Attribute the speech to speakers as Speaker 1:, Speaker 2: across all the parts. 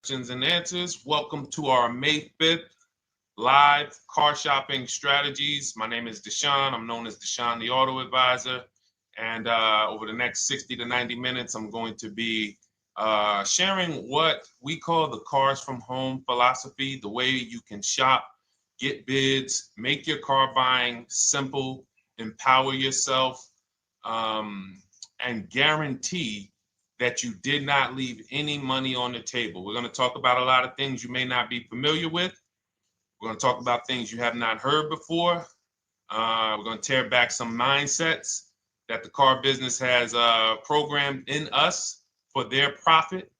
Speaker 1: questions and answers. Welcome to our May 5th live car shopping strategies. My name is Deshone. I'm known as Deshone the Auto Advisor. And over the next 60 to 90 minutes, I'm going to be sharing what we call the cars from home philosophy, the way you can shop, get bids, make your car buying simple, empower yourself, and guarantee that you did not leave any money on the table. We're going to talk about a lot of things you may not be familiar with. We're going to talk about things you have not heard before. We're going to tear back some mindsets that the car business has programmed in us for their profit.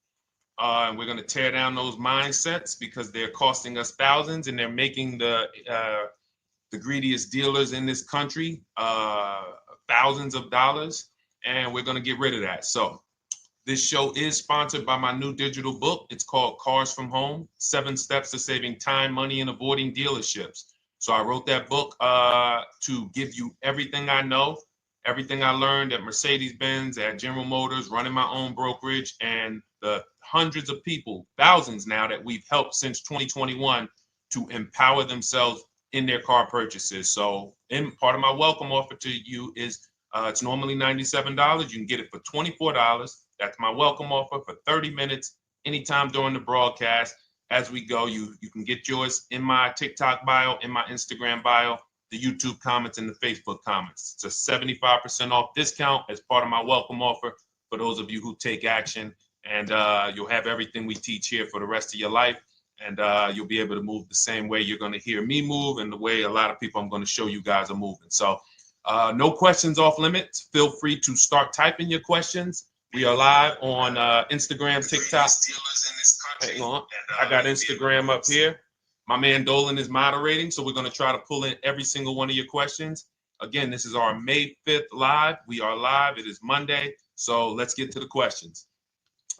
Speaker 1: And we're going to tear down those mindsets because they're costing us thousands and they're making the greediest dealers in this country thousands of dollars. And we're going to get rid of that. So this show is sponsored by my new digital book. It's called Cars from Home, 7 Steps to Saving Time, Money, and Avoiding Dealerships. So I wrote that book to give you everything I know, everything I learned at Mercedes-Benz, at General Motors, running my own brokerage, and the hundreds of people, thousands now, that we've helped since 2021 to empower themselves in their car purchases. So part of my welcome offer to you is it's normally $97. You can get it for $24. That's my welcome offer for 30 minutes, anytime during the broadcast. As we go, you can get yours in my TikTok bio, in my Instagram bio, the YouTube comments, and the Facebook comments. It's a 75% off discount as part of my welcome offer for those of you who take action. And you'll have everything we teach here for the rest of your life. And you'll be able to move the same way you're going to hear me move and the way a lot of people I'm going to show you guys are moving. So no questions off limits. Feel free to start typing your questions. We are live on Instagram, TikTok. Hang on. I got Instagram up here. My man Dolan is moderating, so we're going to try to pull in every single one of your questions. Again, this is our May 5th live. We are live. It is Monday, so let's get to the questions.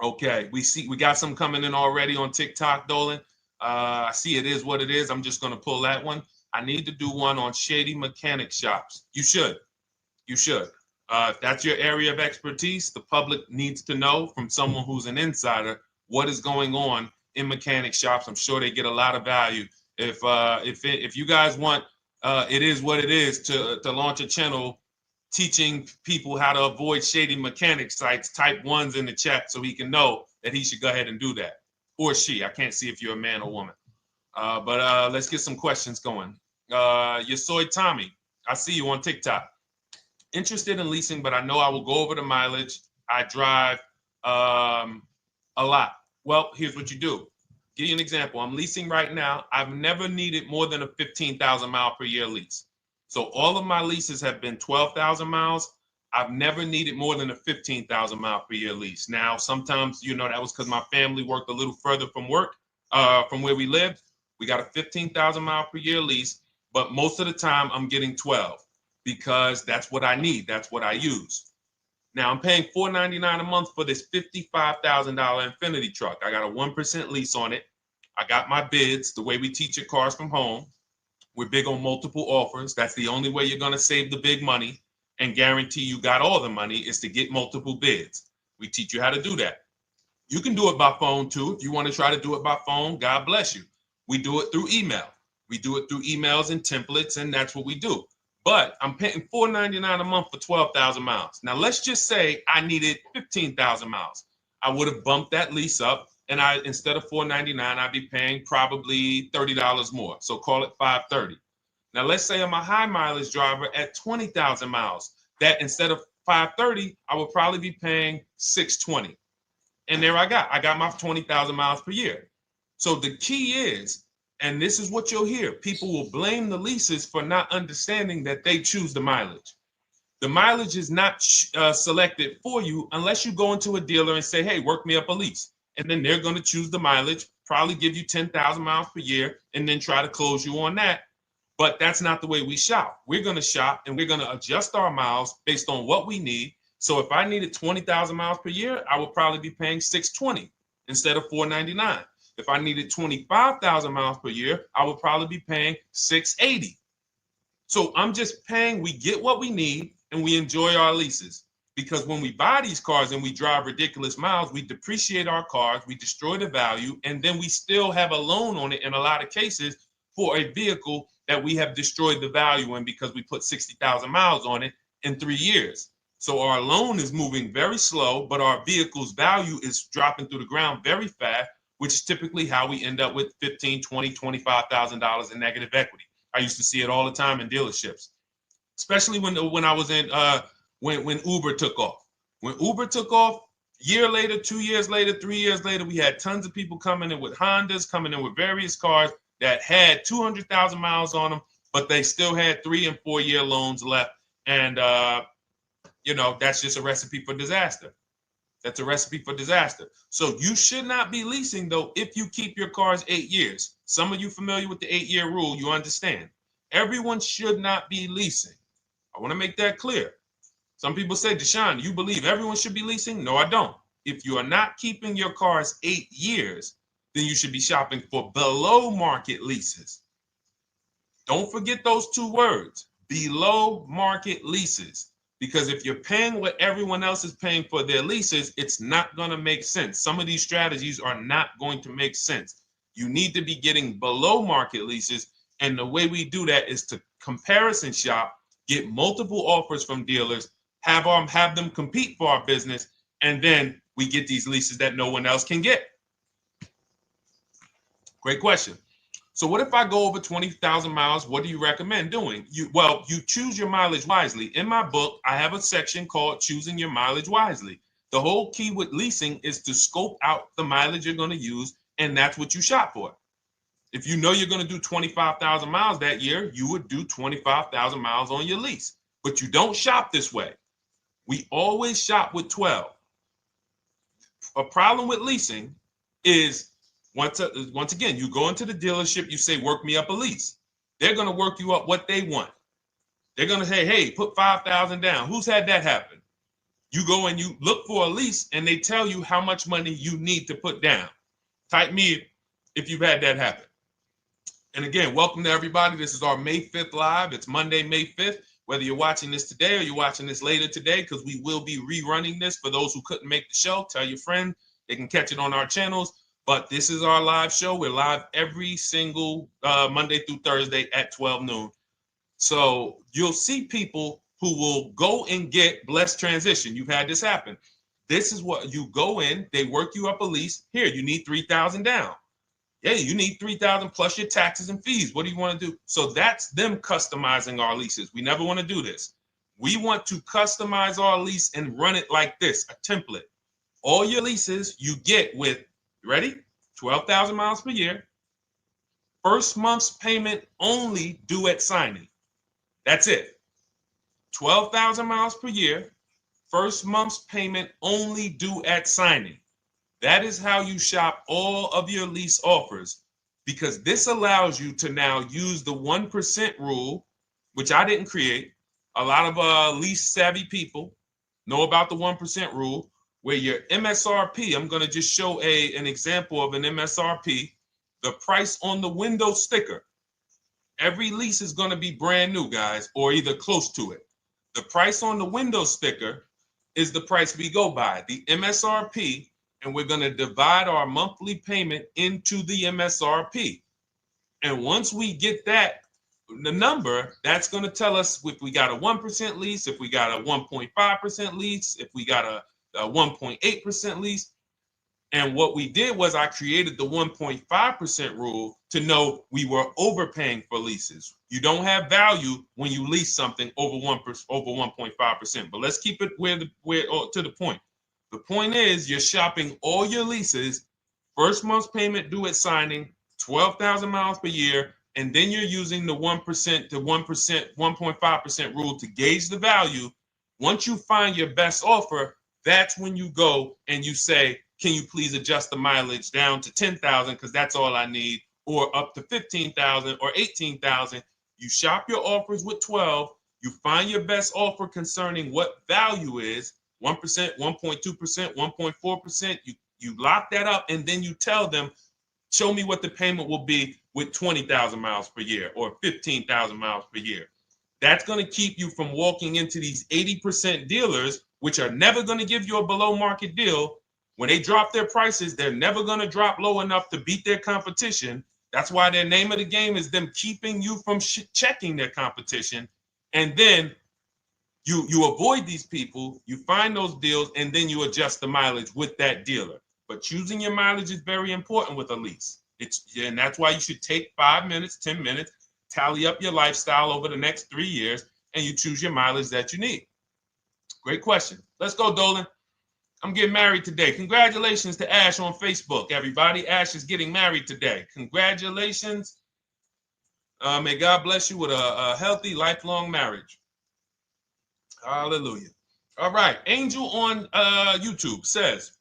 Speaker 1: Okay, we got some coming in already on TikTok, Dolan. I see it is what it is. I'm just going to pull that one. I need to do one on shady mechanic shops. You should. If that's your area of expertise, the public needs to know from someone who's an insider what is going on in mechanic shops. I'm sure they get a lot of value. If you guys want, it is what it is to launch a channel teaching people how to avoid shady mechanic sites, type ones in the chat so he can know that he should go ahead and do that. Or she. I can't see if you're a man or woman. But let's get some questions going. Yosoy Tommy, I see you on TikTok. Interested in leasing, but I know I will go over the mileage. I drive a lot. Well, here's what you do. Give you an example. I'm leasing right now. I've never needed more than a 15,000 mile per year lease. So all of my leases have been 12,000 miles. I've never needed more than a 15,000 mile per year lease. Now, sometimes, that was because my family worked a little further from where we lived. We got a 15,000 mile per year lease, but most of the time I'm getting 12 because that's what I need. That's what I use. Now I'm paying $499 a month for this $55,000 Infinity truck. I got a 1% lease on it. I got my bids, the way we teach at Cars from Home. We're big on multiple offers. That's the only way you're going to save the big money and guarantee you got all the money is to get multiple bids. We teach you how to do that. You can do it by phone too. If you want to try to do it by phone, God bless you. We do it through email. We do it through emails and templates, and that's what we do. But I'm paying $499 a month for 12,000 miles. Now, let's just say I needed 15,000 miles. I would have bumped that lease up, and instead of $499, I'd be paying probably $30 more. So call it $530. Now, let's say I'm a high mileage driver at 20,000 miles. That instead of $530, I would probably be paying $620. And there I got my 20,000 miles per year. So the key is, and this is what you'll hear, people will blame the leases for not understanding that they choose the mileage. The mileage is not selected for you unless you go into a dealer and say, hey, work me up a lease. And then they're going to choose the mileage, probably give you 10,000 miles per year, and then try to close you on that. But that's not the way we shop. We're going to shop and we're going to adjust our miles based on what we need. So if I needed 20,000 miles per year, I would probably be paying $620 instead of $499. If I needed 25,000 miles per year, I would probably be paying $680. So I'm just paying, we get what we need and we enjoy our leases. because when we buy these cars and we drive ridiculous miles, we depreciate our cars, we destroy the value, and then we still have a loan on it in a lot of cases for a vehicle that we have destroyed the value in because we put 60,000 miles on it in 3 years. So our loan is moving very slow, but our vehicle's value is dropping through the ground very fast, which is typically how we end up with $15,000, $20,000, $25,000 in negative equity. I used to see it all the time in dealerships, especially when I was in when Uber took off. When Uber took off, year later, 2 years later, 3 years later, we had tons of people coming in with Hondas, coming in with various cars that had 200,000 miles on them, but they still had 3 and 4 year loans left. And, that's just a recipe for disaster. That's a recipe for disaster. So you should not be leasing, though, if you keep your cars 8 years. Some of you familiar with the 8-year rule, you understand. Everyone should not be leasing. I want to make that clear. Some people say, Deshone, you believe everyone should be leasing? No, I don't. If you are not keeping your cars 8 years, then you should be shopping for below market leases. Don't forget those 2 words, below market leases. Because if you're paying what everyone else is paying for their leases, it's not going to make sense. Some of these strategies are not going to make sense. You need to be getting below market leases. And the way we do that is to comparison shop, get multiple offers from dealers, have them compete for our business, and then we get these leases that no one else can get. Great question. So what if I go over 20,000 miles? What do you recommend doing? You choose your mileage wisely. In my book, I have a section called Choosing Your Mileage Wisely. The whole key with leasing is to scope out the mileage you're going to use, and that's what you shop for. If you know you're going to do 25,000 miles that year, you would do 25,000 miles on your lease. But you don't shop this way. We always shop with 12. A problem with leasing is once again, you go into the dealership, you say, work me up a lease. They're going to work you up what they want. They're going to say, hey, put 5,000 down. Who's had that happen? You go and you look for a lease and they tell you how much money you need to put down. Type me if you've had that happen. And again, welcome to everybody. This is our May 5th live. It's Monday, May 5th. Whether you're watching this today or you're watching this later today, because we will be rerunning this for those who couldn't make the show. Tell your friend they can catch it on our channels. But this is our live show. We're live every single Monday through Thursday at 12 noon. So you'll see people who will go and get blessed transition. You've had this happen. This is what you go in. They work you up a lease. Here, you need 3,000 down. Yeah, you need 3,000 plus your taxes and fees. What do you want to do? So that's them customizing our leases. We never want to do this. We want to customize our lease and run it like this, a template. All your leases you get with, ready? 12,000 miles per year. First month's payment only due at signing. That's it. 12,000 miles per year. First month's payment only due at signing. That is how you shop all of your lease offers, because this allows you to now use the 1% rule, which I didn't create. A lot of lease savvy people know about the 1% rule, where your MSRP, I'm going to just show an example of an MSRP, the price on the window sticker. Every lease is going to be brand new, guys, or either close to it. The price on the window sticker is the price we go by, the MSRP, and we're going to divide our monthly payment into the MSRP. And once we get that, the number, that's going to tell us if we got a 1% lease, if we got a 1.5% lease, if we got a 1.8% lease. And what we did was I created the 1.5% rule to know we were overpaying for leases. You don't have value when you lease something over 1.5%. But let's keep it to the point. The point is you're shopping all your leases, first month's payment due at signing, 12,000 miles per year, and then you're using the 1% to 1.5% rule to gauge the value. Once you find your best offer, that's when you go and you say, can you please adjust the mileage down to 10,000 because that's all I need, or up to 15,000 or 18,000. You shop your offers with 12. You find your best offer concerning what value is, 1%, 1.2%, 1.4%. You lock that up, and then you tell them, show me what the payment will be with 20,000 miles per year or 15,000 miles per year. That's going to keep you from walking into these 80% dealers which are never going to give you a below market deal, when they drop their prices, they're never going to drop low enough to beat their competition. That's why their name of the game is them keeping you from checking their competition. And then you avoid these people, you find those deals, and then you adjust the mileage with that dealer. But choosing your mileage is very important with a lease. And that's why you should take 5 minutes, 10 minutes, tally up your lifestyle over the next 3 years, and you choose your mileage that you need. Great question. Let's go, Dolan. I'm getting married today. Congratulations to Ash on Facebook, everybody. Ash is getting married today. Congratulations. May God bless you with a healthy, lifelong marriage. Hallelujah. All right. Angel on YouTube says,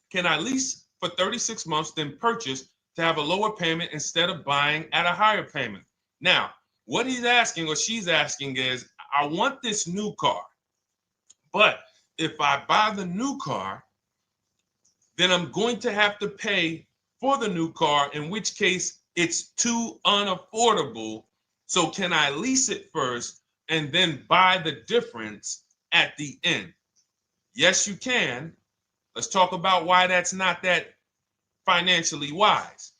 Speaker 1: can I lease for 36 months, then purchase to have a lower payment instead of buying at a higher payment? Now, what he's asking or she's asking is, I want this new car, but if I buy the new car, then I'm going to have to pay for the new car, in which case it's too unaffordable. So can I lease it first and then buy the difference at the end? Yes, you can. Let's talk about why that's not that financially wise.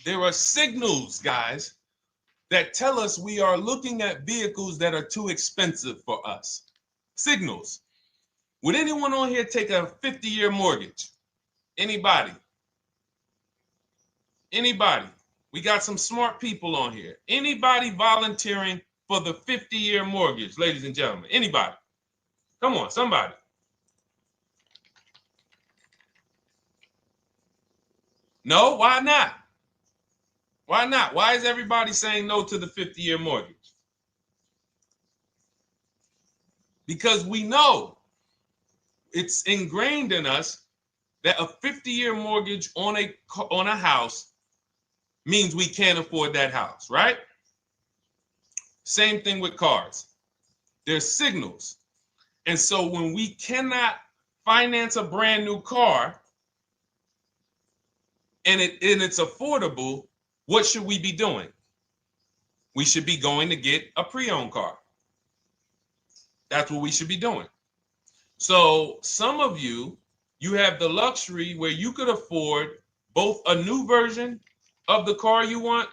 Speaker 1: There are signals, guys, that tell us we are looking at vehicles that are too expensive for us. Signals. Would anyone on here take a 50-year mortgage? Anybody? Anybody? We got some smart people on here. Anybody volunteering for the 50-year mortgage, ladies and gentlemen? Anybody? Come on, somebody. No, why not? Why not? Why is everybody saying no to the 50-year mortgage? Because we know it's ingrained in us that a 50-year mortgage on a house means we can't afford that house, right? Same thing with cars. There's signals. And so when we cannot finance a brand new car and it's affordable, what should we be doing? We should be going to get a pre-owned car. That's what we should be doing. So some of you have the luxury where you could afford both a new version of the car you want,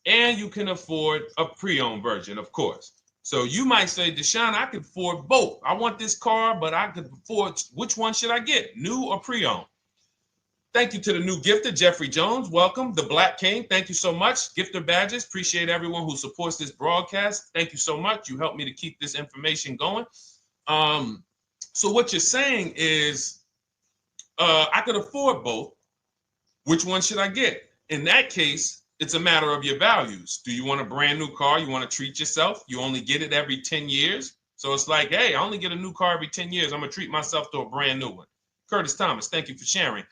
Speaker 1: and you can afford a pre-owned version, of course. So you might say, Deshone, I could afford both. I want this car, but I could afford, which one should I get, new or pre-owned? Thank you to the new gifter, Jeffrey Jones. Welcome. The Black King. Thank you so much. Gifter badges. Appreciate everyone who supports this broadcast. Thank you so much. You helped me to keep this information going. So what you're saying is, I could afford both. Which one should I get? In that case, it's a matter of your values. Do you want a brand new car? You want to treat yourself? You only get it every 10 years. So it's like, hey, I only get a new car every 10 years. I'm going to treat myself to a brand new one. Curtis Thomas, thank you for sharing.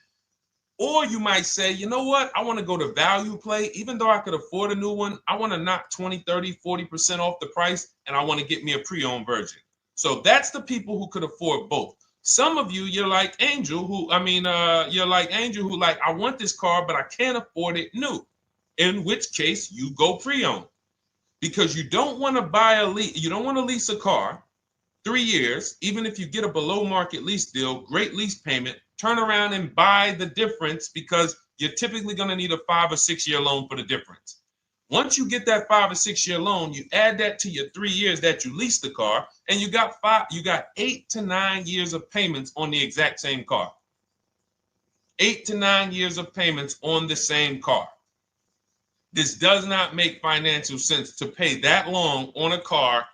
Speaker 1: Or you might say, you know what? I want to go to value play. Even though I could afford a new one, I want to knock 20, 30, 40% off the price, and I want to get me a pre-owned version. So that's the people who could afford both. Some of you, you're like Angel, who like, I want this car, but I can't afford it new. In which case you go pre-owned, because you don't want to lease a car 3 years, even if you get a below market lease deal, great lease payment, turn around and buy the difference, because you're typically going to need a 5 or 6 year loan for the difference. Once you get that 5 or 6 year loan, you add that to your 3 years that you leased the car, and you got 8 to 9 years of payments on the exact same car. 8 to 9 years of payments on the same car. This does not make financial sense to pay that long on a car.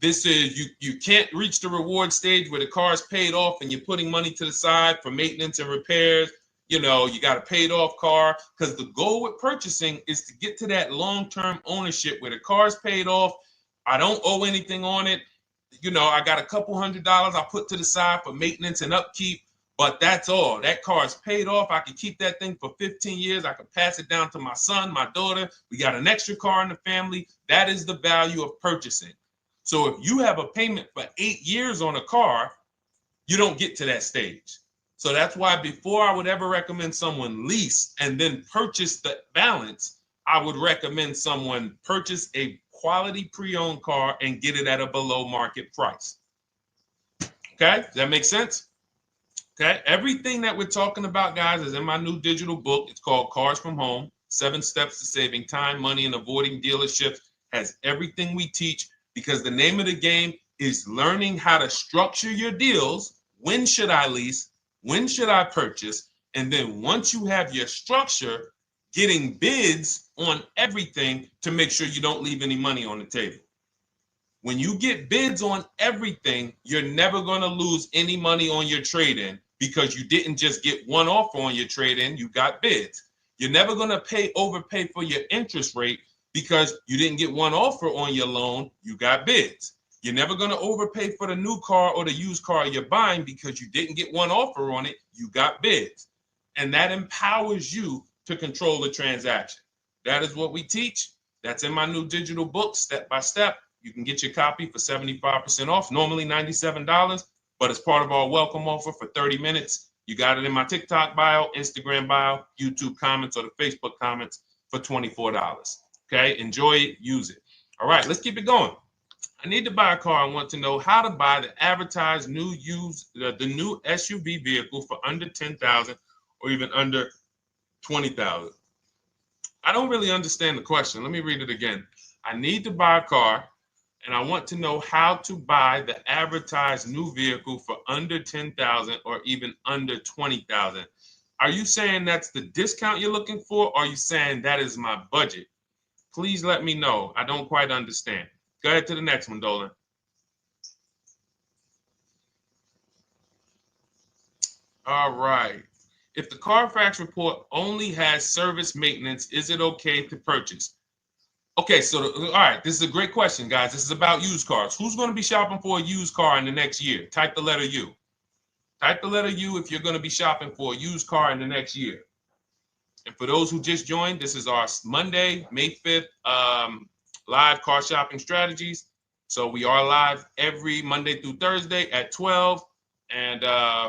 Speaker 1: This is, you can't reach the reward stage where the car is paid off and you're putting money to the side for maintenance and repairs. You know, you got a paid off car, because the goal with purchasing is to get to that long-term ownership where the car is paid off. I don't owe anything on it. You know, I got a couple $100 I put to the side for maintenance and upkeep, but that's all. That car is paid off. I can keep that thing for 15 years. I can pass it down to my son, my daughter. We got an extra car in the family. That is the value of purchasing. So if you have a payment for 8 years on a car, you don't get to that stage. So that's why before I would ever recommend someone lease and then purchase the balance, I would recommend someone purchase a quality pre-owned car and get it at a below market price. Okay, does that make sense? Okay, everything that we're talking about, guys, is in my new digital book. It's called Cars from Home, 7 Steps to Saving Time, Money, and Avoiding Dealerships. Has everything we teach, because the name of the game is learning how to structure your deals. When should I lease? When should I purchase? And then once you have your structure, getting bids on everything to make sure you don't leave any money on the table. When you get bids on everything, you're never going to lose any money on your trade-in, because you didn't just get one offer on your trade-in, you got bids. You're never going to overpay for your interest rate, because you didn't get one offer on your loan, you got bids. You're never going to overpay for the new car or the used car you're buying, because you didn't get one offer on it, you got bids. And that empowers you to control the transaction. That is what we teach. That's in my new digital book, step by step. You can get your copy for 75% off, normally $97, but it's part of our welcome offer for 30 minutes. You got it in my TikTok bio, Instagram bio, YouTube comments, or the Facebook comments for $24. Okay, enjoy it, use it. All right, let's keep it going. I need to buy a car. I want to know how to buy the advertised new the new SUV vehicle for under $10,000 or even under $20,000. I don't really understand the question. Let me read it again. I need to buy a car, and I want to know how to buy the advertised new vehicle for under $10,000 or even under $20,000. Are you saying that's the discount you're looking for, or are you saying that is my budget? Please let me know. I don't quite understand. Go ahead to the next one, Dolan. All right. If the Carfax report only has service maintenance, is it okay to purchase? Okay, so all right, this is a great question, guys. This is about used cars. Who's going to be shopping for a used car in the next year? Type the letter U. Type the letter U if you're going to be shopping for a used car in the next year. And for those who just joined, this is our Monday, May 5th, live car shopping strategies. So we are live every Monday through Thursday at 12. And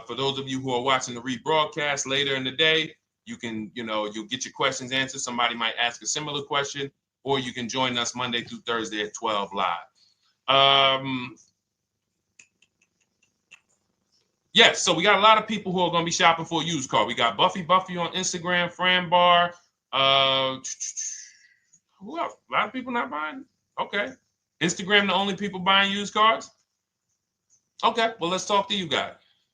Speaker 1: for those of you who are watching the rebroadcast later in the day, you can, you'll get your questions answered. Somebody might ask a similar question, or you can join us Monday through Thursday at 12 live. Yes, so we got a lot of people who are going to be shopping for a used car. We got Buffy on Instagram, Fran Bar. Who else? A lot of people not buying? Okay. Instagram, the only people buying used cars? Okay, well, let's talk to you guys.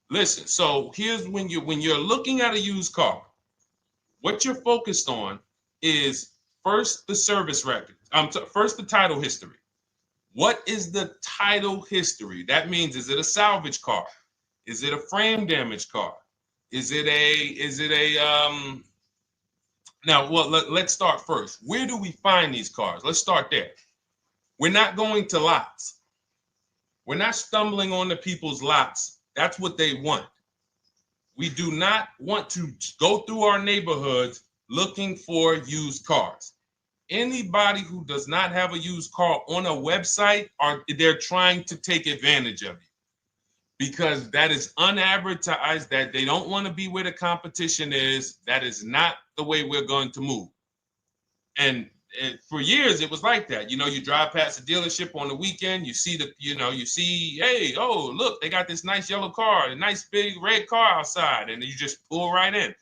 Speaker 1: Listen, so here's when you're looking at a used car, what you're focused on is first the service record. First the title history. What is the title history? That means, is it a salvage car? Is it a frame damage car? Is it a now, well, let's start first. Where do we find these cars? Let's start there. We're not going to lots. We're not stumbling onto people's lots. That's what they want. We do not want to go through our neighborhoods looking for used cars. Anybody who does not have a used car on a website, they're trying to take advantage of you, because that is unadvertised, that they don't want to be where the competition is. That is not the way we're going to move. And for years, it was like that. You drive past a dealership on the weekend, you see hey, oh, look, they got this nice yellow car, a nice big red car outside, and you just pull right in.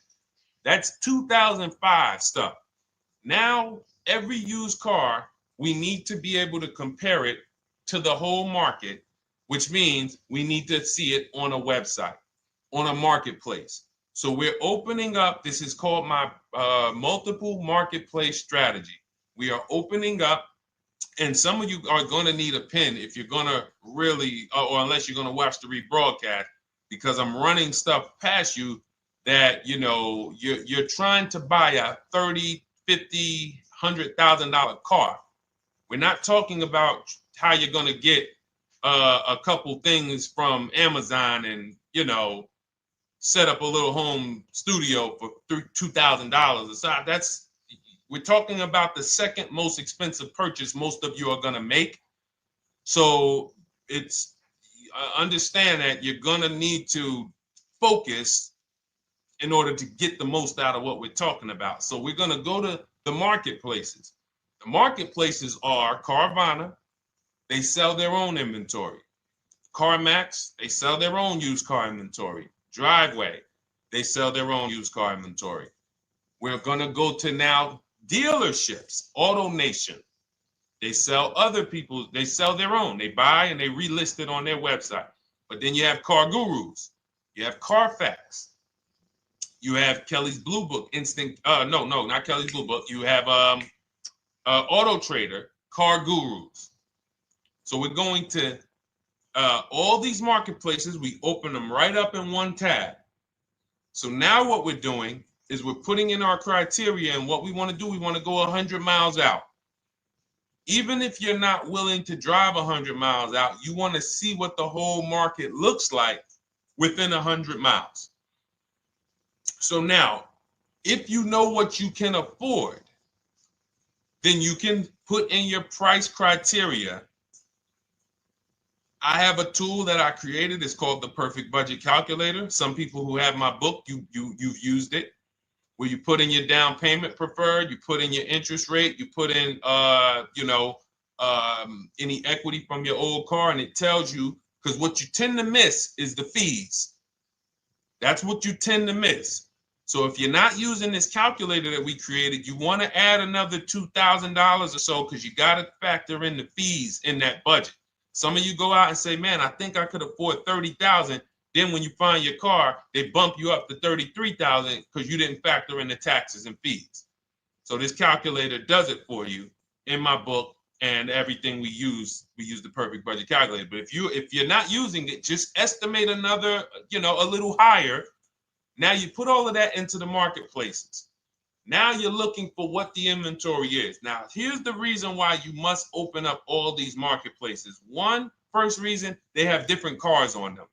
Speaker 1: That's 2005 stuff. Now, every used car, we need to be able to compare it to the whole market, which means we need to see it on a website, on a marketplace. So we're opening up, this is called my multiple marketplace strategy. We are opening up, and some of you are going to need a pen if you're going to really, or unless you're going to watch the rebroadcast, because I'm running stuff past you that, you're trying to buy a $30,000, $50,000, $100,000 car. We're not talking about how you're going to get a couple things from Amazon and, set up a little home studio for $2,000. We're talking about the second most expensive purchase most of you are going to make. So it's understand that you're going to need to focus in order to get the most out of what we're talking about. So we're going to go to the marketplaces. The marketplaces are Carvana. They sell their own inventory. CarMax, they sell their own used car inventory. Driveway, they sell their own used car inventory. We're going to go to now dealerships. AutoNation, they sell other people's, they sell their own. They buy and they relist it on their website. But then you have Car Gurus, you have Carfax, you have Kelly's Blue Book, no, not Kelly's Blue Book. You have Auto Trader, Car Gurus. So we're going to all these marketplaces, we open them right up in one tab. So now what we're doing is we're putting in our criteria, and what we want to do, we want to go 100 miles out. Even if you're not willing to drive 100 miles out, you want to see what the whole market looks like within 100 miles. So now, if you know what you can afford, then you can put in your price criteria. I have a tool that I created. It's called the Perfect Budget Calculator. Some people who have my book, you've used it, where you put in your down payment preferred, you put in your interest rate, you put in any equity from your old car, and it tells you, because what you tend to miss is the fees. That's what you tend to miss. So if you're not using this calculator that we created, you want to add another $2,000 or so, because you got to factor in the fees in that budget. Some of you go out and say, man, I think I could afford $30,000. Then when you find your car, they bump you up to $33,000 because you didn't factor in the taxes and fees. So this calculator does it for you in my book, and everything we use the Perfect Budget Calculator. But if you're not using it, just estimate another, a little higher. Now you put all of that into the marketplaces. Now you're looking for what the inventory is. Now, here's the reason why you must open up all these marketplaces. First reason, they have different cars on them.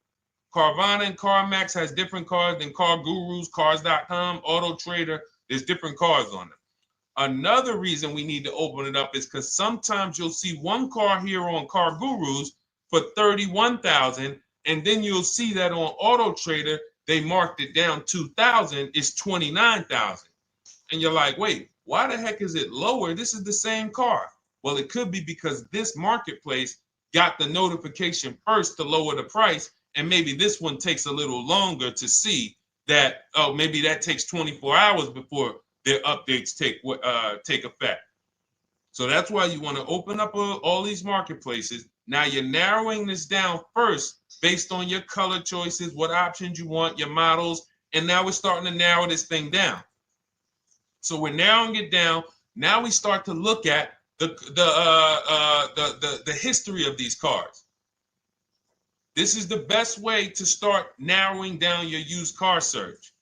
Speaker 1: Carvana and CarMax has different cars than Car Gurus, Cars.com, Auto Trader. There's different cars on them. Another reason we need to open it up is because sometimes you'll see one car here on Car Gurus for $31,000, and then you'll see that on Auto Trader, they marked it down $2,000, it's $29,000. And you're like, wait, why the heck is it lower? This is the same car. Well, it could be because this marketplace got the notification first to lower the price, and maybe this one takes a little longer to see that, oh, maybe that takes 24 hours before their updates take effect. So that's why you want to open up all these marketplaces. Now you're narrowing this down first based on your color choices, what options you want, your models, and now we're starting to narrow this thing down. So we're narrowing it down. Now we start to look at the history of these cars. This is the best way to start narrowing down your used car search.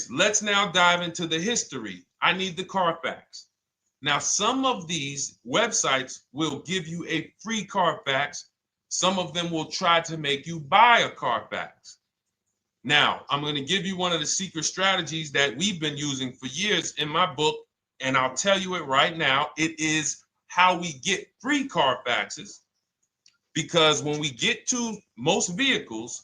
Speaker 1: Let's now dive into the history. I need the Carfax. Now, some of these websites will give you a free Carfax. Some of them will try to make you buy a Carfax. Now, I'm going to give you one of the secret strategies that we've been using for years in my book, and I'll tell you it right now. It is how we get free Carfaxes, because when we get to most vehicles,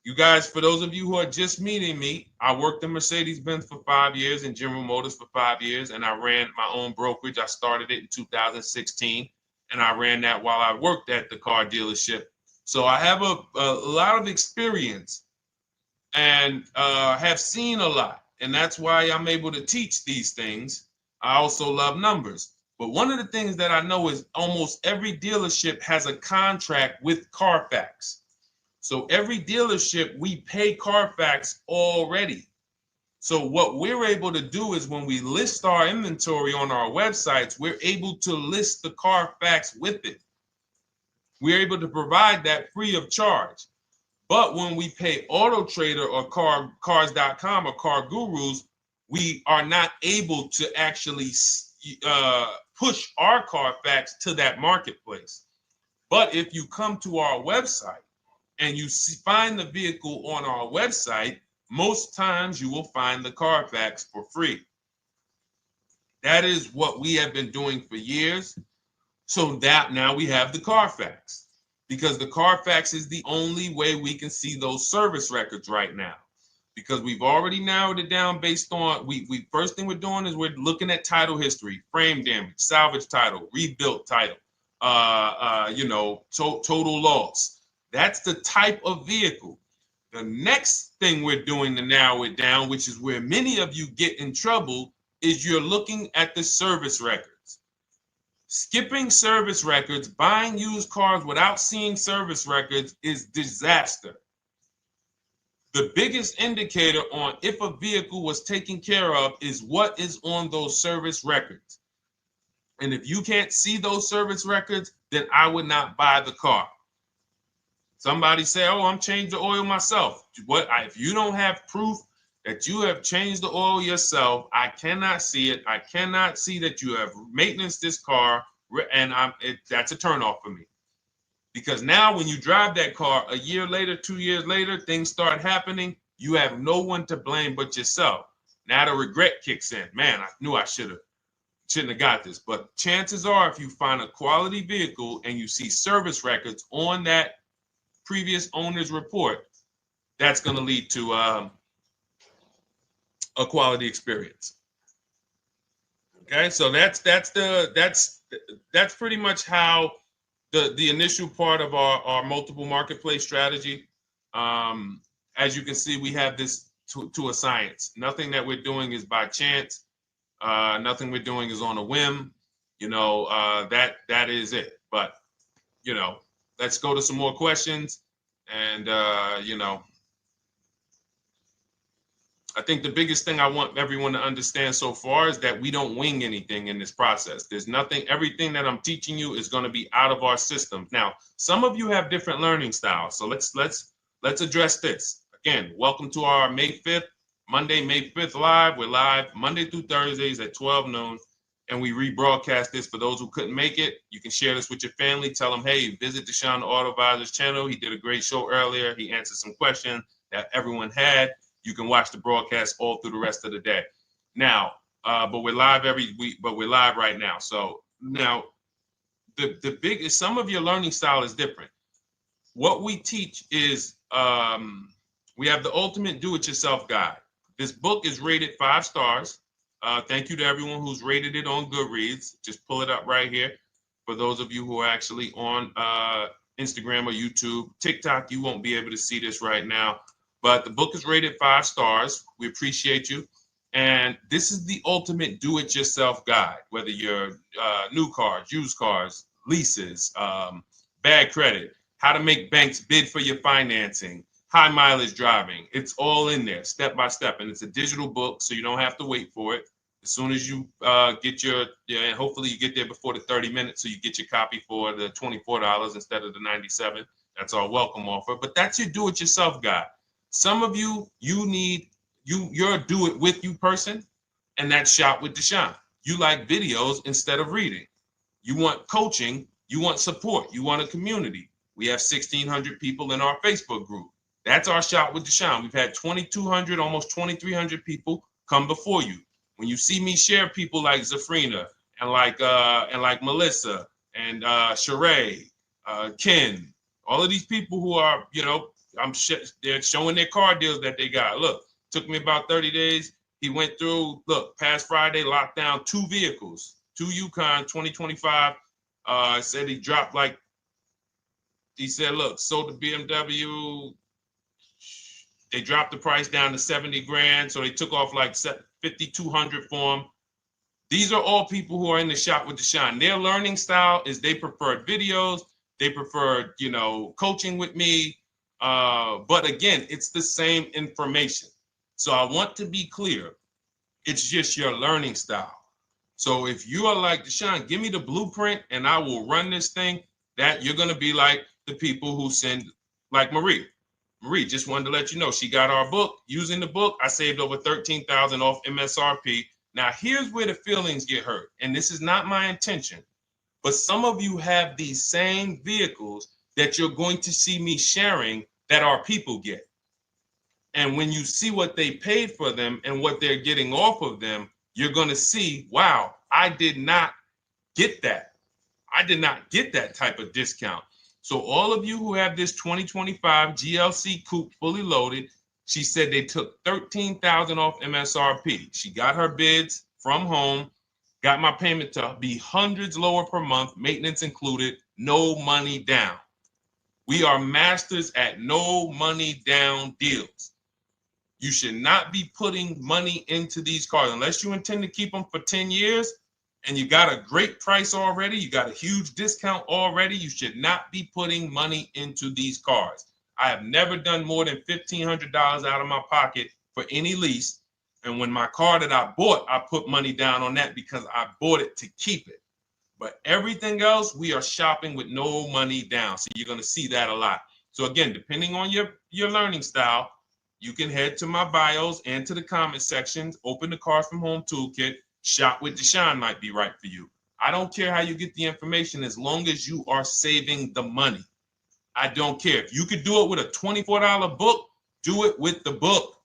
Speaker 1: you guys, for those of you who are just meeting me, I worked in Mercedes-Benz for 5 years and General Motors for 5 years, and I ran my own brokerage. I started it in 2016, and I ran that while I worked at the car dealership. So I have a lot of experience and have seen a lot, and that's why I'm able to teach these things. I also love numbers. But one of the things that I know is almost every dealership has a contract with Carfax. So every dealership, we pay Carfax already. So what we're able to do is when we list our inventory on our websites, we're able to list the Carfax with it. We're able to provide that free of charge. But when we pay Auto Trader or Cars.com or Car Gurus, we are not able to actually push our Carfax to that marketplace. But if you come to our website and you find the vehicle on our website, most times you will find the Carfax for free. That is what we have been doing for years. So that now we have the Carfax, because the Carfax is the only way we can see those service records right now, because we've already narrowed it down based on, first thing we're doing is we're looking at title history, frame damage, salvage title, rebuilt title, total loss. That's the type of vehicle. The next thing we're doing to narrow it down, which is where many of you get in trouble, is you're looking at the service records. Skipping service records, buying used cars without seeing service records is disaster. The biggest indicator on if a vehicle was taken care of is what is on those service records. And if you can't see those service records, then I would not buy the car. Somebody say, oh, I'm changing the oil myself. If you don't have proof that you have changed the oil yourself, I cannot see it. I cannot see that you have maintenance this car, and that's a turnoff for me. Because now when you drive that car a year later, 2 years later, things start happening. You have no one to blame but yourself. Now the regret kicks in. Man, I knew I shouldn't have got this. But chances are, if you find a quality vehicle and you see service records on that previous owner's report, that's going to lead to a quality experience. Okay, so that's pretty much how the initial part of our multiple marketplace strategy. As you can see, we have this to a science. Nothing that we're doing is by chance. Nothing we're doing is on a whim. That is it. But let's go to some more questions. And I think the biggest thing I want everyone to understand so far is that we don't wing anything in this process. There's nothing, everything that I'm teaching you is going to be out of our systems. Now, some of you have different learning styles. So let's address this. Again, welcome to our May 5th, Monday, May 5th live. We're live Monday through Thursdays at 12 noon. And we rebroadcast this for those who couldn't make it. You can share this with your family. Tell them, hey, visit Deshone the Auto Advisor's channel. He did a great show earlier. He answered some questions that everyone had. You can watch the broadcast all through the rest of the day. Now, but we're live every week, but we're live right now. So now the biggest, some of your learning style is different. What we teach is we have the ultimate do-it-yourself guide. This book is rated 5 stars. Thank you to everyone who's rated it on Goodreads. Just pull it up right here. For those of you who are actually on Instagram or YouTube, TikTok, you won't be able to see this right now. But the book is rated 5 stars. We appreciate you. And this is the ultimate do-it-yourself guide, whether you're new cars, used cars, leases, bad credit, how to make banks bid for your financing, high mileage driving. It's all in there, step by step. And it's a digital book, so you don't have to wait for it. As soon as you get and hopefully you get there before the 30 minutes, so you get your copy for the $24 instead of the $97. That's our welcome offer. But that's your do-it-yourself guide. Some of you, you're a do-it-with-you person, and that's Shop with Deshone. You like videos instead of reading. You want coaching. You want support. You want a community. We have 1,600 people in our Facebook group. That's our Shop with Deshone. We've had 2,200, almost 2,300 people come before you. When you see me share people like Zafrina and like Melissa and Sheree, Ken, all of these people who are, they're showing their car deals that they got. Look, took me about 30 days. He went through, past Friday, locked down 2 vehicles, 2 Yukon 2025. Said he dropped sold the BMW. They dropped the price down to 70 grand. So they took off like 5,200 for him. These are all people who are in the Shop with Deshone. Their learning style is they preferred videos. They preferred, coaching with me. But again, it's the same information. So I want to be clear. It's just your learning style. So if you are like Deshone, give me the blueprint and I will run this thing. That you're going to be like the people who send, like Marie. Marie just wanted to let you know she got our book. Using the book, I saved over $13,000 off MSRP. Now, here's where the feelings get hurt. And this is not my intention. But some of you have these same vehicles that you're going to see me sharing that our people get. And when you see what they paid for them and what they're getting off of them, you're going to see, wow, I did not get that. I did not get that type of discount. So all of you who have this 2025 GLC coupe fully loaded, she said they took $13,000 off MSRP. She got her bids from home, got my payment to be hundreds lower per month, maintenance included, no money down. We are masters at no money down deals. You should not be putting money into these cars unless you intend to keep them for 10 years and you got a great price already. You got a huge discount already. You should not be putting money into these cars. I have never done more than $1,500 out of my pocket for any lease. And when my car that I bought, I put money down on that because I bought it to keep it. But everything else, we are shopping with no money down. So you're going to see that a lot. So again, depending on your learning style, you can head to my bios and to the comment sections, open the Cars from Home Toolkit, Shop with Deshone might be right for you. I don't care how you get the information as long as you are saving the money. I don't care. If you could do it with a $24 book, do it with the book.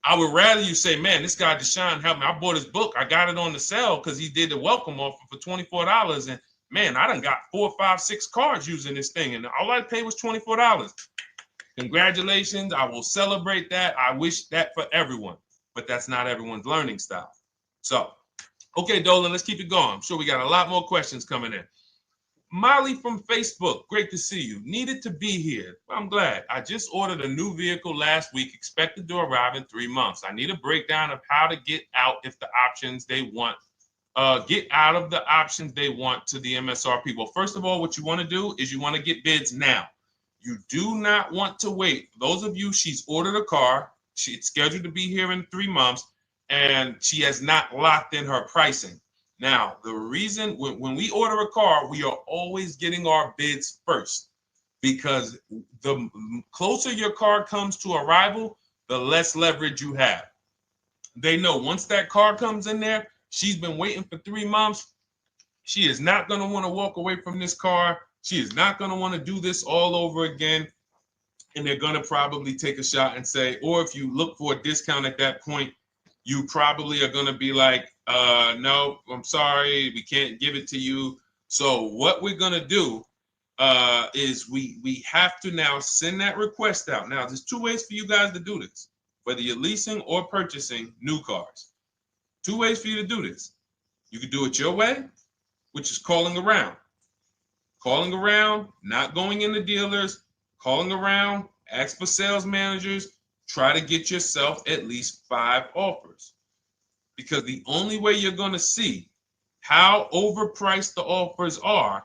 Speaker 1: I would rather you say, man, this guy Deshone helped me. I bought his book. I got it on the sale because he did the welcome offer for $24. And man, I done got 4, 5, 6 cars using this thing. And all I paid was $24. Congratulations. I will celebrate that. I wish that for everyone, but that's not everyone's learning style. So, okay, Dolan, let's keep it going. I'm sure we got a lot more questions coming in. Molly from Facebook, great to see you. Needed to be here. Well, I'm glad. I just ordered a new vehicle last week, expected to arrive in 3 months. I need a breakdown of how to get out if the options they want, get out of the options they want to the MSRP. Well, first of all, what you want to do is you want to get bids now. You do not want to wait. For those of you, she's ordered a car. She's scheduled to be here in 3 months, and she has not locked in her pricing. Now, the reason when we order a car, we are always getting our bids first because the closer your car comes to arrival, the less leverage you have. They know once that car comes in there, she's been waiting for 3 months. She is not going to want to walk away from this car. She is not going to want to do this all over again. And they're going to probably take a shot and say, or if you look for a discount at that point, you probably are going to be like, no, I'm sorry, we can't give it to you. So what we're going to do is we have to now send that request out. Now, there's 2 ways for you guys to do this, whether you're leasing or purchasing new cars. 2 ways for you to do this. You can do it your way, which is calling around. Calling around, not going into dealers, calling around, ask for sales managers, try to get yourself at least 5 offers. Because the only way you're going to see how overpriced the offers are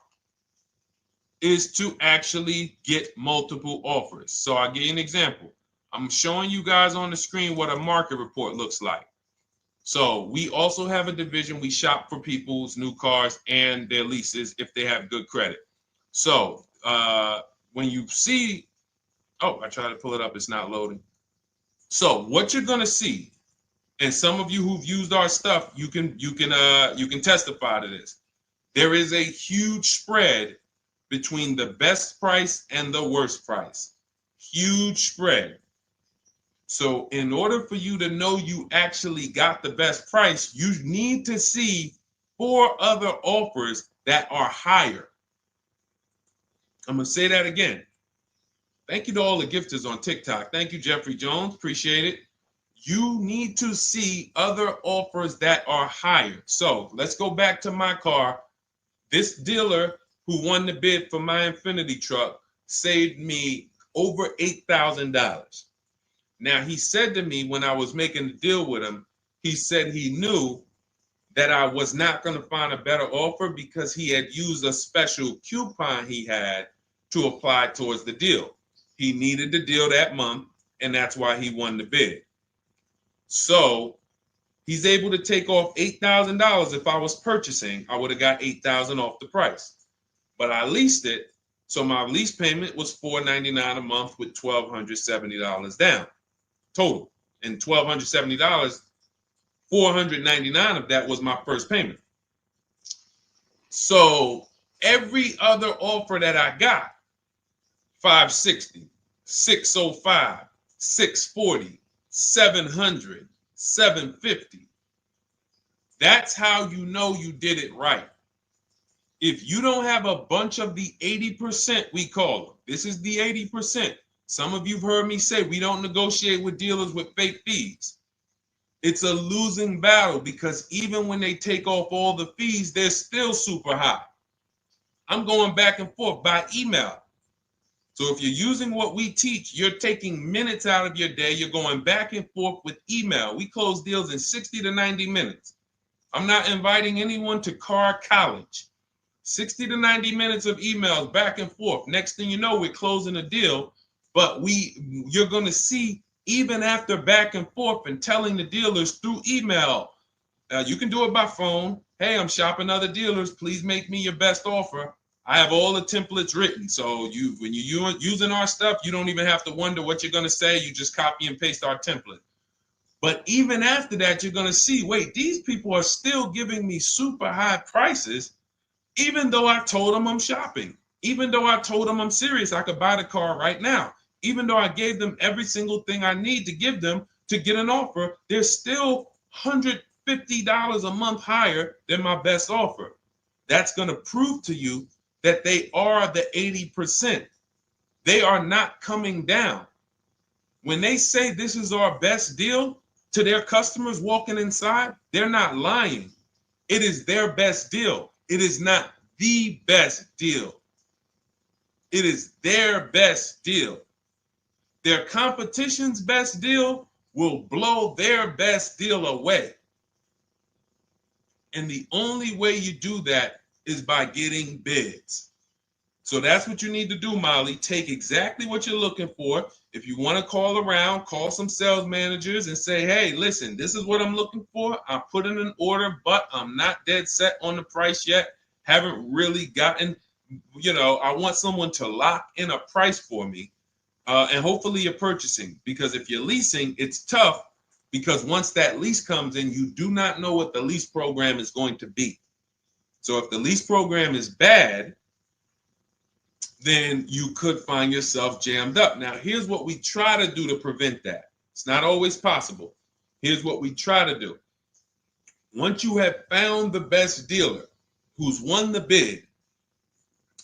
Speaker 1: is to actually get multiple offers. So I'll give you an example. I'm showing you guys on the screen what a market report looks like. So we also have a division. We shop for people's new cars and their leases if they have good credit. So when you see, oh, I tried to pull it up. It's not loading. So what you're going to see, and some of you who've used our stuff, you can testify to this. There is a huge spread between the best price and the worst price. Huge spread. So in order for you to know you actually got the best price, you need to see 4 other offers that are higher. I'm going to say that again. Thank you to all the gifters on TikTok. Thank you, Jeffrey Jones. Appreciate it. You need to see other offers that are higher. So let's go back to my car. This dealer who won the bid for my Infinity truck saved me over $8,000. Now, he said to me when I was making the deal with him, he said he knew that I was not going to find a better offer because he had used a special coupon he had to apply towards the deal. He needed the deal that month, and that's why he won the bid. So he's able to take off $8,000. If I was purchasing, I would have got $8,000 off the price. But I leased it, so my lease payment was $499 a month with $1,270 down total. And $1,270, $499 of that was my first payment. So every other offer that I got, $560, $605, $640, $700, $750. That's how you know you did it right. If you don't have a bunch of the 80%, we call them. This is the 80%. Some of you've heard me say we don't negotiate with dealers with fake fees. It's a losing battle because even when they take off all the fees, they're still super high. I'm going back and forth by email. So if you're using what we teach, you're taking minutes out of your day. You're going back and forth with email. We close deals in 60 to 90 minutes. I'm not inviting anyone to car college. 60 to 90 minutes of emails back and forth. Next thing you know, we're closing a deal. But you're going to see, even after back and forth and telling the dealers through email, you can do it by phone. Hey, I'm shopping other dealers. Please make me your best offer. I have all the templates written. So when you're using our stuff, you don't even have to wonder what you're going to say. You just copy and paste our template. But even after that, you're going to see, wait, these people are still giving me super high prices, even though I told them I'm shopping, even though I told them I'm serious, I could buy the car right now, even though I gave them every single thing I need to give them to get an offer, they're still $150 a month higher than my best offer. That's going to prove to you that they are the 80%. They are not coming down. When they say this is our best deal to their customers walking inside, they're not lying. It is their best deal. It is not the best deal. It is their best deal. Their competition's best deal will blow their best deal away. And the only way you do that is by getting bids. So that's what you need to do, Molly. Take exactly what you're looking for. If you want to call around, call some sales managers and say, hey, listen, this is what I'm looking for. I put in an order, but I'm not dead set on the price yet. Haven't really gotten, I want someone to lock in a price for me. And hopefully you're purchasing, because if you're leasing, it's tough, because once that lease comes in, you do not know what the lease program is going to be. So if the lease program is bad, then you could find yourself jammed up. Now, here's what we try to do to prevent that. It's not always possible. Here's what we try to do. Once you have found the best dealer who's won the bid,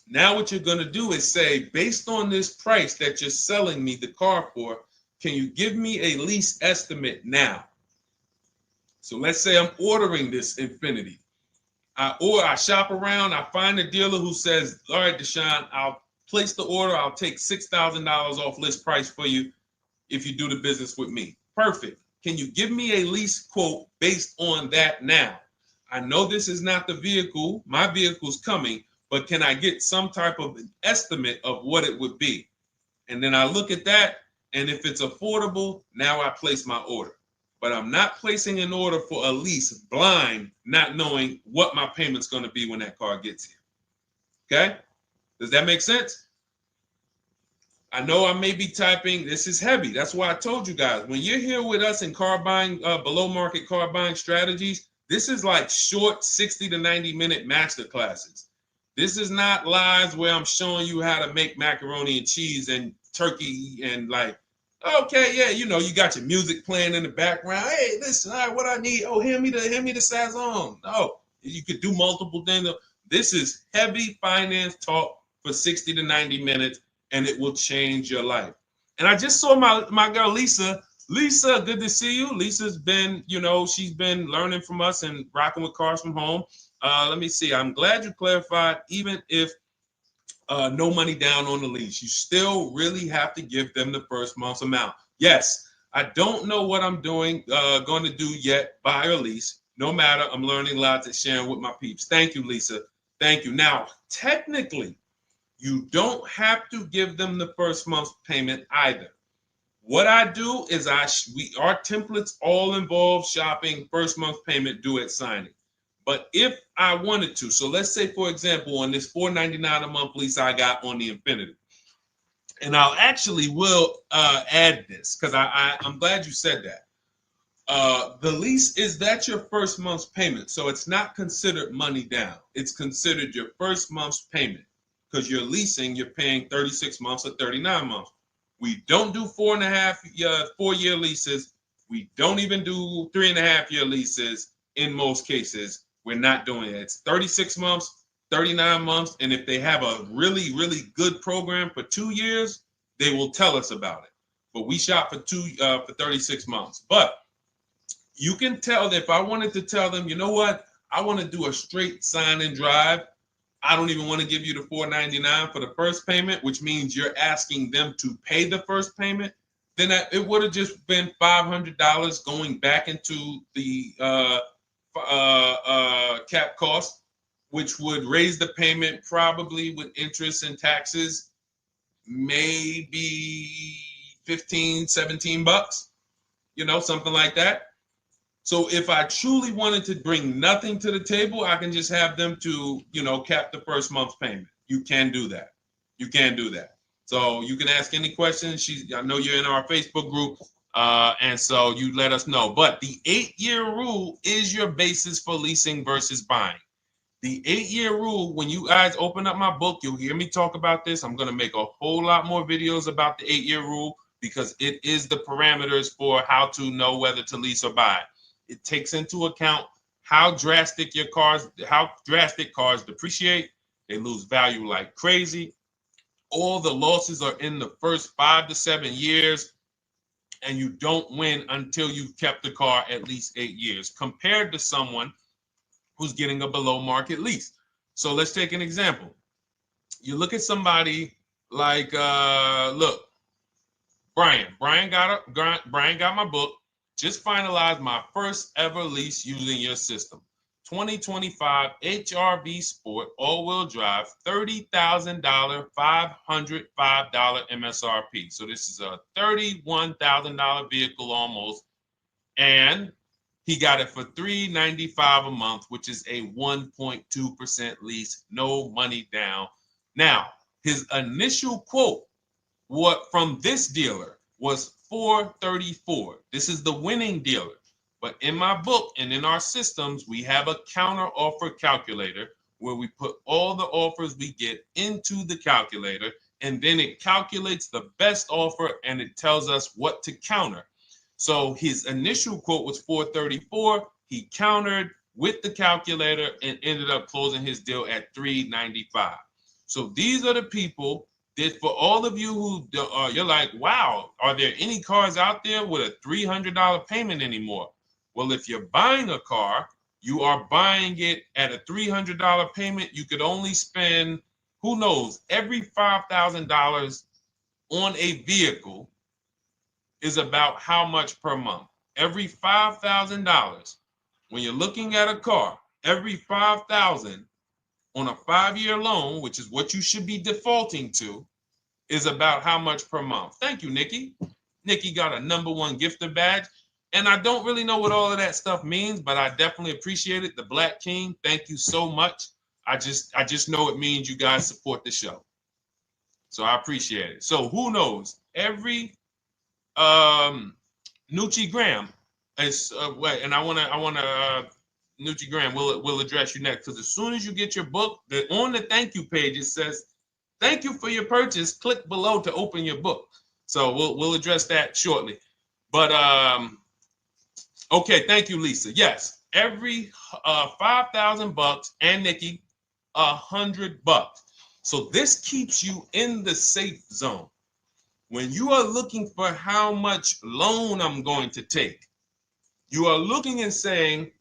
Speaker 1: now what you're going to do is say, based on this price that you're selling me the car for, can you give me a lease estimate now? So let's say I'm ordering this Infiniti. I shop around, I find a dealer who says, all right, Deshone, I'll place the order. I'll take $6,000 off list price for you if you do the business with me. Perfect. Can you give me a lease quote based on that now? I know this is not the vehicle. My vehicle's coming, but can I get some type of an estimate of what it would be? And then I look at that, and if it's affordable, now I place my order. But I'm not placing an order for a lease blind, not knowing what my payment's going to be when that car gets here. Okay? Does that make sense? I know I may be typing, this is heavy. That's why I told you guys, when you're here with us in car buying, below market car buying strategies, this is like short 60 to 90 minute master classes. This is not lives where I'm showing you how to make macaroni and cheese and turkey and like, okay, yeah, you got your music playing in the background. Hey, listen, all right, what I need? Oh, hand me the Sazon. No, you could do multiple things. This is heavy finance talk for 60 to 90 minutes, and it will change your life. And I just saw my girl, Lisa. Lisa, good to see you. Lisa's been, she's been learning from us and rocking with Cars from Home. Let me see. I'm glad you clarified, even if no money down on the lease, you still really have to give them the first month's amount. Yes, I don't know what I'm going to do yet, buy or lease. No matter, I'm learning lots and sharing with my peeps. Thank you, Lisa. Thank you. Now, technically, you don't have to give them the first month's payment either. What I do is our templates all involve shopping, first month payment due at signing. But if I wanted to, so let's say, for example, on this $499 a month lease I got on the Infiniti, and I'll actually will add this because I'm glad you said that. The lease that's your first month's payment, so it's not considered money down. It's considered your first month's payment because you're leasing, you're paying 36 months or 39 months. We don't do 4-year leases. We don't even do 3.5-year leases in most cases. We're not doing it. It's 36 months, 39 months, and if they have a really, really good program for 2 years, they will tell us about it. But we shop for 36 months. But you can tell that if I wanted to tell them, you know what, I want to do a straight sign and drive, I don't even want to give you the $499 for the first payment, which means you're asking them to pay the first payment, then it would have just been $500 going back into the cap cost, which would raise the payment probably with interest and taxes, maybe 15, 17 bucks, something like that. So if I truly wanted to bring nothing to the table, I can just have them to, cap the first month's payment. You can do that. You can do that. So you can ask any questions. I know you're in our Facebook group, and so you let us know. But the 8-year rule is your basis for leasing versus buying. The 8-year rule, when you guys open up my book, you'll hear me talk about this. I'm going to make a whole lot more videos about the 8-year rule because it is the parameters for how to know whether to lease or buy. It takes into account how drastic cars depreciate. They lose value like crazy. All the losses are in the first 5 to 7 years, and you don't win until you've kept the car at least 8 years, compared to someone who's getting a below market lease. So let's take an example. You look at somebody like, look, Brian. Brian got my book. Just finalized my first ever lease using your system. 2025 HRV Sport all-wheel drive, $30,000, $505 MSRP. So this is a $31,000 vehicle almost, and he got it for $395 a month, which is a 1.2% lease, no money down. Now, his initial quote from this dealer was $434. This is the winning dealer. But in my book and in our systems, we have a counter offer calculator where we put all the offers we get into the calculator, and then it calculates the best offer and it tells us what to counter. So his initial quote was $434. He countered with the calculator and ended up closing his deal at $395. So these are the people that, for all of you who you're like, wow, are there any cars out there with a $300 payment anymore? Well, if you're buying a car, you are buying it at a $300 payment. You could only spend, who knows, every $5,000 on a vehicle is about how much per month? Every $5,000. When you're looking at a car, every $5,000 on a 5-year loan, which is what you should be defaulting to, is about how much per month. Thank you, Nikki. Nikki got a #1 gifter badge. And I don't really know what all of that stuff means, but I definitely appreciate it. The Black King, thank you so much. I just know it means you guys support the show. So I appreciate it. So who knows? Every Nucci Graham is and I wanna Nucci Graham will address you next, because as soon as you get your book, on the thank you page it says, "Thank you for your purchase. Click below to open your book." So we'll address that shortly. But okay, thank you, Lisa. Yes, every $5,000, and Nikki, $100. So this keeps you in the safe zone. When you are looking for how much loan I'm going to take, you are looking and saying,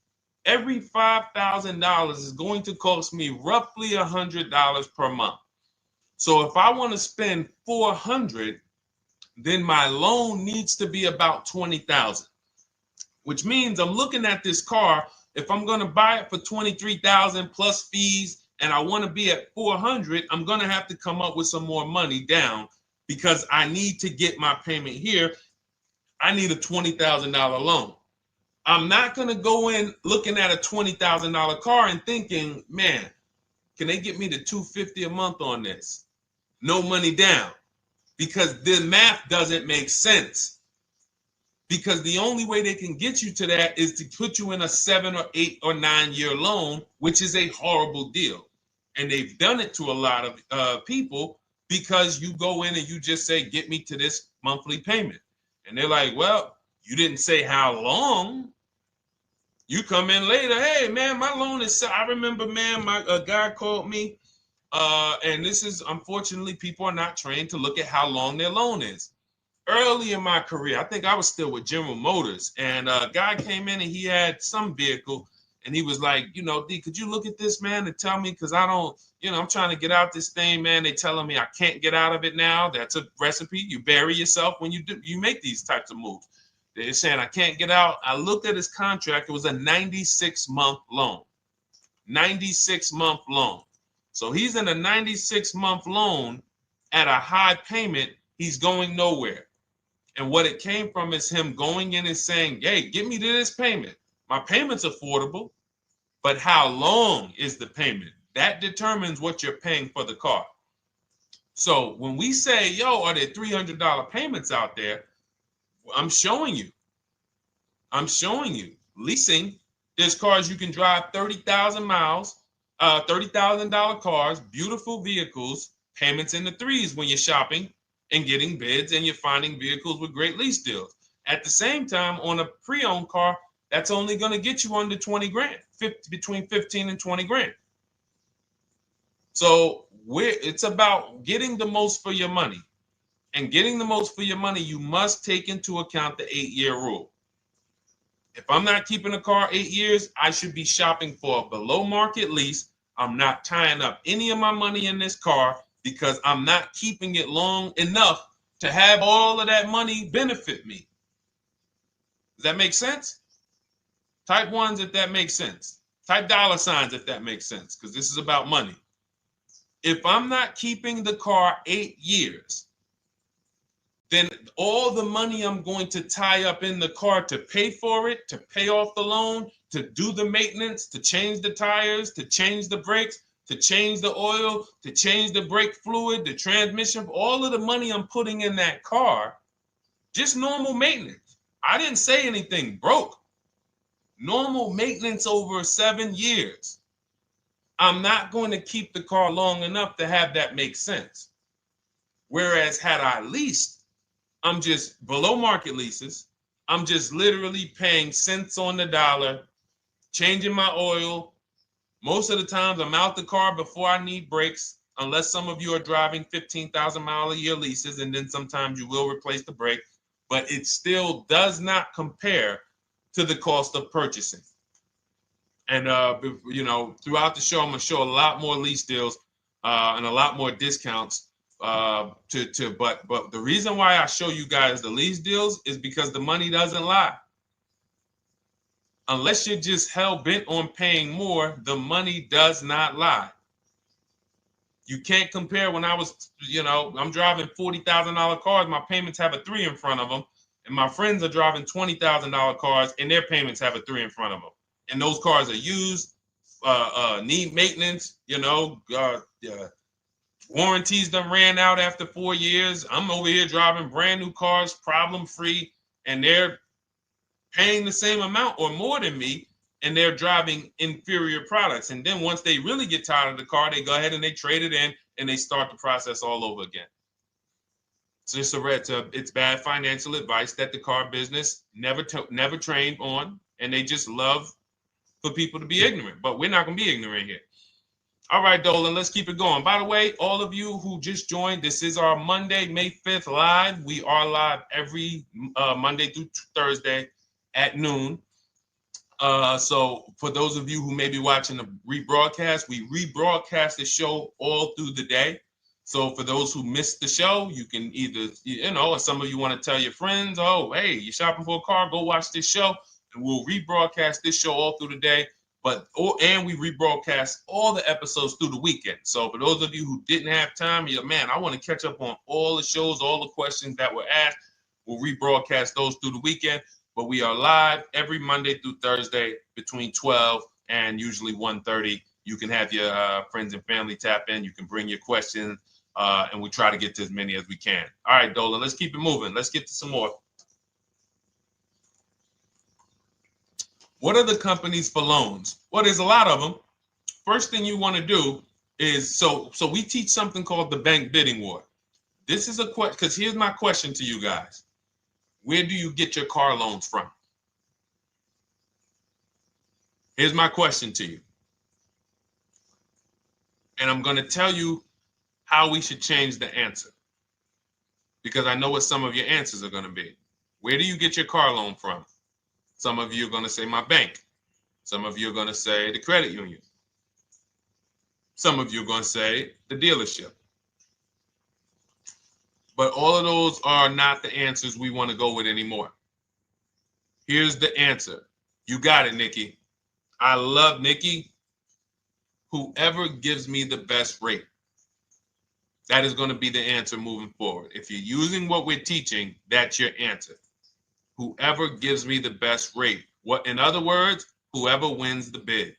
Speaker 1: every $5,000 is going to cost me roughly $100 per month. So if I want to spend $400, then my loan needs to be about $20,000, which means I'm looking at this car. If I'm going to buy it for $23,000 plus fees, and I want to be at $400, I'm going to have to come up with some more money down, because I need to get my payment here. I need a $20,000 loan. I'm not going to go in looking at a $20,000 car and thinking, man, can they get me to $250 a month on this? No money down, because the math doesn't make sense. Because the only way they can get you to that is to put you in a 7 or 8 or 9 year loan, which is a horrible deal. And they've done it to a lot of people, because you go in and you just say, get me to this monthly payment. And they're like, well, you didn't say how long. You come in later, hey, man, my loan is, I remember, man, a guy called me, and this is, unfortunately, people are not trained to look at how long their loan is. Early in my career, I think I was still with General Motors, and a guy came in and he had some vehicle, And he was like, D, could you look at this, man, and tell me, because I don't, I'm trying to get out this thing, man. They telling me I can't get out of it now. That's a recipe. You bury yourself when you make these types of moves. They're saying I can't get out. I looked at his contract. It was a 96-month loan. 96-month loan. So he's in a 96-month loan at a high payment. He's going nowhere. And what it came from is him going in and saying, hey, get me to this payment. My payment's affordable, but how long is the payment? That determines what you're paying for the car. So when we say, yo, are there $300 payments out there? I'm showing you. Leasing, there's cars you can drive 30,000 miles, $30,000 cars, beautiful vehicles, payments in the threes when you're shopping and getting bids, and you're finding vehicles with great lease deals. At the same time, on a pre-owned car, that's only going to get you under 20 grand, between 15 and 20 grand. So it's about getting the most for your money. And getting the most for your money, you must take into account the 8-year rule. If I'm not keeping a car 8 years, I should be shopping for a below market lease. I'm not tying up any of my money in this car because I'm not keeping it long enough to have all of that money benefit me. Does that make sense? Type ones if that makes sense. Type dollar signs if that makes sense, because this is about money. If I'm not keeping the car 8 years, then all the money I'm going to tie up in the car to pay for it, to pay off the loan, to do the maintenance, to change the tires, to change the brakes, to change the oil, to change the brake fluid, the transmission, all of the money I'm putting in that car, just normal maintenance. I didn't say anything broke. Normal maintenance over 7 years. I'm not going to keep the car long enough to have that make sense. Whereas had I leased, I'm just below market leases. I'm just literally paying cents on the dollar, changing my oil. Most of the times I'm out the car before I need brakes, unless some of you are driving 15,000 mile a year leases, and then sometimes you will replace the brake, but it still does not compare to the cost of purchasing. And throughout the show, I'm gonna show a lot more lease deals and a lot more discounts. But the reason why I show you guys the lease deals is because the money doesn't lie. Unless you're just hell bent on paying more, the money does not lie. You can't compare when I was, I'm driving $40,000 cars, my payments have a 3 in front of them, and my friends are driving $20,000 cars and their payments have a 3 in front of them. And those cars are used, need maintenance, warranties done ran out after 4 years. I'm over here driving brand new cars, problem free, and they're paying the same amount or more than me, and they're driving inferior products. And then once they really get tired of the car, they go ahead and they trade it in and they start the process all over again. So it's bad financial advice that the car business never trained on, and they just love for people to be ignorant. But we're not going to be ignorant here. All right, Dolan, let's keep it going. By the way, all of you who just joined, this is our Monday, May 5th live. We are live every Monday through Thursday at noon. So for those of you who may be watching the rebroadcast, we rebroadcast the show all through the day. So for those who missed the show, you can either, or some of you want to tell your friends, oh, hey, you're shopping for a car, go watch this show. And we'll rebroadcast this show all through the day. And we rebroadcast all the episodes through the weekend. So for those of you who didn't have time, you're like, man, I want to catch up on all the shows, all the questions that were asked. We'll rebroadcast those through the weekend. But we are live every Monday through Thursday between 12 and usually 1:30. You can have your friends and family tap in. You can bring your questions, and we try to get to as many as we can. All right, Dolan, let's keep it moving. Let's get to some more. What are the companies for loans? Well, there's a lot of them. First thing you want to do is, so we teach something called the bank bidding war. This is a question, because here's my question to you guys. Where do you get your car loans from? Here's my question to you. And I'm going to tell you how we should change the answer, because I know what some of your answers are going to be. Where do you get your car loan from? Some of you are going to say my bank. Some of you are going to say the credit union. Some of you are going to say the dealership. But all of those are not the answers we want to go with anymore. Here's the answer. You got it, Nikki. I love Nikki. Whoever gives me the best rate. That is going to be the answer moving forward. If you're using what we're teaching, that's your answer. Whoever gives me the best rate. What, in other words, whoever wins the bid.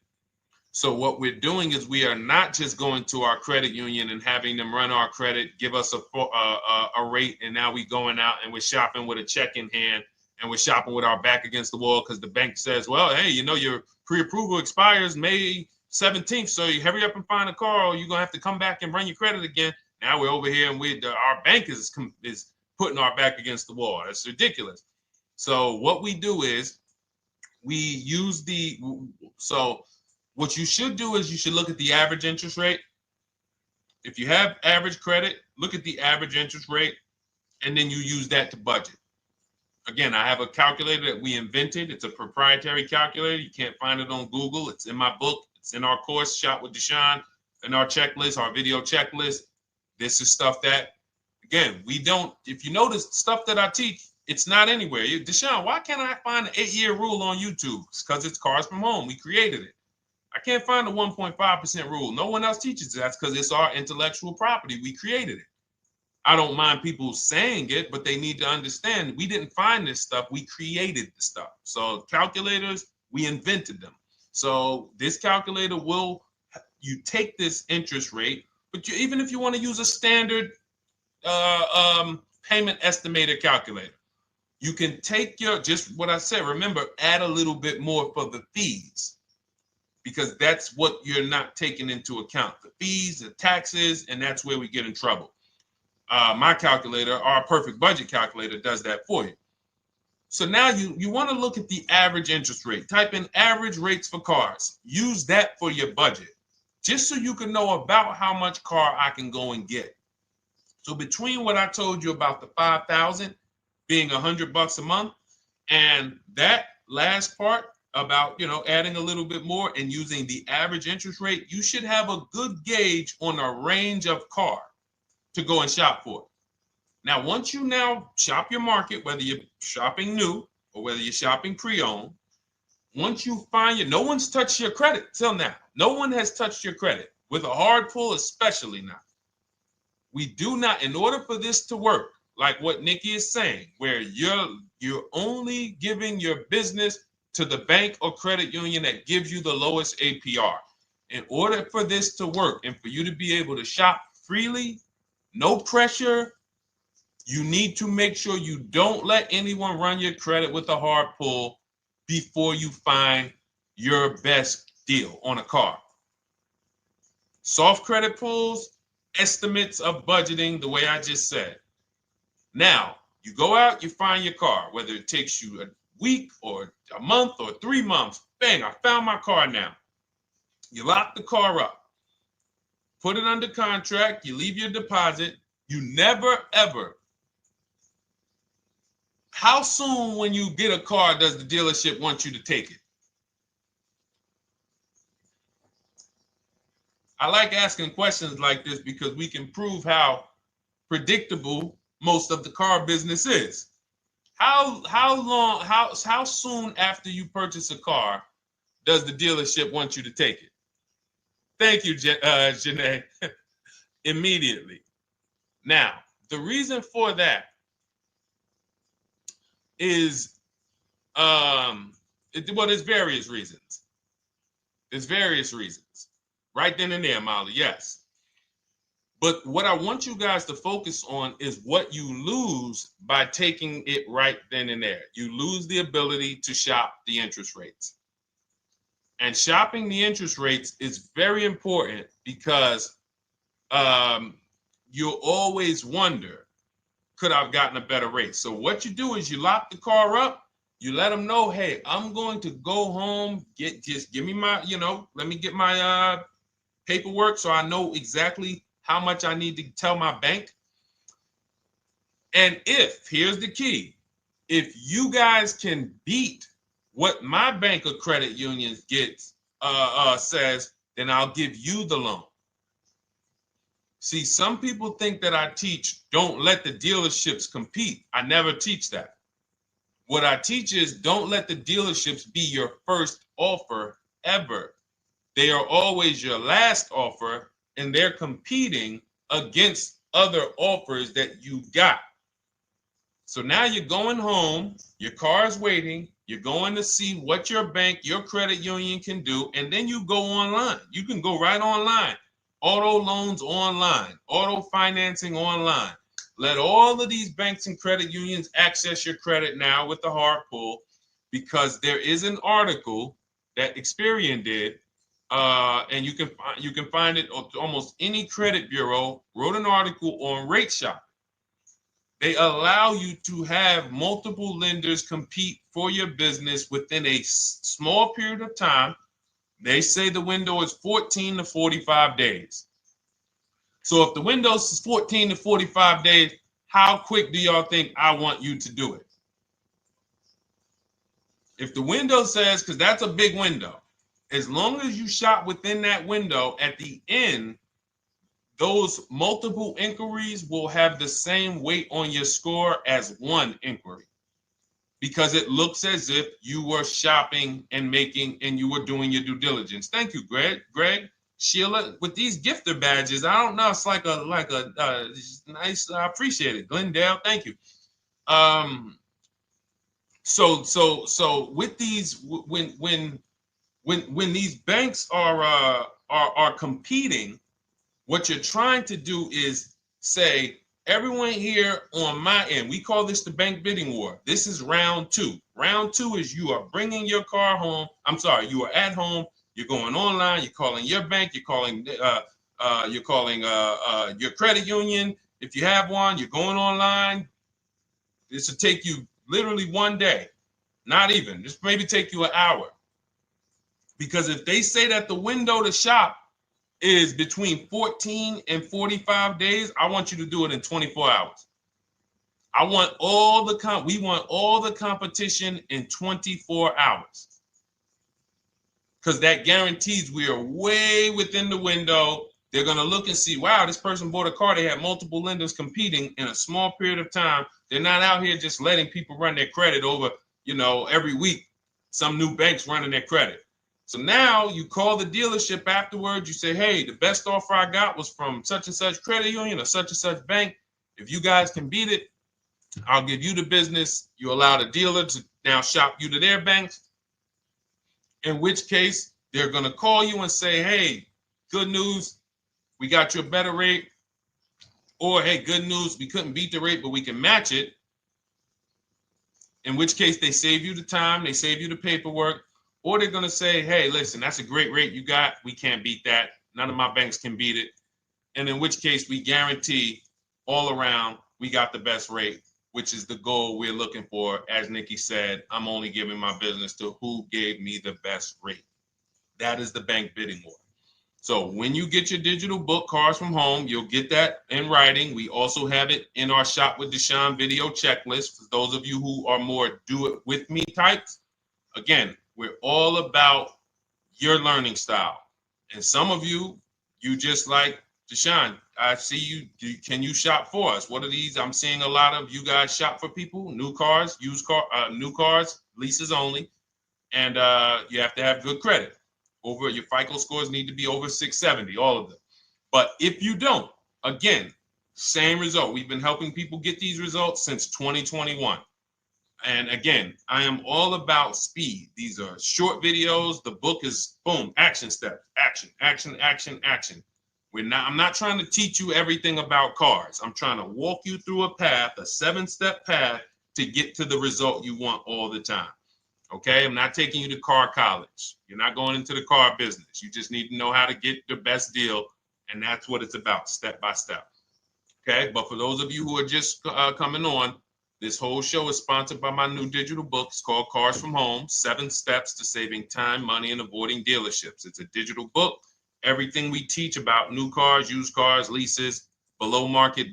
Speaker 1: So what we're doing is we are not just going to our credit union and having them run our credit, give us a rate, and now we going out and we're shopping with a check in hand and we're shopping with our back against the wall because the bank says, well, hey, you know, your pre-approval expires May 17th, so you hurry up and find a car or you're going to have to come back and run your credit again. Now we're over here and our bank is putting our back against the wall. That's ridiculous. So what we do is we use what you should do is you should look at the average interest rate. If you have average credit, look at the average interest rate, and then you use that to budget. Again, I have a calculator that we invented. It's a proprietary calculator. You can't find it on Google. It's in my book. It's in our course, Shop with Deshone, in our checklist, our video checklist. This is stuff that, again, we don't, if you notice stuff that I teach, it's not anywhere. Deshone, why can't I find an 8-year rule on YouTube? It's because it's Cars from Home. We created it. I can't find the 1.5% rule. No one else teaches that because it's our intellectual property. We created it. I don't mind people saying it, but they need to understand we didn't find this stuff. We created the stuff. So calculators, we invented them. So this calculator you take this interest rate, but even if you want to use a standard payment estimator calculator, you can take just what I said. Remember, add a little bit more for the fees, because that's what you're not taking into account. The fees, the taxes, and that's where we get in trouble. My calculator, our perfect budget calculator, does that for you. So now you want to look at the average interest rate. Type in average rates for cars. Use that for your budget, just so you can know about how much car I can go and get. So between what I told you about the $5,000 being $100 a month, and that last part about, adding a little bit more and using the average interest rate, you should have a good gauge on a range of car to go and shop for. Now, once you now shop your market, whether you're shopping new or whether you're shopping pre-owned, once you find no one's touched your credit till now. No one has touched your credit with a hard pull, especially not. We do not, in order for this to work, like what Nikki is saying, where you're only giving your business to the bank or credit union that gives you the lowest APR. In order for this to work and for you to be able to shop freely, no pressure, you need to make sure you don't let anyone run your credit with a hard pull before you find your best deal on a car. Soft credit pulls, estimates of budgeting, the way I just said. Now, you go out, you find your car, whether it takes you a week or a month or 3 months. Bang, I found my car now. You lock the car up, put it under contract, you leave your deposit. You never, ever. How soon when you get a car does the dealership want you to take it? I like asking questions like this because we can prove how predictable most of the car business is. How soon after you purchase a car does the dealership want you to take it? Thank you, Janae. Immediately. Now, the reason for that is, there's various reasons. There's various reasons. Right then and there, Molly, yes. But what I want you guys to focus on is what you lose by taking it right then and there. You lose the ability to shop the interest rates. And shopping the interest rates is very important because you'll always wonder, could I have gotten a better rate? So what you do is you lock the car up, you let them know, hey, I'm going to go home, just give me my, let me get my paperwork so I know exactly how much I need to tell my bank. And here's the key, if you guys can beat what my bank or credit union gets says, then I'll give you the loan. See, some people think that I teach don't let the dealerships compete. I never teach that. What I teach is don't let the dealerships be your first offer ever. They are always your last offer, and they're competing against other offers that you got. So now you're going home, your car is waiting, you're going to see what your bank, your credit union can do, and then you go online. You can go right online. Auto loans online, auto financing online. Let all of these banks and credit unions access your credit now with the hard pull, because there is an article that Experian did, and you can find it on almost any credit bureau, wrote an article on rate shopping. They allow you to have multiple lenders compete for your business within a small period of time. They say the window is 14 to 45 days. So if the window is 14 to 45 days, how quick do y'all think I want you to do it? If the window says, because that's a big window, as long as you shop within that window, at the end, those multiple inquiries will have the same weight on your score as one inquiry, because it looks as if you were shopping and you were doing your due diligence. Thank you, Greg, Sheila, with these gifter badges. I don't know. It's like a nice. I appreciate it, Glendale. Thank you. So with these, when these banks are competing, what you're trying to do is say, everyone here on my end, we call this the bank bidding war. This is round two. Round two is you are bringing your car home. You are at home. You're going online. You're calling your bank. You're calling your credit union. If you have one, you're going online. This will take you literally one day, not even. This maybe take you an hour. Because if they say that the window to shop is between 14 and 45 days, I want you to do it in 24 hours. We want all the competition in 24 hours. Because that guarantees we are way within the window. They're going to look and see, wow, this person bought a car. They had multiple lenders competing in a small period of time. They're not out here just letting people run their credit over, every week. Some new banks running their credit. So now you call the dealership afterwards. You say, hey, the best offer I got was from such and such credit union or such and such bank. If you guys can beat it, I'll give you the business. You allow the dealer to now shop you to their banks. In which case, they're going to call you and say, hey, good news, we got you a better rate. Or, hey, good news, we couldn't beat the rate, but we can match it. In which case, they save you the time, they save you the paperwork. Or they're going to say, hey, listen, that's a great rate you got. We can't beat that. None of my banks can beat it. And in which case, we guarantee all around we got the best rate, which is the goal we're looking for. As Nikki said, I'm only giving my business to who gave me the best rate. That is the bank bidding war. So when you get your digital book, Cars from Home, you'll get that in writing. We also have it in our Shop with Deshone video checklist. For those of you who are more do-it-with-me types, again, we're all about your learning style. And some of you just like, Deshone, I see you. Can you shop for us? What are these? I'm seeing a lot of you guys shop for people, new cars, new cars, leases only. And you have to have good credit. Your FICO scores need to be over 670, all of them. But if you don't, again, same result. We've been helping people get these results since 2021. And again, I am all about speed. These are short videos. The book is boom, action steps, action, action, action, action. I'm not trying to teach you everything about cars. I'm trying to walk you through a path, a 7-step path to get to the result you want all the time. Okay, I'm not taking you to car college. You're not going into the car business. You just need to know how to get the best deal. And that's what it's about, step by step. Okay, but for those of you who are just coming on, this whole show is sponsored by my new digital book. It's called Cars from Home, 7 Steps to Saving Time, Money, and Avoiding Dealerships. It's a digital book. Everything we teach about new cars, used cars, leases, below market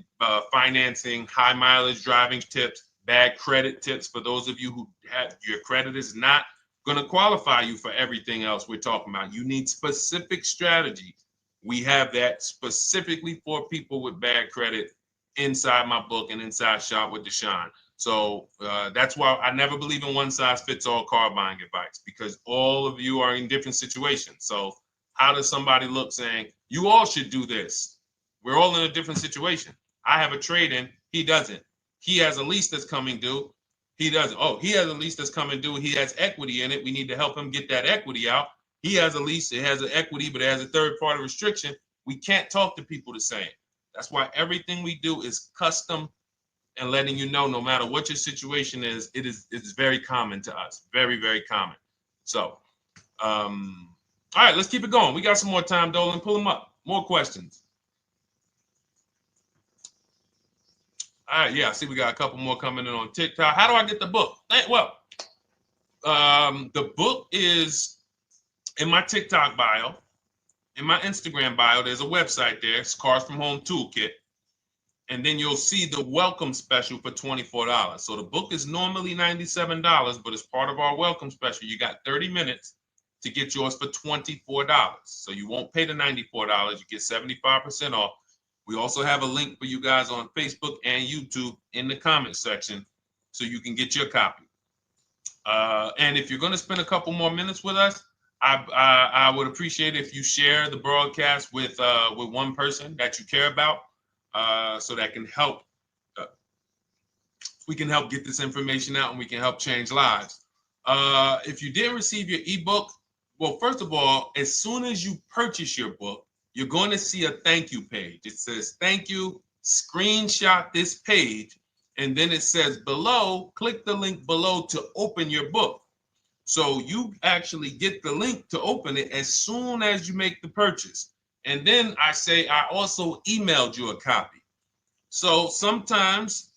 Speaker 1: financing, high mileage driving tips, bad credit tips for those of you who have your credit is not going to qualify you for everything else we're talking about. You need specific strategy. We have that specifically for people with bad credit inside my book and inside Shop with Deshone. So that's why I never believe in one size fits all car buying advice, because all of you are in different situations. So how does somebody look saying, you all should do this? We're all in a different situation. I have a trade-in. He doesn't. He has a lease that's coming due. He doesn't. Oh, he has a lease that's coming due. He has equity in it. We need to help him get that equity out. He has a lease. It has an equity, but it has a third-party restriction. We can't talk to people the same. That's why everything we do is custom and letting you know, no matter what your situation is, it's very common to us. Very, very common. So, all right, let's keep it going. We got some more time, Dolan. Pull them up. More questions. All right, yeah, I see we got a couple more coming in on TikTok. How do I get the book? Well, the book is in my TikTok bio. In my Instagram bio, there's a website there. It's Cars from Home Toolkit. And then you'll see the welcome special for $24. So the book is normally $97, but as part of our welcome special, you got 30 minutes to get yours for $24. So you won't pay the $94. You get 75% off. We also have a link for you guys on Facebook and YouTube in the comment section so you can get your copy. And if you're going to spend a couple more minutes with us, I would appreciate if you share the broadcast with one person that you care about, so that can help. We can help get this information out, and we can help change lives. If you didn't receive your ebook, well, first of all, as soon as you purchase your book, you're going to see a thank you page. It says thank you. Screenshot this page, and then it says below, click the link below to open your book. So you actually get the link to open it as soon as you make the purchase. And then I say I also emailed you a copy. So sometimes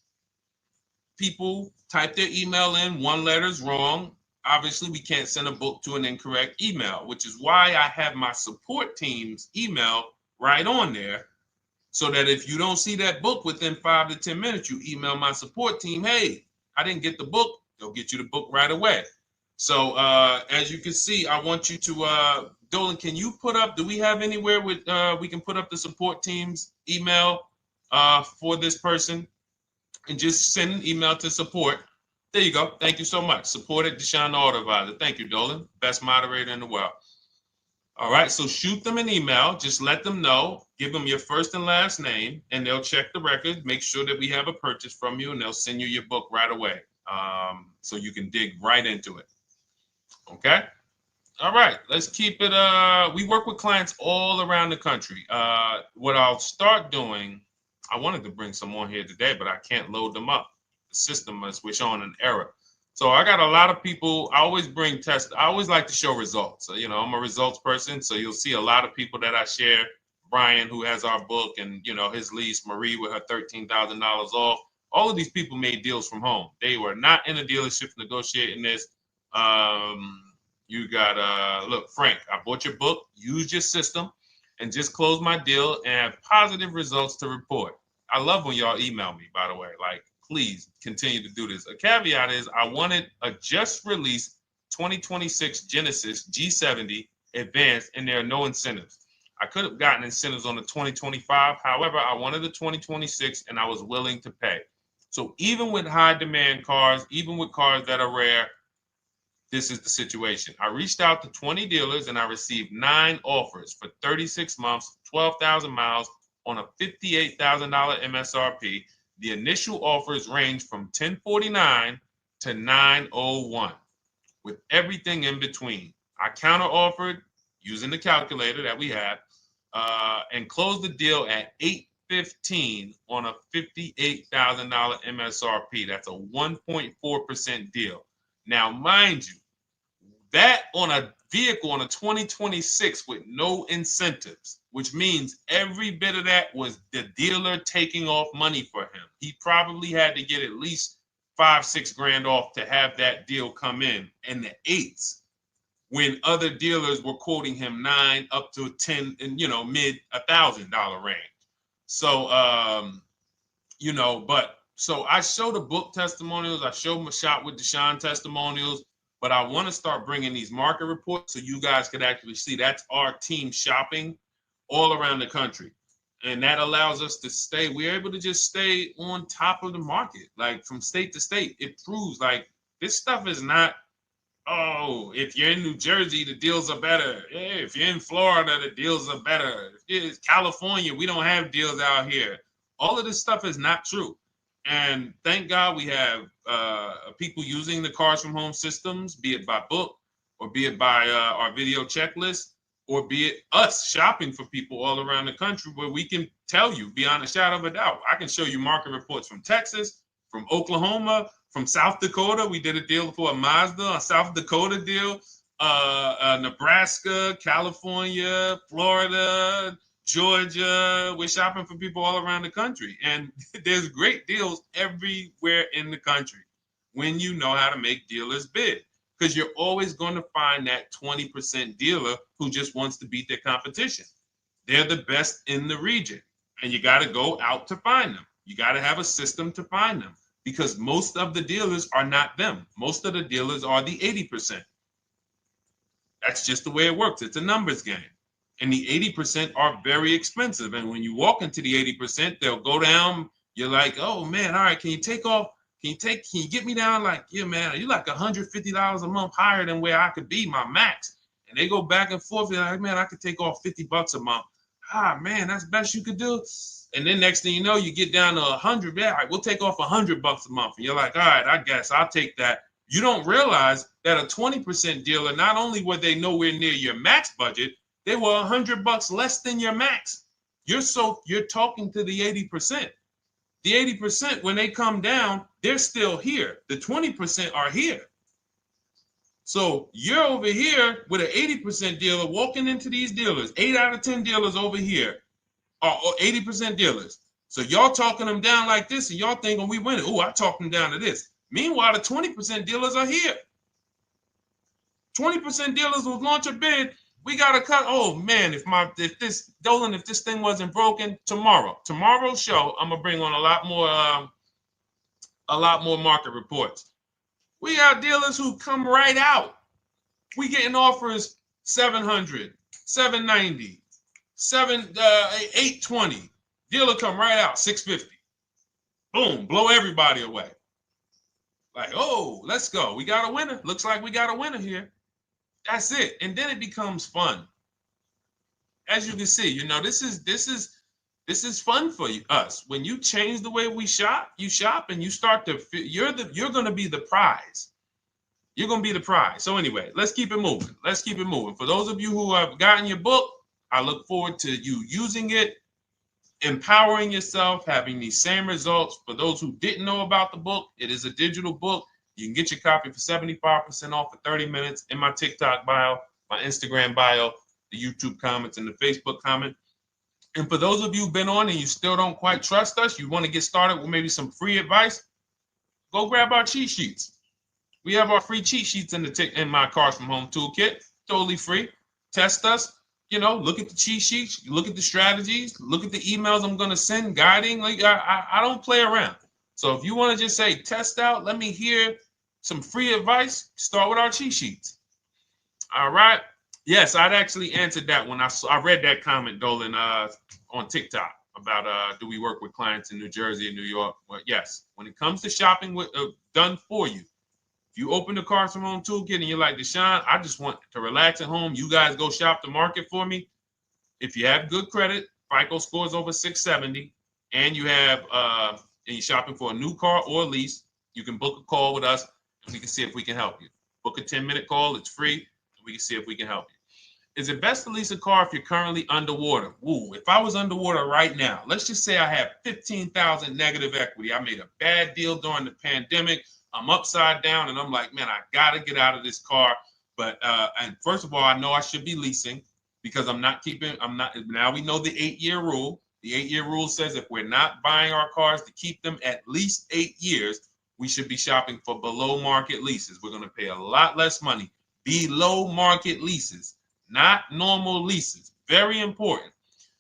Speaker 1: people type their email in, one letter's wrong. Obviously, we can't send a book to an incorrect email, which is why I have my support team's email right on there, so that if you don't see that book within 5 to 10 minutes, you email my support team, hey, I didn't get the book. They'll get you the book right away. So as you can see, I want you to, Dolan, can you put up, do we have anywhere with, we can put up the support team's email for this person, and just send an email to support. There you go. Thank you so much. Support at Deshone the Auto Advisor. Thank you, Dolan. Best moderator in the world. All right, so shoot them an email. Just let them know. Give them your first and last name, and they'll check the record, make sure that we have a purchase from you, and they'll send you your book right away, so you can dig right into it. Okay? All right, let's keep it. We work with clients all around the country. What I'll start doing, I wanted to bring some on here today, but I can't load them up. The system is showing an error. So I got a lot of people. I always bring tests. I always like to show results. So, you know, I'm a results person. So you'll see a lot of people that I share. Brian, who has our book, and, you know, his lease, Marie with her $13,000 off. All of these people made deals from home. They were not in a dealership negotiating this. You got, look, Frank, I bought your book, used your system, and just closed my deal and have positive results to report. I love when y'all email me, by the way. Like, please continue to do this. A caveat is I wanted a just released 2026 Genesis G70 Advanced, and there are no incentives. I could have gotten incentives on the 2025. However, I wanted the 2026, and I was willing to pay. So even with high demand cars, even with cars that are rare, this is the situation. I reached out to 20 dealers, and I received 9 offers for 36 months, 12,000 miles on a $58,000 MSRP. The initial offers range from $1049 to $901, with everything in between. I counter offered using the calculator that we have, and closed the deal at $815 on a $58,000 MSRP. That's a 1.4% deal. Now, mind you, that on a vehicle on a 2026 with no incentives, which means every bit of that was the dealer taking off money for him. He probably had to get at least $5-6 grand off to have that deal come in the 8s, when other dealers were quoting him 9 up to 10 and, you know, mid $1,000 range. So, you know, but so I show the book testimonials. I show my Shop with Deshone testimonials. But I want to start bringing these market reports so you guys could actually see that's our team shopping all around the country. And that allows us to stay, we're able to just stay on top of the market, like from state to state. It proves like this stuff is not, oh, if you're in New Jersey, the deals are better. Yeah, if you're in Florida, the deals are better. If it's California, we don't have deals out here. All of this stuff is not true. And thank God we have people using the Cars from Home systems, be it by book or be it by our video checklist, or be it us shopping for people all around the country where we can tell you beyond a shadow of a doubt. I can show you market reports from Texas, from Oklahoma, from South Dakota. We did a deal for a Mazda, a South Dakota deal, Nebraska, California, Florida, Georgia. We're shopping for people all around the country. And there's great deals everywhere in the country when you know how to make dealers bid. Because you're always going to find that 20% dealer who just wants to beat their competition. They're the best in the region. And you got to go out to find them. You got to have a system to find them. Because most of the dealers are not them. Most of the dealers are the 80%. That's just the way it works. It's a numbers game. And the 80% are very expensive. And when you walk into the 80%, they'll go down. You're like, oh, man, all right, can you take off? Can you get me down like, yeah, man, you're like $150 a month higher than where I could be, my max. And they go back and forth. They're like, man, I could take off $50 a month. Ah, man, that's the best you could do. And then next thing you know, you get down to 100. Yeah, all right, we'll take off $100 a month. And you're like, all right, I guess I'll take that. You don't realize that a 20% dealer, not only were they nowhere near your max budget, they were $100 less than your max. You're talking to the 80%. The 80%, when they come down, they're still here. The 20% are here. So you're over here with an 80% dealer walking into these dealers. 8 out of 10 dealers over here are 80% dealers. So y'all talking them down like this, and y'all thinking we winning. Oh, I talked them down to this. Meanwhile, the 20% dealers are here. 20% dealers will launch a bid. We gotta cut. Oh man, if this thing wasn't broken, tomorrow's show, I'm gonna bring on a lot more market reports. We got dealers who come right out. We getting offers 700, 790, 820. Dealer come right out 650. Boom, blow everybody away. Like, oh, let's go. We got a winner. Looks like we got a winner here. That's it. And then it becomes fun. As you can see, this is fun for us. When you change the way we shop, you shop and you start to you're going to be the prize. You're going to be the prize. So anyway, let's keep it moving. For those of you who have gotten your book, I look forward to you using it, empowering yourself, having these same results. For those who didn't know about the book, it is a digital book. You can get your copy for 75% off for 30 minutes in my TikTok bio, my Instagram bio, the YouTube comments, and the Facebook comment. And for those of you who've been on and you still don't quite trust us, you want to get started with maybe some free advice, go grab our cheat sheets. We have our free cheat sheets in my Cars from Home toolkit, totally free. Test us, look at the cheat sheets, look at the strategies, look at the emails I'm going to send, guiding. Like I don't play around. So if you want to just say, test out, let me hear some free advice, start with our cheat sheets. All right. Yes, I'd actually answered that when I read that comment, Dolan, on TikTok about do we work with clients in New Jersey and New York? Well, yes. When it comes to shopping done for you, if you open the Cars from Home toolkit and you're like, Deshone, I just want to relax at home. You guys go shop the market for me. If you have good credit, FICO scores over 670, and you have and you're shopping for a new car or a lease, you can book a call with us. We can see if we can help you. Book a 10-minute call. It's free. And we can see if we can help you. Is it best to lease a car if you're currently underwater? Ooh, if I was underwater right now, let's just say I have 15,000 negative equity. I made a bad deal during the pandemic. I'm upside down and I'm like, man, I got to get out of this car. But and first of all, I know I should be leasing because now we know the 8-year rule. The 8-year rule says if we're not buying our cars to keep them at least 8 years, we should be shopping for below market leases. We're going to pay a lot less money. Below market leases, not normal leases. Very important.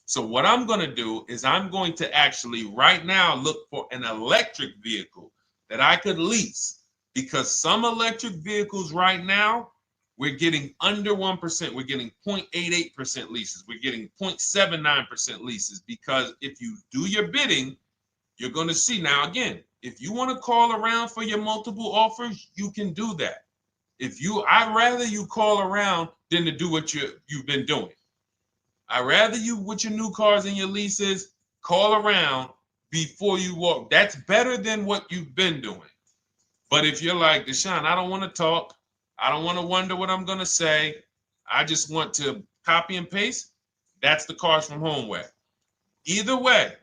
Speaker 1: So what I'm going to do is I'm going to actually right now look for an electric vehicle that I could lease because some electric vehicles right now, we're getting under 1%. We're getting 0.88% leases. We're getting 0.79% leases, because if you do your bidding, you're going to see. Now, again, if you want to call around for your multiple offers, you can do that. I'd rather you call around than to do what you've been doing. I'd rather you, with your new cars and your leases, call around before you walk. That's better than what you've been doing. But if you're like, Deshone, I don't want to talk. I don't want to wonder what I'm going to say. I just want to copy and paste. That's the Cars from Home way. Either way,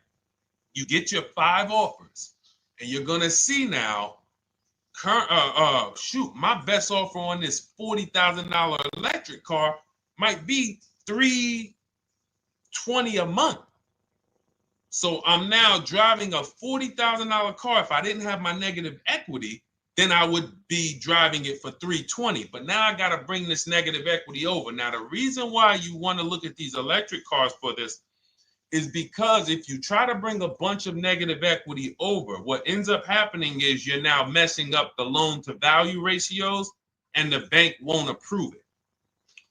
Speaker 1: you get your 5 offers, and you're going to see now, my best offer on this $40,000 electric car might be $320 a month. So I'm now driving a $40,000 car. If I didn't have my negative equity, then I would be driving it for $320. But now I got to bring this negative equity over. Now, the reason why you want to look at these electric cars for this is because if you try to bring a bunch of negative equity over, what ends up happening is you're now messing up the loan to value ratios, and the bank won't approve it.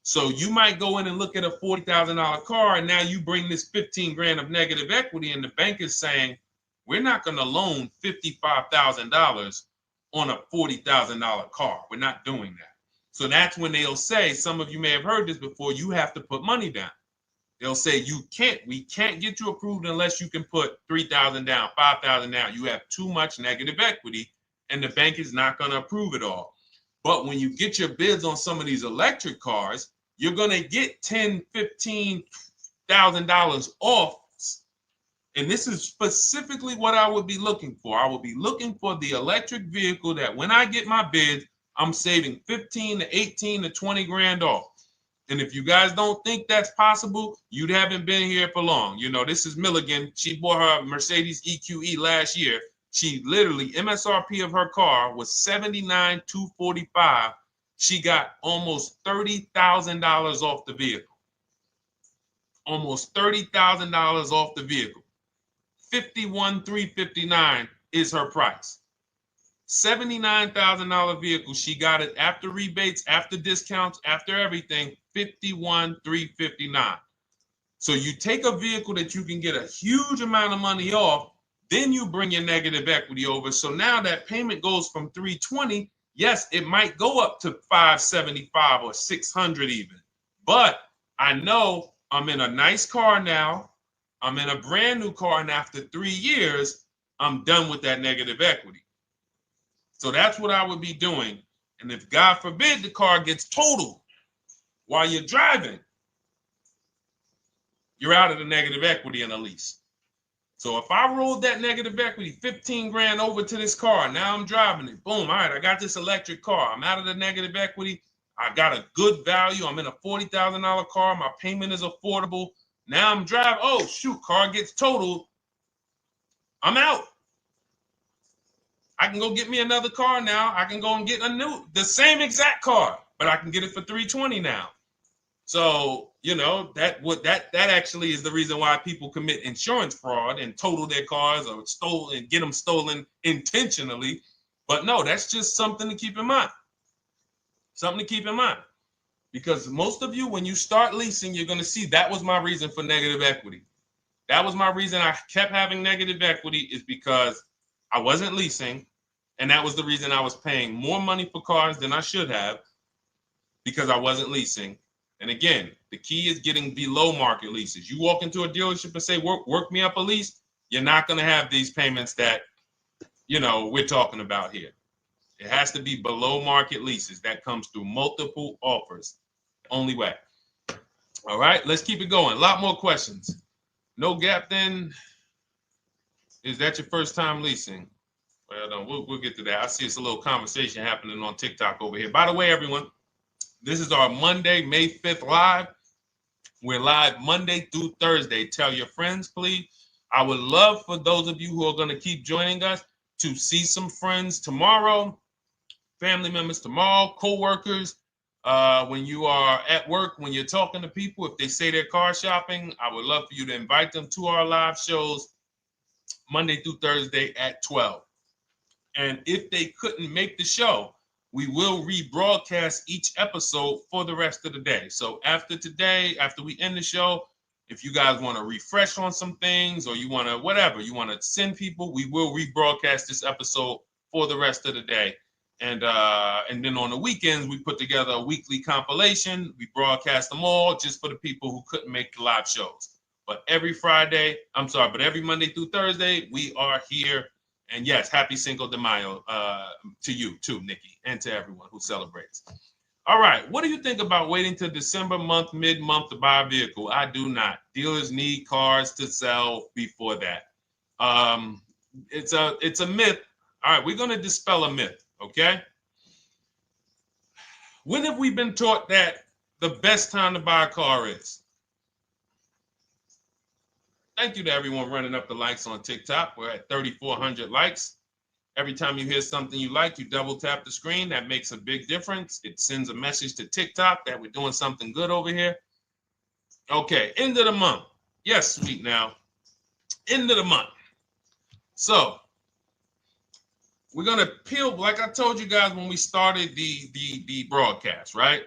Speaker 1: So you might go in and look at a $40,000 car, and now you bring this 15 grand of negative equity, and the bank is saying, we're not going to loan $55,000 on a $40,000 car. We're not doing that. So that's when they'll say, some of you may have heard this before, you have to put money down. They'll say, we can't get you approved unless you can put $3,000 down, $5,000 down. You have too much negative equity, and the bank is not going to approve it all. But when you get your bids on some of these electric cars, you're going to get $10,000, $15,000 off. And this is specifically what I would be looking for. I would be looking for the electric vehicle that when I get my bids, I'm saving 15 to 18 to 20 grand off. And if you guys don't think that's possible, you haven't been here for long. You know, this is Milligan. She bought her Mercedes EQE last year. She literally, MSRP of her car was $79,245. She got almost $30,000 off the vehicle. Almost $30,000 off the vehicle. $51,359 is her price. $79,000 vehicle. She got it after rebates, after discounts, after everything. $51,359. So you take a vehicle that you can get a huge amount of money off, then you bring your negative equity over. So now that payment goes from $320. Yes, it might go up to $575 or $600 even. But I know I'm in a nice car now. I'm in a brand new car, and after 3 years, I'm done with that negative equity. So that's what I would be doing. And if God forbid the car gets totaled while you're driving, you're out of the negative equity in a lease. So if I rolled that negative equity, 15 grand over to this car, now I'm driving it. Boom. All right, I got this electric car. I'm out of the negative equity. I got a good value. I'm in a $40,000 car. My payment is affordable. Now I'm driving. Oh, shoot, car gets totaled. I'm out. I can go get me another car now. I can go and get the same exact car, but I can get it for $320 now. So, you know, that actually is the reason why people commit insurance fraud and total their cars or get them stolen intentionally. But no, that's just something to keep in mind. Something to keep in mind. Because most of you, when you start leasing, you're going to see that was my reason for negative equity. That was my reason I kept having negative equity, is because I wasn't leasing. And that was the reason I was paying more money for cars than I should have, because I wasn't leasing. And again, the key is getting below market leases. You walk into a dealership and say, work me up a lease, you're not going to have these payments that, you know, we're talking about here. It has to be below market leases. That comes through multiple offers. Only way. All right, let's keep it going. A lot more questions. No gap then. Is that your first time leasing? Well, no, we'll get to that. I see it's a little conversation happening on TikTok over here. By the way, everyone, this is our Monday, May 5th live. We're live Monday through Thursday. Tell your friends, please. I would love for those of you who are going to keep joining us to see some friends tomorrow, family members tomorrow, co-workers. When you are at work, when you're talking to people, if they say they're car shopping, I would love for you to invite them to our live shows Monday through Thursday at 12. And if they couldn't make the show, we will rebroadcast each episode for the rest of the day. So after today, after we end the show, if you guys want to refresh on some things or you want to whatever, you want to send people, we will rebroadcast this episode for the rest of the day. And then on the weekends, we put together a weekly compilation. We broadcast them all just for the people who couldn't make the live shows. But every Monday through Thursday, we are here. And yes, happy Cinco de Mayo to you too, Nikki, and to everyone who celebrates. All right, what do you think about waiting till December month, mid-month to buy a vehicle? I do not. Dealers need cars to sell before that. It's a myth. All right, we're going to dispel a myth, okay? When have we been taught that the best time to buy a car is? Thank you to everyone running up the likes on TikTok. We're at 3,400 likes. Every time you hear something you like, you double tap the screen. That makes a big difference. It sends a message to TikTok that we're doing something good over here. Okay, end of the month. Yes, sweet now. End of the month. So we're gonna peel, like I told you guys when we started the broadcast, right?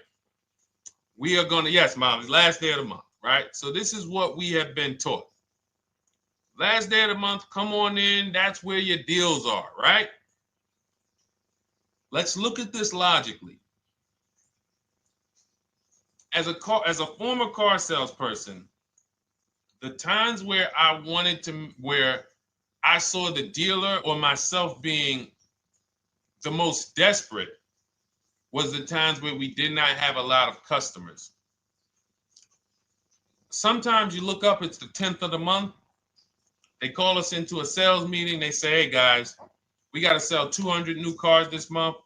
Speaker 1: We are gonna, yes, Molly, last day of the month, right? So this is what we have been taught. Last day of the month, come on in. That's where your deals are, right? Let's look at this logically. As a former car salesperson, the times where where I saw the dealer or myself being the most desperate was the times where we did not have a lot of customers. Sometimes you look up, it's the 10th of the month. They call us into a sales meeting. They say, hey, guys, we got to sell 200 new cars this month.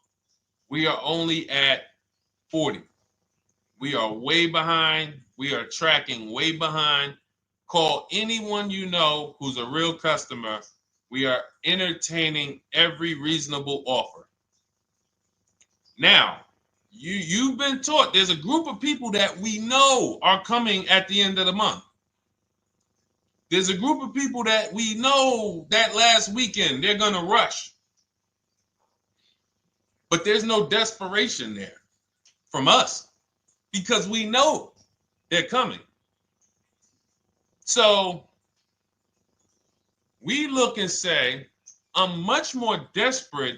Speaker 1: We are only at 40. We are way behind. We are tracking way behind. Call anyone you know who's a real customer. We are entertaining every reasonable offer. Now, you've been taught there's a group of people that we know are coming at the end of the month. There's a group of people that we know that last weekend they're going to rush. But there's no desperation there from us because we know they're coming. So we look and say, I'm much more desperate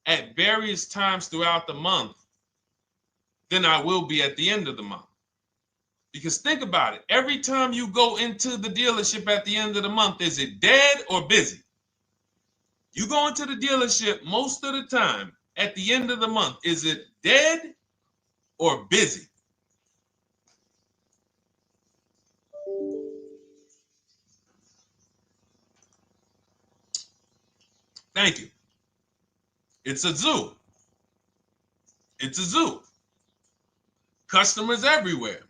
Speaker 1: at various times throughout the month than I will be at the end of the month. Because think about it. Every time you go into the dealership at the end of the month, is it dead or busy? You go into the dealership most of the time at the end of the month, is it dead or busy? Thank you. It's a zoo. It's a zoo. Customers everywhere.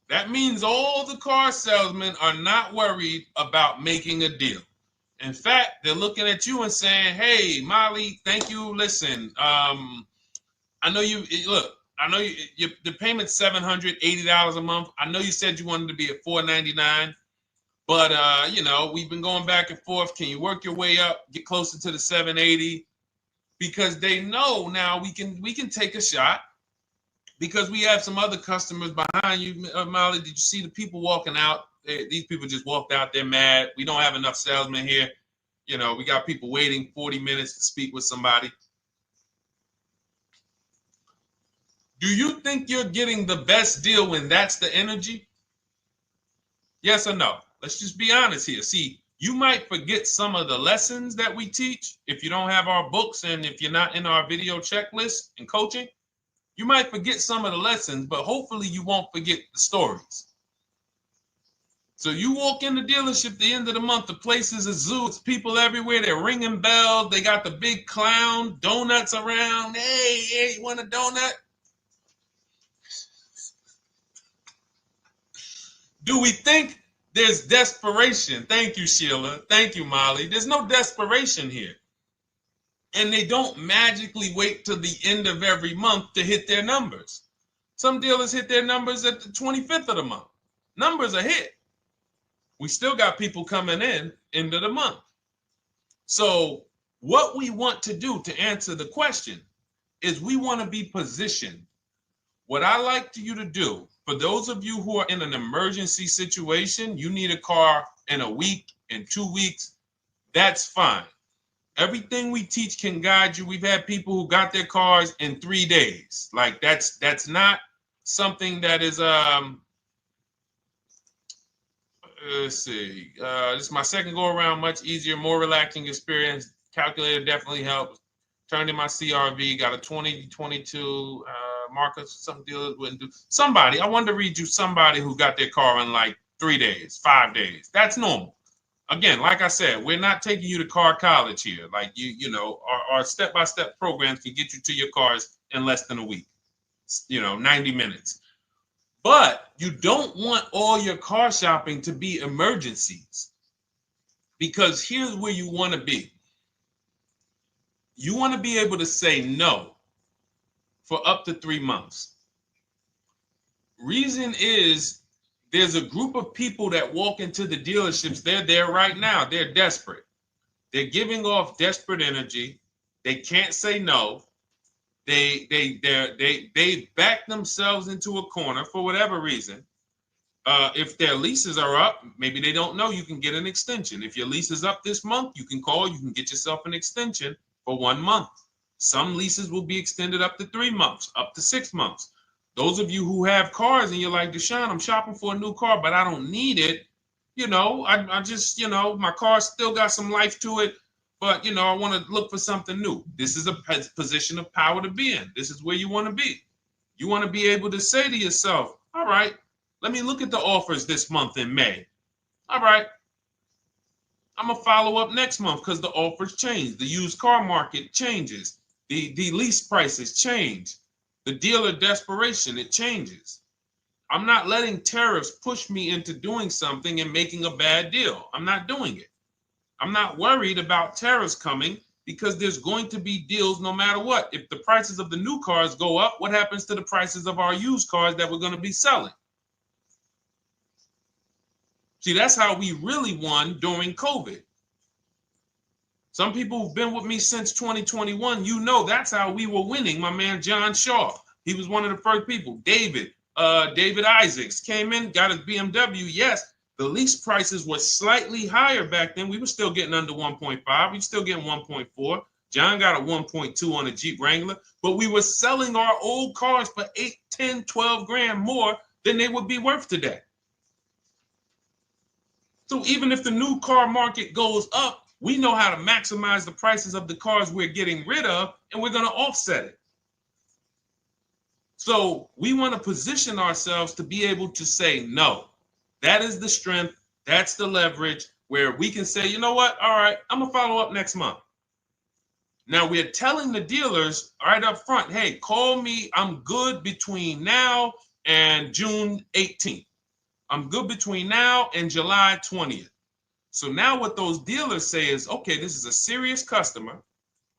Speaker 1: That means all the car salesmen are not worried about making a deal. In fact, they're looking at you and saying, hey, Molly, thank you. Listen, I know the payment's $780 a month. I know you said you wanted to be at $499, but we've been going back and forth. Can you work your way up, get closer to the $780? Because they know now we can take a shot. Because we have some other customers behind you, Molly. Did you see the people walking out? These people just walked out. They're mad. We don't have enough salesmen here. We got people waiting 40 minutes to speak with somebody. Do you think you're getting the best deal when that's the energy? Yes or no? Let's just be honest here. See, you might forget some of the lessons that we teach if you don't have our books and if you're not in our video checklist and coaching. You might forget some of the lessons, but hopefully you won't forget the stories. So you walk in the dealership at the end of the month, the place is a zoo. It's people everywhere. They're ringing bells. They got the big clown, donuts around. Hey, you want a donut? Do we think there's desperation? Thank you, Sheila. Thank you, Molly. There's no desperation here. And they don't magically wait till the end of every month to hit their numbers. Some dealers hit their numbers at the 25th of the month. Numbers are hit. We still got people coming in end of the month. So What we want to do to answer the question is we want to be positioned. What I like you to do, for those of you who are in an emergency situation, you need a car in a week, in 2 weeks, that's fine. Everything we teach can guide you. We've had people who got their cars in 3 days. Like that's not something that is let's see. This is my second go around, much easier, more relaxing experience. Calculator definitely helps. Turned in my CRV, got a 2022 Marcus, some dealers wouldn't do. Somebody, I wanted to read you somebody who got their car in like 3 days, 5 days. That's normal. Again, like I said, we're not taking you to car college here. Like you know, our step-by-step programs can get you to your cars in less than a week, 90 minutes. But you don't want all your car shopping to be emergencies, because here's where you want to be. You want to be able to say no for up to 3 months. Reason is, there's a group of people that walk into the dealerships. They're there right now. They're desperate. They're giving off desperate energy. They can't say no. They back themselves into a corner for whatever reason. If their leases are up, maybe they don't know you can get an extension. If your lease is up this month, you can call. You can get yourself an extension for 1 month. Some leases will be extended up to 3 months, up to 6 months. Those of you who have cars and you're like, Deshone, I'm shopping for a new car, but I don't need it. I just, my car still got some life to it, but, I want to look for something new. This is a position of power to be in. This is where you want to be. You want to be able to say to yourself, all right, let me look at the offers this month in May. All right, I'm going to follow up next month because the offers change. The used car market changes. The lease prices change. The dealer desperation, it changes. I'm not letting tariffs push me into doing something and making a bad deal. I'm not doing it. I'm not worried about tariffs coming, because there's going to be deals no matter what. If the prices of the new cars go up, what happens to the prices of our used cars that we're going to be selling? See, that's how we really won during COVID. Some people who've been with me since 2021, that's how we were winning. My man John Shaw, he was one of the first people. David Isaacs came in, got his BMW. Yes, the lease prices were slightly higher back then. We were still getting under 1.5. We were still getting 1.4. John got a 1.2 on a Jeep Wrangler, but we were selling our old cars for 8, 10, 12 grand more than they would be worth today. So even if the new car market goes up, we know how to maximize the prices of the cars we're getting rid of, and we're going to offset it. So we want to position ourselves to be able to say no. That is the strength. That's the leverage where we can say, you know what? All right, I'm going to follow up next month. Now we're telling the dealers right up front, hey, call me. I'm good between now and June 18th. I'm good between now and July 20th. So now what those dealers say is, okay, this is a serious customer.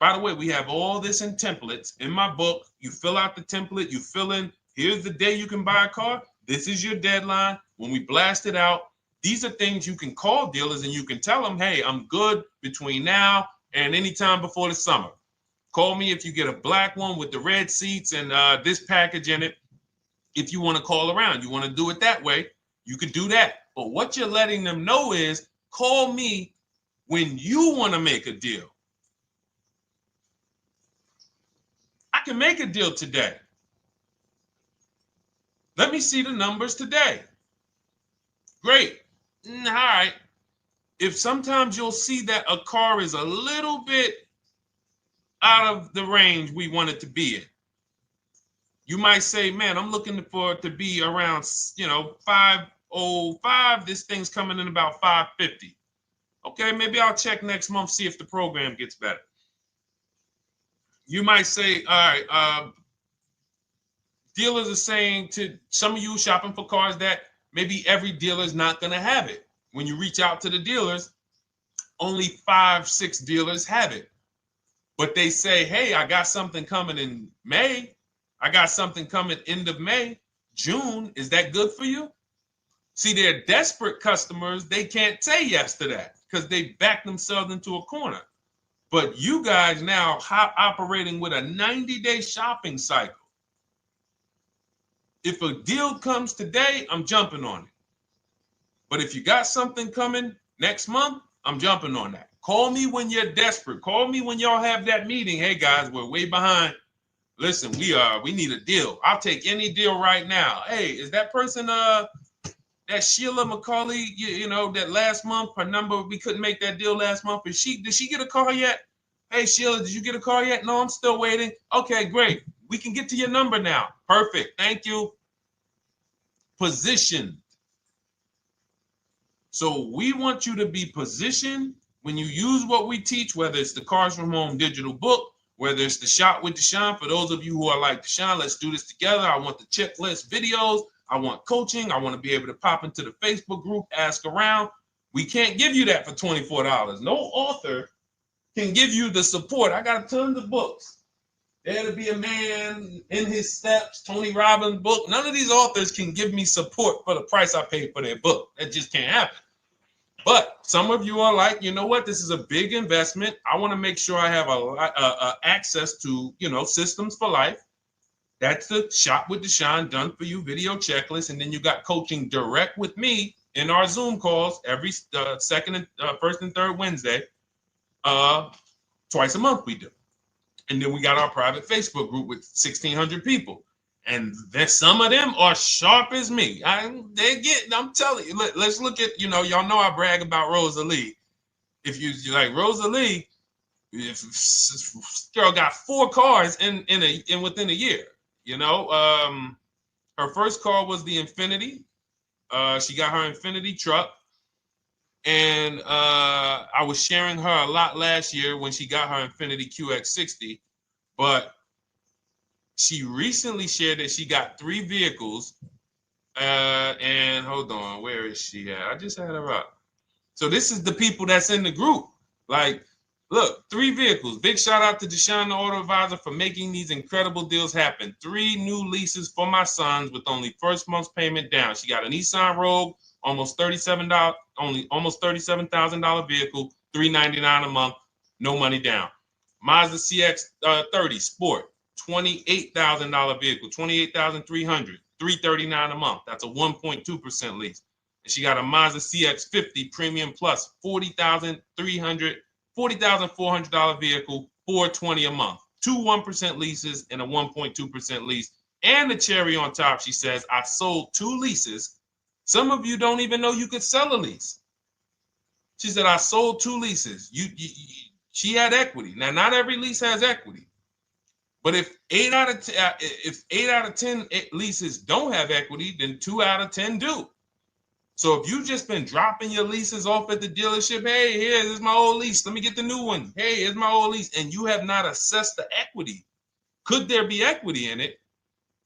Speaker 1: By the way, we have all this in templates. In my book, you fill out the template, you fill in, here's the day you can buy a car. This is your deadline. When we blast it out, these are things you can call dealers and you can tell them, hey, I'm good between now and anytime before the summer. Call me if you get a black one with the red seats and this package in it. If you want to call around, you want to do it that way, you could do that. But what you're letting them know is, call me when you want to make a deal. I can make a deal today. Let me see the numbers today. Great. All right. If sometimes you'll see that a car is a little bit out of the range we want it to be in, you might say, man, I'm looking for it to be around, 505. This thing's coming in about 550. Okay, maybe I'll check next month, see if the program gets better. You might say, all right, dealers are saying to some of you shopping for cars that maybe every dealer is not going to have it. When you reach out to the dealers, only 5, 6 dealers have it. But they say, hey, I got something coming in May. I got something coming end of May, June. Is that good for you? See, they're desperate customers. They can't say yes to that because they back themselves into a corner. But you guys now operating with a 90-day shopping cycle. If a deal comes today, I'm jumping on it. But if you got something coming next month, I'm jumping on that. Call me when you're desperate. Call me when y'all have that meeting. Hey guys, we're way behind. Listen, we need a deal. I'll take any deal right now. Hey, is that person that Sheila McCauley, you know, that last month, her number, we couldn't make that deal last month. Did she get a call yet? Hey Sheila, did you get a call yet? No, I'm still waiting. Okay, great. We can get to your number now. Perfect. Thank you. Positioned. So we want you to be positioned when you use what we teach, whether it's the Cars from Home digital book, whether it's the Shop with Deshone. For those of you who are like, Deshone, let's do this together. I want the checklist videos. I want coaching. I want to be able to pop into the Facebook group, ask around. We can't give you that for $24. No author can give you the support. I got tons of books. There to Be a Man, In His Steps, Tony Robbins' book. None of these authors can give me support for the price I paid for their book. That just can't happen. But some of you are like, you know what? This is a big investment. I want to make sure I have access to, you know, systems for life. That's the Shop with Deshone done for you video checklist. And then you got coaching direct with me in our Zoom calls every first and third Wednesday. Twice a month we do. And then we got our private Facebook group with 1,600 people. And then some of them are sharp as me. I'm telling you, let's look at, you know, y'all know I brag about Rosalie. If you like Rosalie, if girl got 4 cars in within a year, you know. Her first car was the Infinity. She got her Infinity truck. And I was sharing her a lot last year when she got her Infinity QX60, but she recently shared that she got 3 vehicles. And hold on, where is she at? I just had her up. So this is the people that's in the group. Like, look, 3 vehicles. Big shout out to Deshone the Auto Advisor for making these incredible deals happen. 3 new leases for my sons with only first month's payment down. She got a Nissan Rogue, almost $37,000 vehicle, $399 a month, no money down. Mazda CX-30 Sport, $28,000 vehicle, $28,300, $339 a month. That's a 1.2% lease. And she got a Mazda CX-50 Premium Plus, $40,400 vehicle, $420 a month. 2 1% leases and a 1.2% lease. And the cherry on top, she says, I sold 2 leases. Some of you don't even know you could sell a lease. She said, I sold 2 leases. She had equity. Now, not every lease has equity. But if 8 out of 10 leases don't have equity, then 2 out of 10 do. So if you've just been dropping your leases off at the dealership, hey, here's my old lease. Let me get the new one. Hey, here's my old lease. And you have not assessed the equity. Could there be equity in it?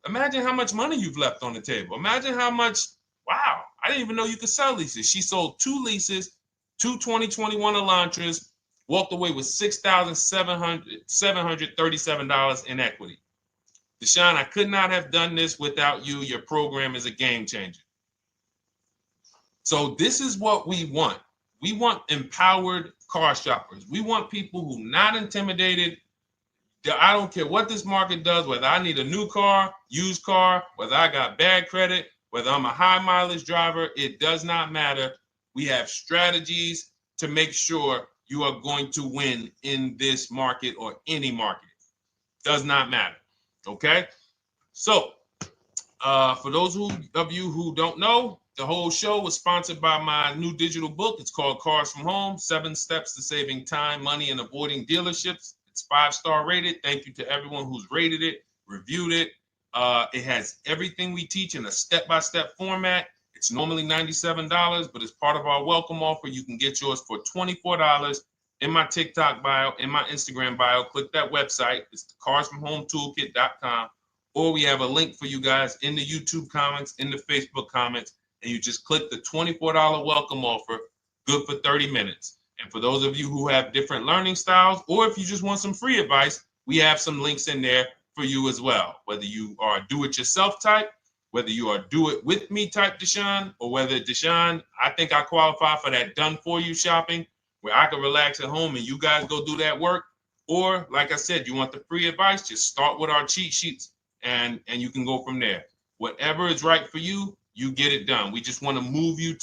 Speaker 1: Imagine how much money you've left on the table. Imagine how much, wow, I didn't even know you could sell leases. She sold 2 leases, 2 2021 Elantras, walked away with $6,737 in equity. Deshone, I could not have done this without you. Your program is a game changer. So this is what we want. We want empowered car shoppers. We want people who are not intimidated. I don't care what this market does, whether I need a new car, used car, whether I got bad credit, whether I'm a high mileage driver, it does not matter. We have strategies to make sure you are going to win in this market or any market. Does not matter. Okay? So, for those of you who don't know, the whole show was sponsored by my new digital book. It's called Cars from Home, 7 Steps to Saving Time, Money, and Avoiding Dealerships. It's 5-star rated. Thank you to everyone who's rated it, reviewed it. It has everything we teach in a step-by-step format. It's normally $97, but as part of our welcome offer, you can get yours for $24 in my TikTok bio, in my Instagram bio. Click that website. It's the carsfromhometoolkit.com. Or we have a link for you guys in the YouTube comments, in the Facebook comments, and you just click the $24 welcome offer, good for 30 minutes. And for those of you who have different learning styles, or if you just want some free advice, we have some links in there for you as well. Whether you are a do-it-yourself type, whether you are do-it-with-me type Deshone, or whether Deshone, I think I qualify for that done-for-you shopping, where I can relax at home and you guys go do that work. Or like I said, you want the free advice, just start with our cheat sheets and you can go from there. Whatever is right for you, you get it done. We just want to move you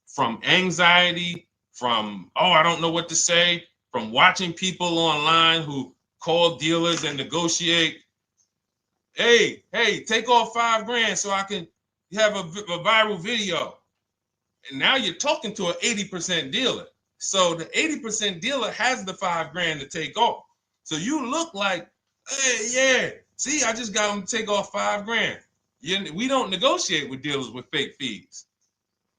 Speaker 1: from anxiety, from, oh, I don't know what to say, from watching people online who call dealers and negotiate. Hey, take off $5,000 so I can have a viral video. And now you're talking to an 80% dealer. So the 80% dealer has the $5,000 to take off. So you look like, hey, yeah, see, I just got them to take off $5,000. We don't negotiate with dealers with fake fees.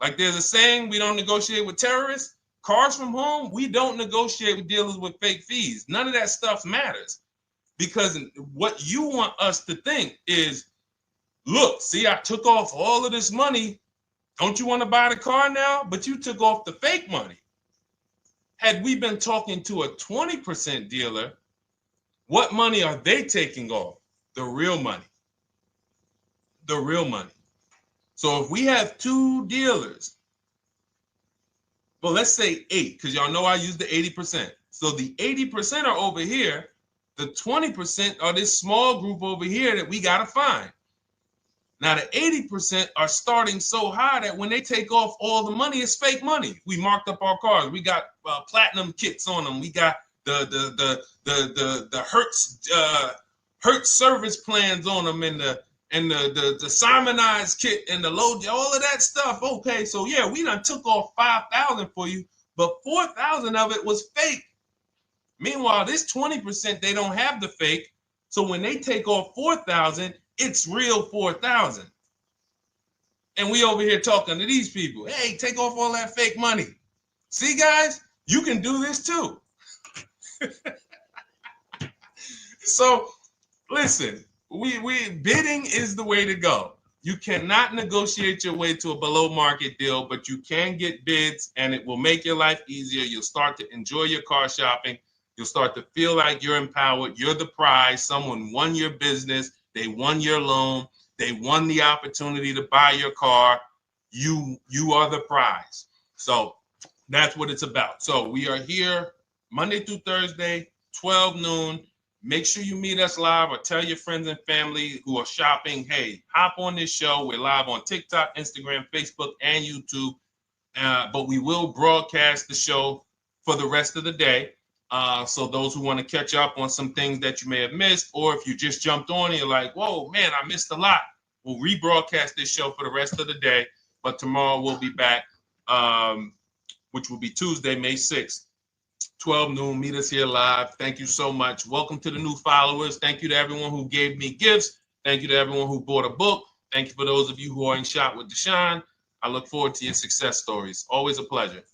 Speaker 1: Like there's a saying, we don't negotiate with terrorists. Cars from home, we don't negotiate with dealers with fake fees. None of that stuff matters. Because what you want us to think is, look, see, I took off all of this money. Don't you want to buy the car now? But you took off the fake money. Had we been talking to a 20% dealer, what money are they taking off? The real money. The real money. So if we have 2 dealers, well, let's say 8, because y'all know I use the 80%. So the 80% are over here. The 20% are this small group over here that we got to find. Now, the 80% are starting so high that when they take off all the money, it's fake money. We marked up our cars. We got platinum kits on them. We got the Hertz service plans on them, and the Simonized kit and the low, all of that stuff. Okay, so yeah, we done took off 5,000 for you, but 4,000 of it was fake. Meanwhile, this 20%, they don't have the fake. So when they take off 4,000, it's real 4,000. And we over here talking to these people. Hey, take off all that fake money. See, guys, you can do this too. So listen, we bidding is the way to go. You cannot negotiate your way to a below market deal, but you can get bids and it will make your life easier. You'll start to enjoy your car shopping. You'll start to feel like you're empowered. You're the prize. Someone won your business. They won your loan. They won the opportunity to buy your car. You are the prize. So that's what it's about. So we are here Monday through Thursday, 12 noon. Make sure you meet us live or tell your friends and family who are shopping, hey, hop on this show. We're live on TikTok, Instagram, Facebook, and YouTube. But we will broadcast the show for the rest of the day. So those who want to catch up on some things that you may have missed, or if you just jumped on and you're like, whoa, man, I missed a lot. We'll rebroadcast this show for the rest of the day. But tomorrow we'll be back, which will be Tuesday, May 6th. 12 noon, meet us here live. Thank you so much. Welcome to the new followers. Thank you to everyone who gave me gifts. Thank you to everyone who bought a book. Thank you for those of you who are in Shop with Deshone. I look forward to your success stories. Always a pleasure.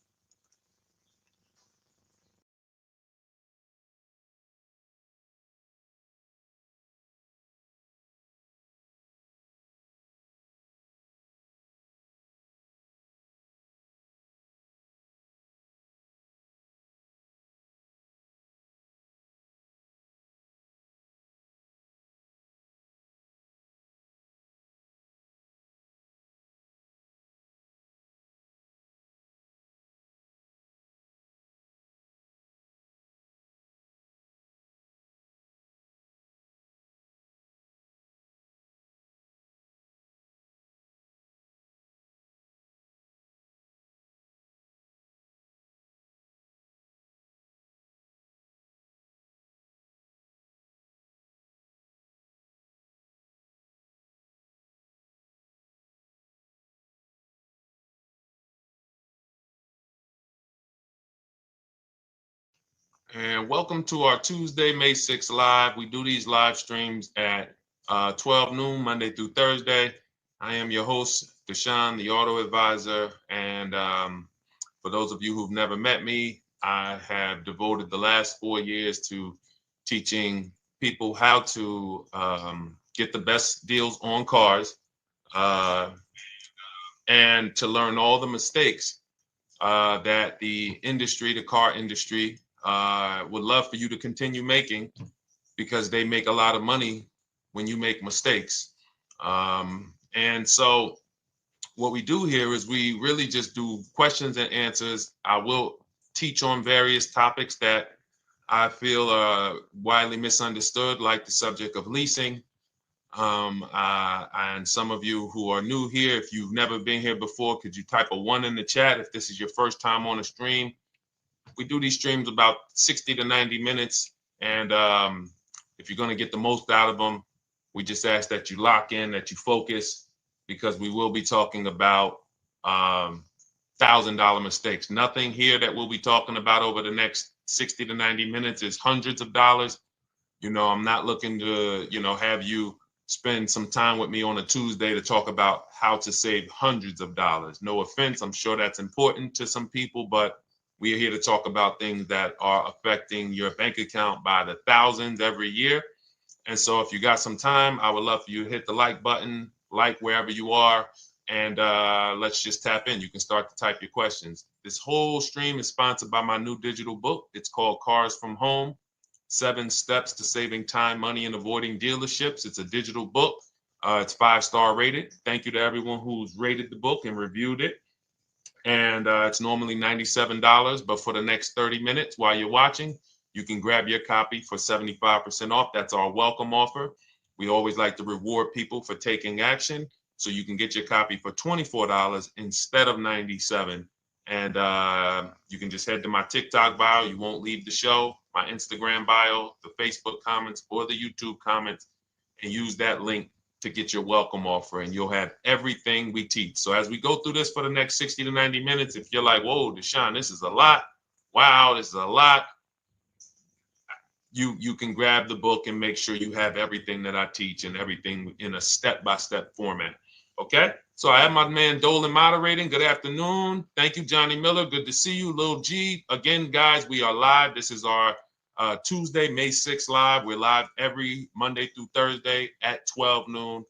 Speaker 1: And welcome to our Tuesday, May 6th live. We do these live streams at 12 noon, Monday through Thursday. I am your host, Deshone the Auto Advisor. And for those of you who've never met me, I have devoted the last 4 years to teaching people how to get the best deals on cars and to learn all the mistakes that the industry, the car industry, would love for you to continue making, because they make a lot of money when you make mistakes. And so what we do here is we really just do questions and answers. I will teach on various topics that I feel are widely misunderstood, like the subject of leasing. And some of you who are new here, if you've never been here before, could you type a 1 in the chat if this is your first time on a stream? We do these streams about 60 to 90 minutes. And if you're going to get the most out of them, we just ask that you lock in, that you focus, because we will be talking about $1,000 mistakes. Nothing here that we'll be talking about over the next 60 to 90 minutes is hundreds of dollars. You know, I'm not looking to, have you spend some time with me on a Tuesday to talk about how to save hundreds of dollars. No offense, I'm sure that's important to some people, but we are here to talk about things that are affecting your bank account by the thousands every year. And so if you got some time, I would love for you to hit the like button, like wherever you are, and let's just tap in. You can start to type your questions. This whole stream is sponsored by my new digital book. It's called Cars from Home, 7 Steps to Saving Time, Money, and Avoiding Dealerships. It's a digital book. It's 5-star rated. Thank you to everyone who's rated the book and reviewed it. And it's normally $97, but for the next 30 minutes while you're watching, you can grab your copy for 75% off. That's our welcome offer. We always like to reward people for taking action. So you can get your copy for $24 instead of $97. And you can just head to my TikTok bio. You won't leave the show, my Instagram bio, the Facebook comments, or the YouTube comments, and use that link to get your welcome offer, and you'll have everything we teach. So as we go through this for the next 60 to 90 minutes, if you're like, whoa, Deshone, this is a lot. Wow, this is a lot. You can grab the book and make sure you have everything that I teach and everything in a step-by-step format. Okay? So I have my man Dolan moderating. Good afternoon. Thank you, Johnny Miller. Good to see you, Lil G. Again, guys, we are live. This is our Tuesday, May 6th live. We're live every Monday through Thursday at 12 noon.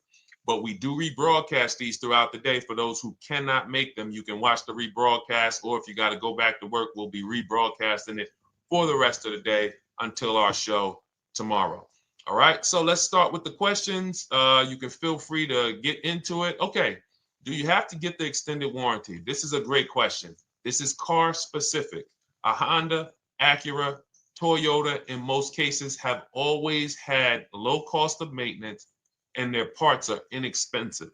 Speaker 1: But we do rebroadcast these throughout the day. For those who cannot make them, you can watch the rebroadcast, or if you got to go back to work, we'll be rebroadcasting it for the rest of the day until our show tomorrow. All right, so let's start with the questions. You can feel free to get into it. Okay, do you have to get the extended warranty? This is a great question. This is car specific. A Honda, Acura, Toyota, in most cases, have always had low cost of maintenance and their parts are inexpensive.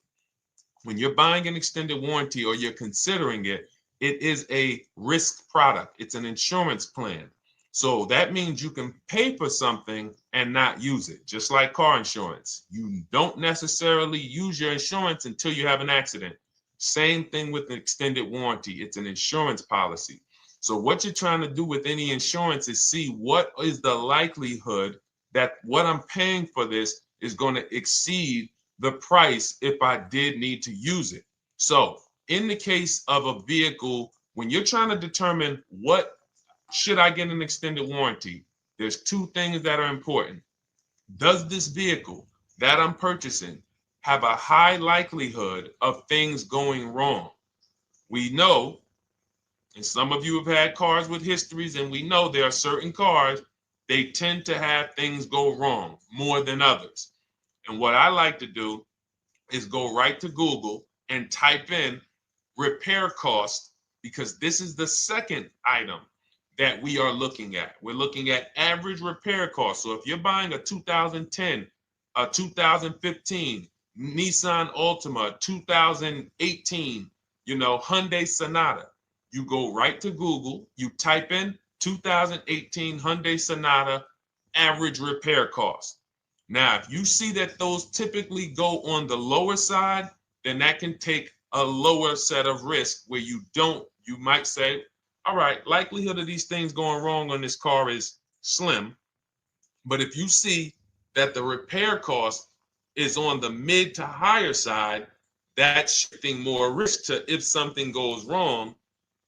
Speaker 1: When you're buying an extended warranty or you're considering it, it is a risk product. It's an insurance plan. So that means you can pay for something and not use it, just like car insurance. You don't necessarily use your insurance until you have an accident. Same thing with an extended warranty. It's an insurance policy. So what you're trying to do with any insurance is see what is the likelihood that what I'm paying for this is going to exceed the price if I did need to use it. So in the case of a vehicle, when you're trying to determine what should I get an extended warranty, there's 2 things that are important. Does this vehicle that I'm purchasing have a high likelihood of things going wrong? We know, and some of you have had cars with histories, and we know there are certain cars, they tend to have things go wrong more than others. And what I like to do is go right to Google and type in repair cost, because this is the second item that we are looking at. We're looking at average repair cost. So if you're buying a 2010, a 2015 Nissan Altima, 2018, Hyundai Sonata, you go right to Google, you type in 2018 Hyundai Sonata average repair cost. Now, if you see that those typically go on the lower side, then that can take a lower set of risk where you might say, all right, likelihood of these things going wrong on this car is slim. But if you see that the repair cost is on the mid to higher side, that's shifting more risk to if something goes wrong,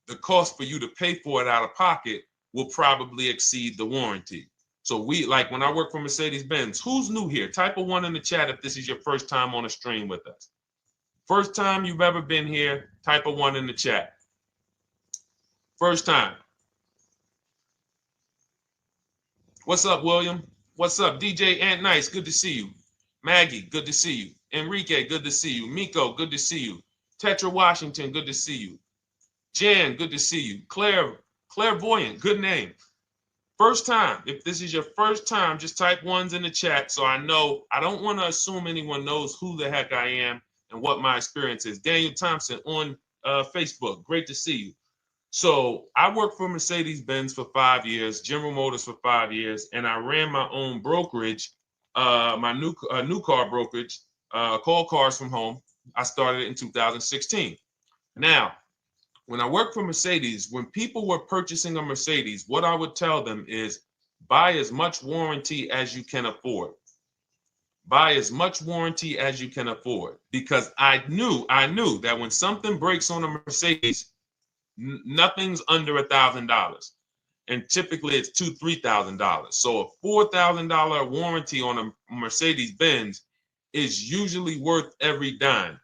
Speaker 1: the cost for you to pay for it out of pocket will probably exceed the warranty. So like when I work for Mercedes-Benz, who's new here? Type a 1 in the chat if this is your first time on a stream with us. First time you've ever been here, type a 1 in the chat. First time. What's up, William? What's up, DJ Ant Nice? Good to see you. Maggie, good to see you. Enrique, good to see you. Miko, good to see you. Tetra Washington, good to see you. Jan, good to see you. Claire, Clairvoyant, good name. First time, if this is your first time, just type ones in the chat so I know. I don't want to assume anyone knows who the heck I am and what my experience is. Daniel Thompson on Facebook, great to see you. So I worked for Mercedes-Benz for 5 years, General Motors for 5 years, and I ran my own brokerage, my new car brokerage, called Cars from Home. I started it in 2016. Now, when I worked for Mercedes, when people were purchasing a Mercedes, what I would tell them is buy as much warranty as you can afford. Buy as much warranty as you can afford, because I knew that when something breaks on a Mercedes, nothing's under $1,000, and typically it's $2,000-$3,000. So a $4,000 warranty on a Mercedes-Benz is usually worth every dime.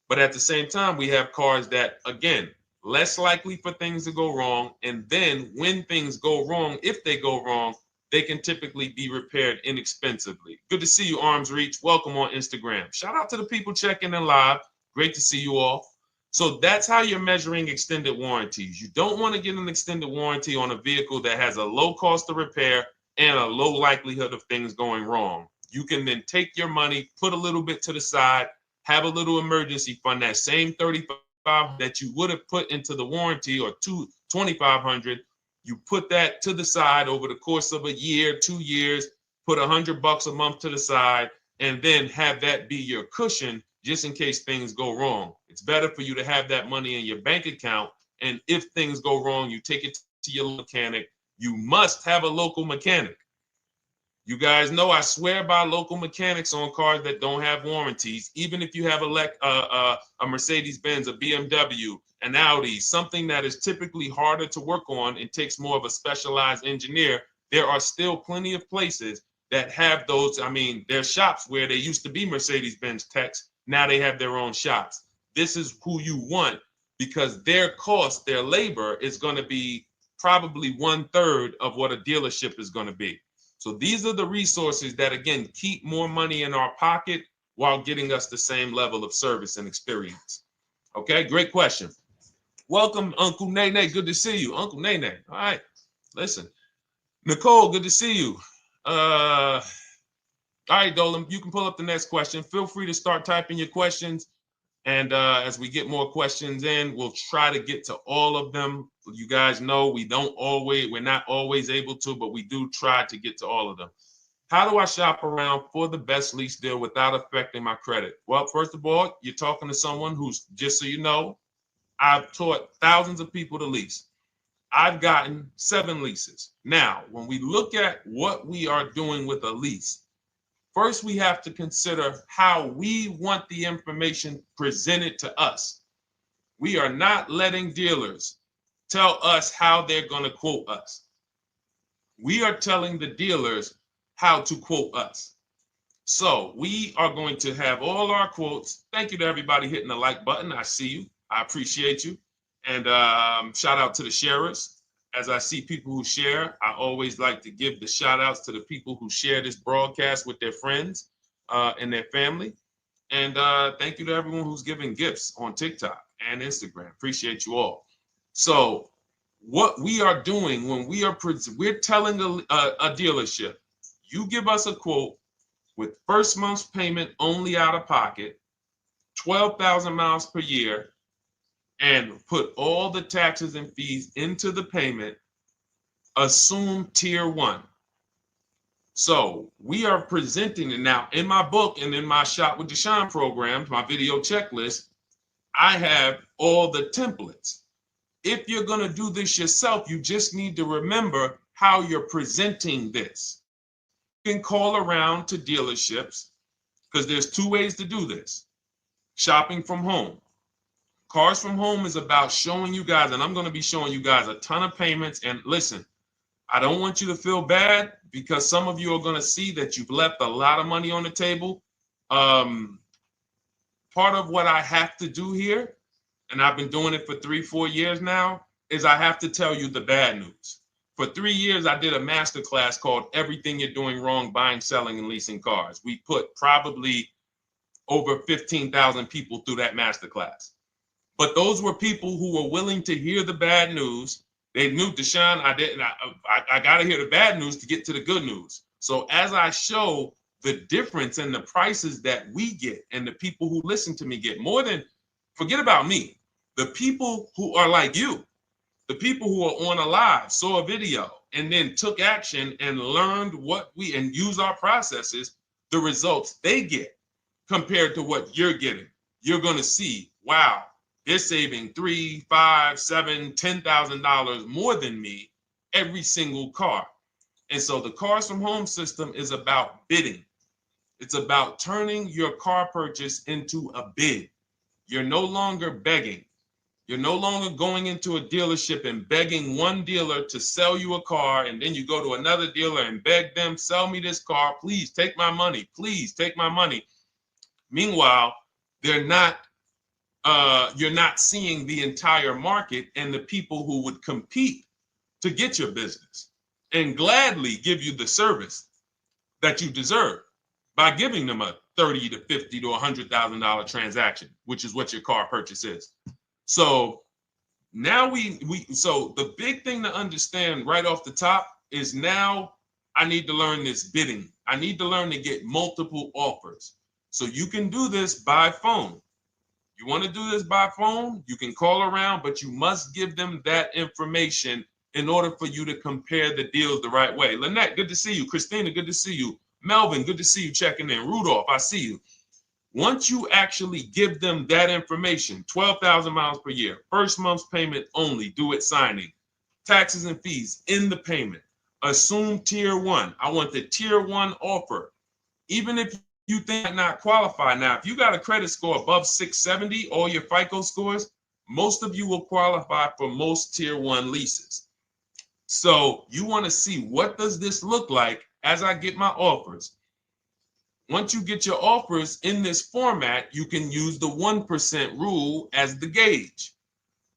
Speaker 1: But at the same time, we have cars that, again, less likely for things to go wrong. And then when things go wrong, if they go wrong, they can typically be repaired inexpensively. Good to see you, Arms Reach. Welcome on Instagram. Shout out to the people checking in live. Great to see you all. So that's how you're measuring extended warranties. You don't want to get an extended warranty on a vehicle that has a low cost of repair and a low likelihood of things going wrong. You can then take your money, put a little bit to the side, have a little emergency fund, that same $3,500 that you would have put into the warranty, or $2,500, you put that to the side over the course of a year, 2 years, put $100 a month to the side, and then have that be your cushion just in case things go wrong. It's better for you to have that money in your bank account, and if things go wrong, you take it to your mechanic. You must have a local mechanic. You guys know I swear by local mechanics on cars that don't have warranties. Even if you have a Mercedes-Benz, a BMW, an Audi, something that is typically harder to work on and takes more of a specialized engineer, there are still plenty of places that have those. I mean, there's shops where they used to be Mercedes-Benz techs. Now they have their own shops. This is who you want, because their cost, their labor is going to be probably 1/3 of what a dealership is going to be. So these are the resources that, again, keep more money in our pocket while getting us the same level of service and experience. Okay, great question. Welcome, Uncle Nene. Good to see you. Uncle Nene. All right, listen. Nicole, good to see you. All right, Dolan, you can pull up the next question. Feel free to start typing your questions. And as we get more questions in, we'll try to get to all of them. You guys know we're not always able to, but we do try to get to all of them. How do I shop around for the best lease deal without affecting my credit? Well, first of all, you're talking to someone who's, just so you know, I've taught thousands of people to lease. I've gotten 7 leases. Now, when we look at what we are doing with a lease, first, we have to consider how we want the information presented to us. We are not letting dealers tell us how they're going to quote us. We are telling the dealers how to quote us. So we are going to have all our quotes. Thank you to everybody hitting the like button. I see you. I appreciate you. And shout out to the sharers. As I see people who share, I always like to give the shout outs to the people who share this broadcast with their friends and their family. And thank you to everyone who's giving gifts on TikTok and Instagram. Appreciate you all. So what we are doing when we're telling a dealership, you give us a quote with first month's payment only out of pocket, 12,000 miles per year, and put all the taxes and fees into the payment, assume tier 1. So we are presenting it now in my book and in my Shop with Deshone programs, my video checklist. I have all the templates. If you're going to do this yourself, you just need to remember how you're presenting this. You can call around to dealerships, because there's 2 ways to do this. Shopping from home. Cars from Home is about showing you guys, and I'm going to be showing you guys a ton of payments. And listen, I don't want you to feel bad, because some of you are going to see that you've left a lot of money on the table. Part of what I have to do here, and I've been doing it for 3-4 years now, is I have to tell you the bad news. For 3 years, I did a masterclass called Everything You're Doing Wrong Buying, Selling, and Leasing Cars. We put probably over 15,000 people through that masterclass. But those were people who were willing to hear the bad news They knew, Deshone, I got to hear the bad news to get to the good news. So as I show the difference in the prices that we get and the people who listen to me get, more than, forget about me, the people who are like you, the people who are on a live, saw a video, and then took action and learned and use our processes, the results they get compared to what you're getting. You're going to see, wow, they're saving $3,000, $5,000, $7,000, $10,000 more than me every single car. And so the Cars from Home system is about bidding. It's about turning your car purchase into a bid. You're no longer begging. You're no longer going into a dealership and begging one dealer to sell you a car, and then you go to another dealer and beg them, sell me this car, please take my money, please take my money. Meanwhile, you're not seeing the entire market and the people who would compete to get your business and gladly give you the service that you deserve by giving them a $30,000 to $50,000 to $100,000 transaction, which is what your car purchase is. So now so the big thing to understand right off the top is, now I need to learn this bidding. I need to learn to get multiple offers. So you can do this by phone. You want to do this by phone, you can call around, but you must give them that information in order for you to compare the deals the right way. Lynette, good to see you. Christina, good to see you. Melvin, good to see you checking in. Rudolph, I see you. Once you actually give them that information, 12,000 miles per year, first month's payment only, due at signing, taxes and fees in the payment, assume tier one. I want the tier one offer. Even if you think I not qualify. Now, if you got a credit score above 670, all your FICO scores, most of you will qualify for most tier one leases. So you want to see, what does this look like as I get my offers? Once you get your offers in this format, you can use the 1% rule as the gauge.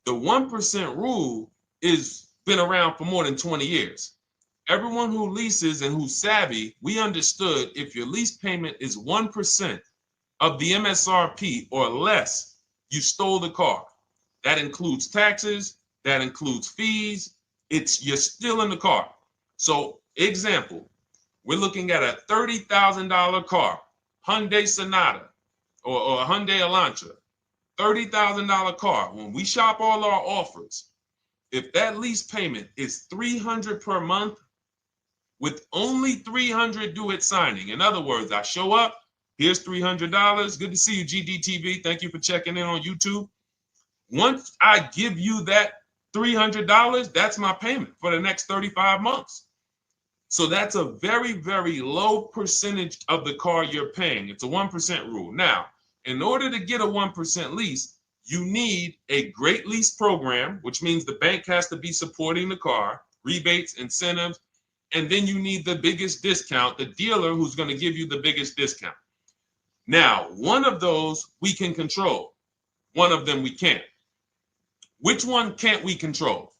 Speaker 1: The 1% rule is been around for more than 20 years. Everyone who leases and who's savvy, we understood if your lease payment is 1% of the MSRP or less, you stole the car. That includes taxes, that includes fees. You're still in the car. So example, we're looking at a $30,000 car, Hyundai Sonata or a Hyundai Elantra, $30,000 car. When we shop all our offers, if that lease payment is $300 per month, with only $300 due at signing. In other words, I show up, here's $300. Good to see you, GDTV. Thank you for checking in on YouTube. Once I give you that $300, that's my payment for the next 35 months. So that's a very, very low percentage of the car you're paying. It's a 1% rule. Now, in order to get a 1% lease, you need a great lease program, which means the bank has to be supporting the car, rebates, incentives, and then you need the biggest discount, the dealer who's going to give you the biggest discount. Now, one of those we can control. One of them we can't. Which one can't we control?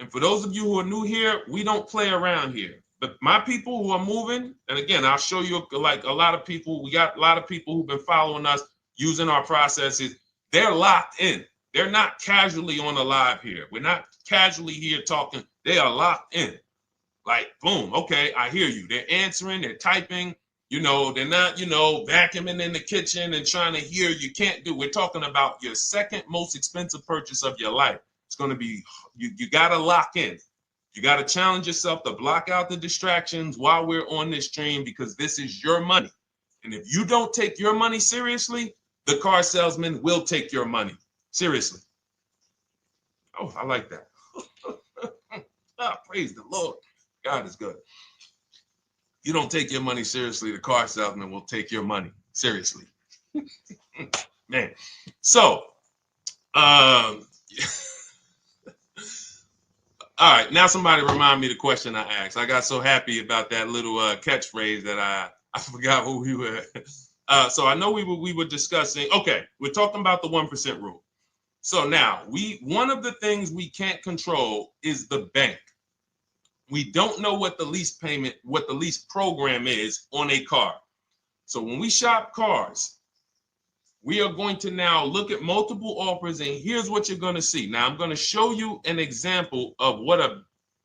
Speaker 1: And for those of you who are new here, we don't play around here. But my people who are moving, and again, I'll show you, like a lot of people, we got a lot of people who've been following us, using our processes. They're locked in. They're not casually on a live here. We're not casually here talking. They are locked in. Like, boom, okay, I hear you. They're answering, they're typing, they're not, vacuuming in the kitchen and trying to hear. You can't do. We're talking about your second most expensive purchase of your life. It's going to be, you got to lock in. You got to challenge yourself to block out the distractions while we're on this stream, because this is your money. And if you don't take your money seriously, the car salesman will take your money seriously. Oh, I like that. Praise the Lord. God is good. You don't take your money seriously, the car salesman will take your money seriously. Man. So, all right, now somebody remind me the question I asked. I got so happy about that little catchphrase that I forgot who we were. So I know we were discussing, okay, we're talking about the 1% rule. So now one of the things we can't control is the bank. We don't know what the lease payment, what the lease program is on a car. So when we shop cars, we are going to now look at multiple offers, and here's what you're going to see. Now, I'm going to show you an example of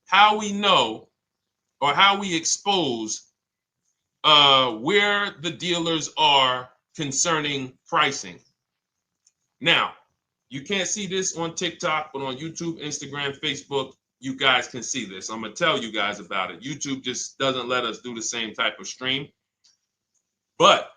Speaker 1: how we know or how we expose where the dealers are concerning pricing. Now, you can't see this on TikTok, but on YouTube, Instagram, Facebook, you guys can see this. I'm going to tell you guys about it. YouTube just doesn't let us do the same type of stream. But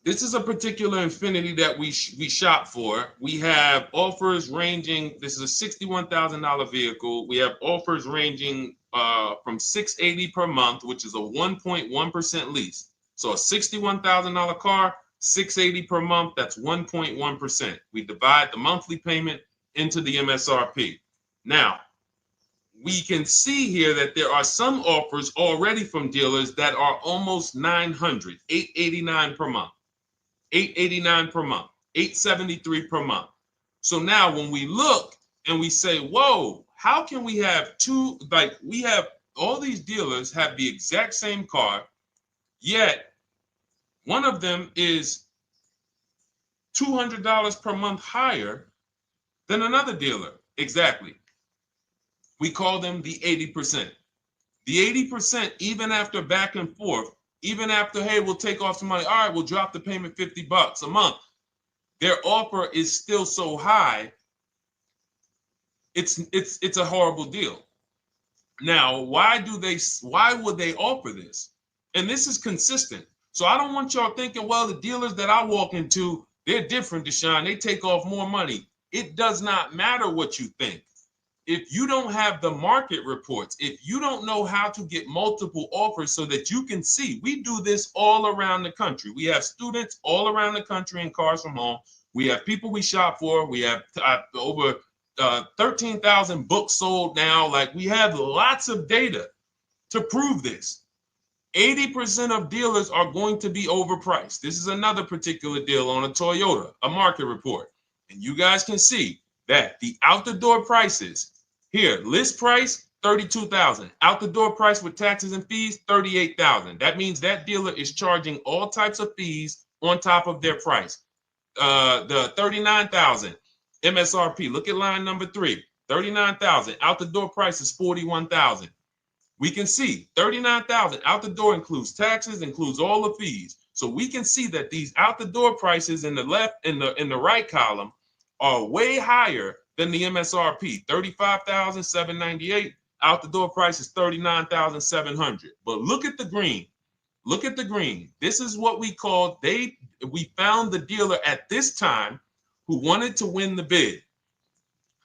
Speaker 1: this is a particular Infiniti that we shop for. We have offers ranging, this is a $61,000 vehicle. We have offers ranging from $680 per month, which is a 1.1% lease. So a $61,000 car, $680 per month, that's 1.1%. We divide the monthly payment into the MSRP. Now, we can see here that there are some offers already from dealers that are almost $900, $889 per month. $889 per month, $873 per month. So now when we look and we say, whoa, how can we have we have all these dealers have the exact same car, yet one of them is $200 per month higher than another dealer. Exactly. We call them the 80%. The 80%, even after back and forth, even after, hey, we'll take off some money. All right, we'll drop the payment $50 a month. Their offer is still so high. It's a horrible deal. Now, why would they offer this? And this is consistent. So I don't want y'all thinking, well, the dealers that I walk into, they're different, Deshone. They take off more money. It does not matter what you think. If you don't have the market reports, if you don't know how to get multiple offers so that you can see, we do this all around the country. We have students all around the country in Cars from Home. We have people we shop for. We have over 13,000 books sold now. Like, we have lots of data to prove this. 80% of dealers are going to be overpriced. This is another particular deal on a Toyota, a market report. And you guys can see that the out-the-door prices here, list price, $32,000. Out the door price with taxes and fees, $38,000. That means that dealer is charging all types of fees on top of their price. The $39,000 MSRP. Look at line number 3. $39,000. Out the door price is $41,000. We can see $39,000 out the door includes taxes, includes all the fees. So we can see that these out the door prices in the left, in the right column, are way higher than the MSRP. $35,798. Out the door price is $39,700. But look at the green. Look at the green. This is what we call, we found the dealer at this time who wanted to win the bid.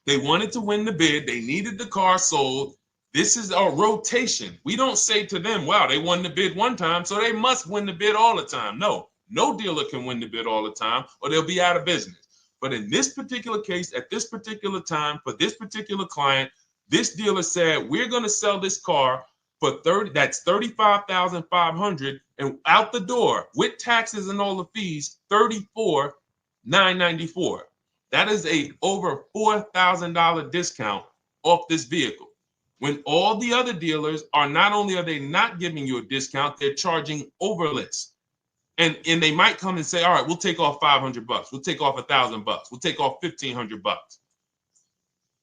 Speaker 1: They wanted to win the bid. They needed the car sold. This is a rotation. We don't say to them, wow, they won the bid one time, so they must win the bid all the time. No dealer can win the bid all the time, or they'll be out of business. But in this particular case, at this particular time, for this particular client, this dealer said, we're going to sell this car for $35,500, and out the door with taxes and all the fees, $34,994. That is a over $4,000 discount off this vehicle. When all the other dealers are, not only are they not giving you a discount, they're charging over list. And they might come and say, all right, we'll take off $500. We'll take off $1,000. We'll take off $1,500.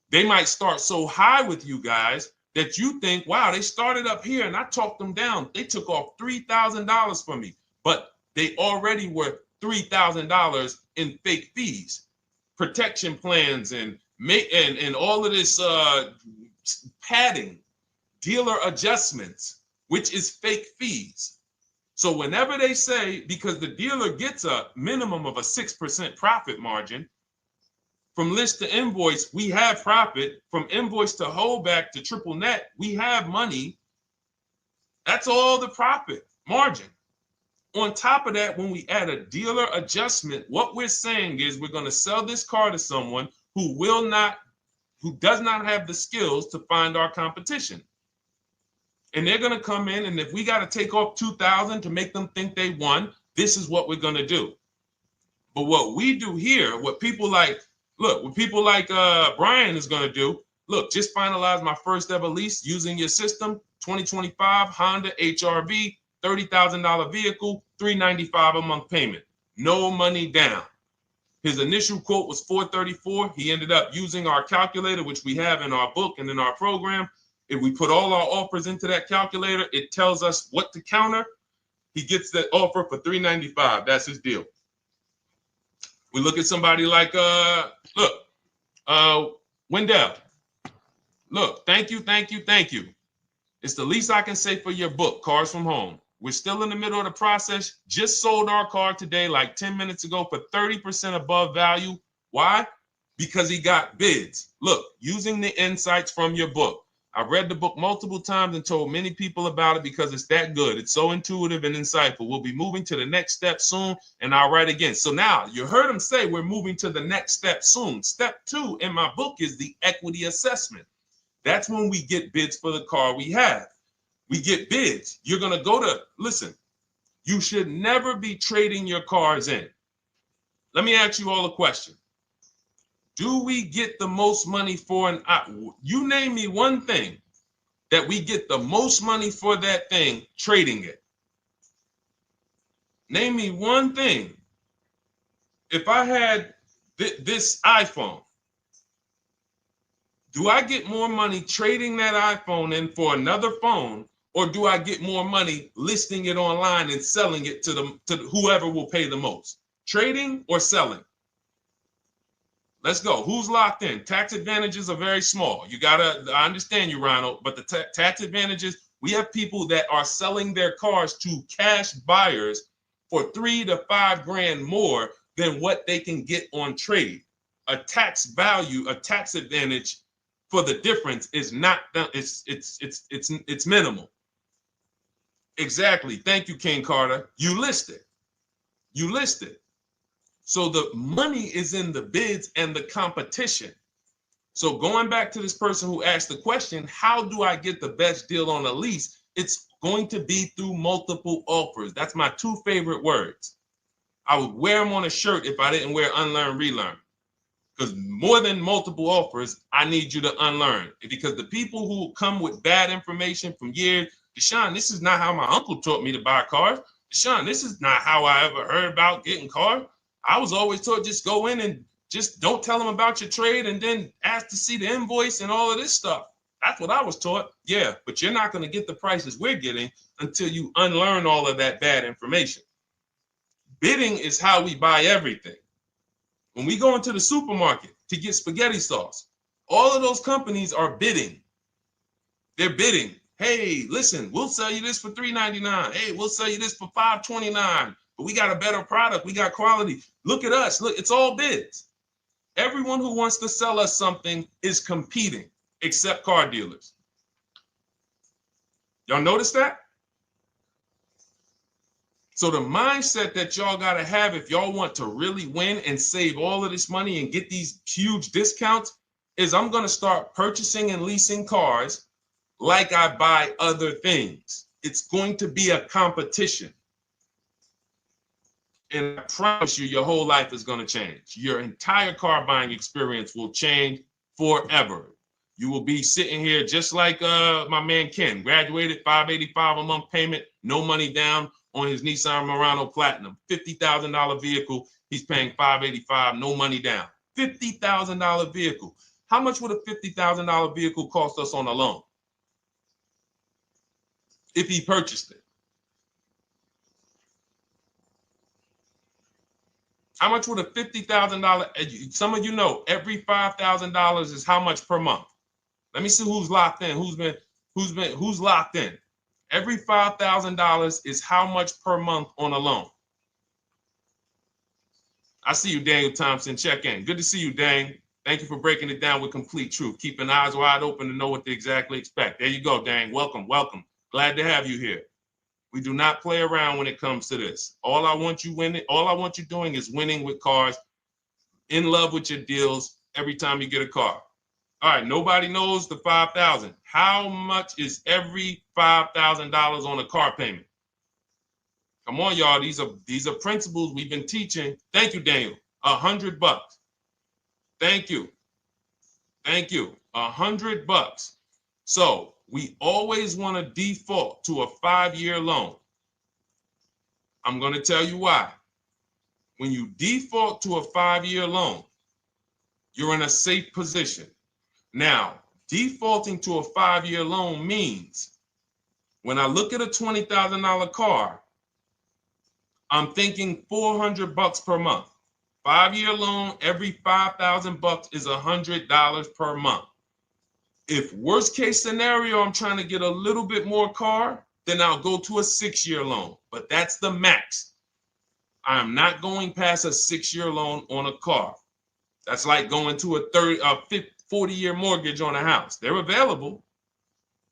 Speaker 1: They might start so high with you guys that you think, wow, they started up here and I talked them down. They took off $3,000 from me, but they already were $3,000 in fake fees, protection plans, and all of this padding, dealer adjustments, which is fake fees. So whenever they say, because the dealer gets a minimum of a 6% profit margin, from list to invoice, we have profit. From invoice to holdback to triple net, we have money. That's all the profit margin. On top of that, when we add a dealer adjustment, what we're saying is we're going to sell this car to someone who does not have the skills to find our competition. And they're going to come in, and if we got to take off $2,000 to make them think they won, this is what we're going to do. But what we do here, what people like Brian is going to do, look, just finalize my first ever lease using your system, 2025 Honda HRV, $30,000 vehicle, $395 a month payment. no money down. His initial quote was $434. He ended up using our calculator, which we have in our book and in our program. If we put all our offers into that calculator, it tells us what to counter. He gets that offer for $395. That's his deal. We look at somebody like Wendell. Look, thank you. It's the least I can say for your book, Cars from Home. We're still in the middle of the process. Just sold our car today, like 10 minutes ago, for 30% above value. Why? Because he got bids. Look, using the insights from your book. I've read the book multiple times and told many people about it because it's that good. It's so intuitive and insightful. We'll be moving to the next step soon, and I'll write again. So now you heard him say we're moving to the next step soon. Step 2 in my book is the equity assessment. That's when we get bids for the car we have. We get bids. You're going to go to, listen, you should never be trading your cars in. Let me ask you all a question. Do we get the most money for you name me one thing that we get the most money for that thing trading it. Name me one thing. If I had this iPhone, do I get more money trading that iPhone in for another phone, or do I get more money listing it online and selling it to whoever will pay the most? Trading or selling? Let's go. Who's locked in? Tax advantages are very small. I understand you, Ronald, but the tax advantages, we have people that are selling their cars to cash buyers for $3 to $5 grand more than what they can get on trade. A tax advantage for the difference is not, it's minimal. Exactly. Thank you, King Carter. You listed. So the money is in the bids and the competition. So going back to this person who asked the question, how do I get the best deal on a lease? It's going to be through multiple offers. That's my 2 favorite words. I would wear them on a shirt if I didn't wear unlearn, relearn. Because more than multiple offers, I need you to unlearn. Because the people who come with bad information from years, Deshone, this is not how my uncle taught me to buy cars. Deshone, this is not how I ever heard about getting cars. I was always taught just go in and just don't tell them about your trade and then ask to see the invoice and all of this stuff. That's what I was taught. Yeah, but you're not going to get the prices we're getting until you unlearn all of that bad information. Bidding is how we buy everything. When we go into the supermarket to get spaghetti sauce, all of those companies are bidding. They're bidding. Hey, listen, we'll sell you this for $3.99. Hey, we'll sell you this for $5.29. But we got a better product. We got quality. Look at us. Look, it's all bids. Everyone who wants to sell us something is competing, except car dealers. Y'all notice that? So the mindset that y'all got to have if y'all want to really win and save all of this money and get these huge discounts is I'm going to start purchasing and leasing cars like I buy other things. It's going to be a competition. And I promise you, your whole life is going to change. Your entire car buying experience will change forever. You will be sitting here just like my man Ken, graduated, $585 a month payment, no money down on his Nissan Murano Platinum, $50,000 vehicle. He's paying $585, no money down. $50,000 vehicle. How much would a $50,000 vehicle cost us on a loan if he purchased it? How much would a $50,000? Some of you know every $5,000 is how much per month. Let me see who's locked in. Who's locked in? Every $5,000 is how much per month on a loan. I see you, Daniel Thompson. Check in. Good to see you, Dane. Thank you for breaking it down with complete truth. Keeping eyes wide open to know what to exactly expect. There you go, Dane. Welcome. Glad to have you here. We do not play around when it comes to this. All I want you doing is winning with cars, in love with your deals every time you get a car. All right, nobody knows the 5,000. How much is every $5,000 on a car payment? Come on, y'all. These are principles we've been teaching. Thank you, Daniel. $100. Thank you. $100. So we always want to default to a 5-year loan. I'm going to tell you why. when you default to a 5-year loan, you're in a safe position. Now, defaulting to a 5-year loan means when I look at a $20,000 car, I'm thinking $400 per month. 5-year loan, every $5,000 is $100 per month. If worst case scenario, I'm trying to get a little bit more car, then I'll go to a 6-year loan, but that's the max. I'm not going past a 6-year loan on a car. That's like going to a 40-year mortgage on a house. They're available.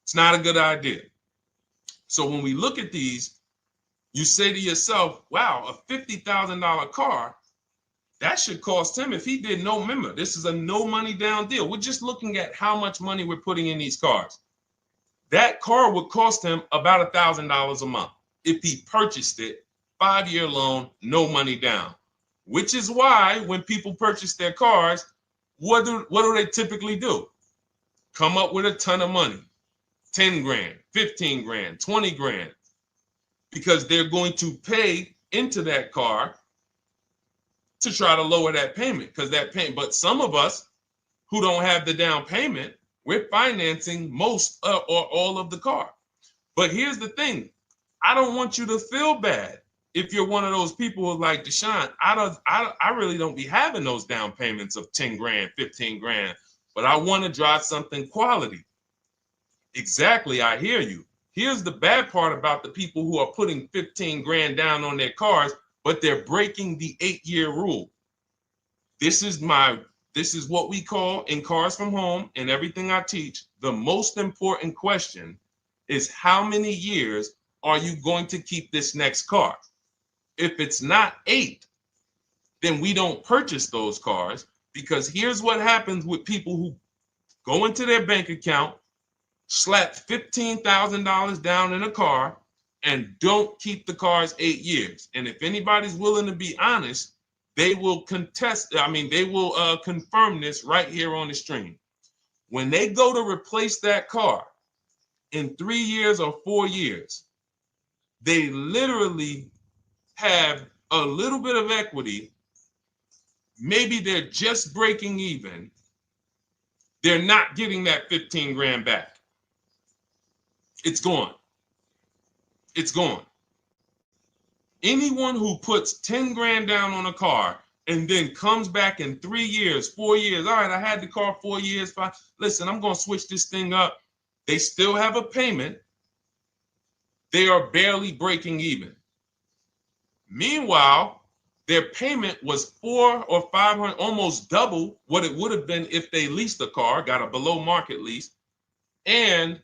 Speaker 1: It's not a good idea. So when we look at these, you say to yourself, wow, a $50,000 car, that should cost him, if he did no, remember, this is a no money down deal. We're just looking at how much money we're putting in these cars. That car would cost him about $1,000 a month if he purchased it, 5-year loan, no money down. Which is why when people purchase their cars, what do they typically do? Come up with a ton of money, 10 grand, 15 grand, 20 grand, because they're going to pay into that car to try to lower that payment, because that payment. But some of us who don't have the down payment, we're financing most or all of the car. But here's the thing. I don't want you to feel bad if you're one of those people who like Deshone. I really don't be having those down payments of 10 grand, 15 grand, but I want to drive something quality. Exactly, I hear you. Here's the bad part about the people who are putting 15 grand down on their cars, but they're breaking the 8-year rule. This is what we call in Cars from Home and everything I teach. The most important question is how many years are you going to keep this next car? If it's not 8, then we don't purchase those cars, because here's what happens with people who go into their bank account, slap $15,000 down in a car, and don't keep the cars 8 years. And if anybody's willing to be honest, they will confirm this right here on the stream. When they go to replace that car in 3 years or 4 years, they literally have a little bit of equity. Maybe they're just breaking even. They're not getting that 15 grand back. It's gone. It's gone. Anyone who puts 10 grand down on a car and then comes back in 3 years, 4 years, all right, I had the car 4 years, 5, listen, I'm going to switch this thing up. They still have a payment. They are barely breaking even. Meanwhile, their payment was 400 or 500, almost double what it would have been if they leased a car, got a below market lease, and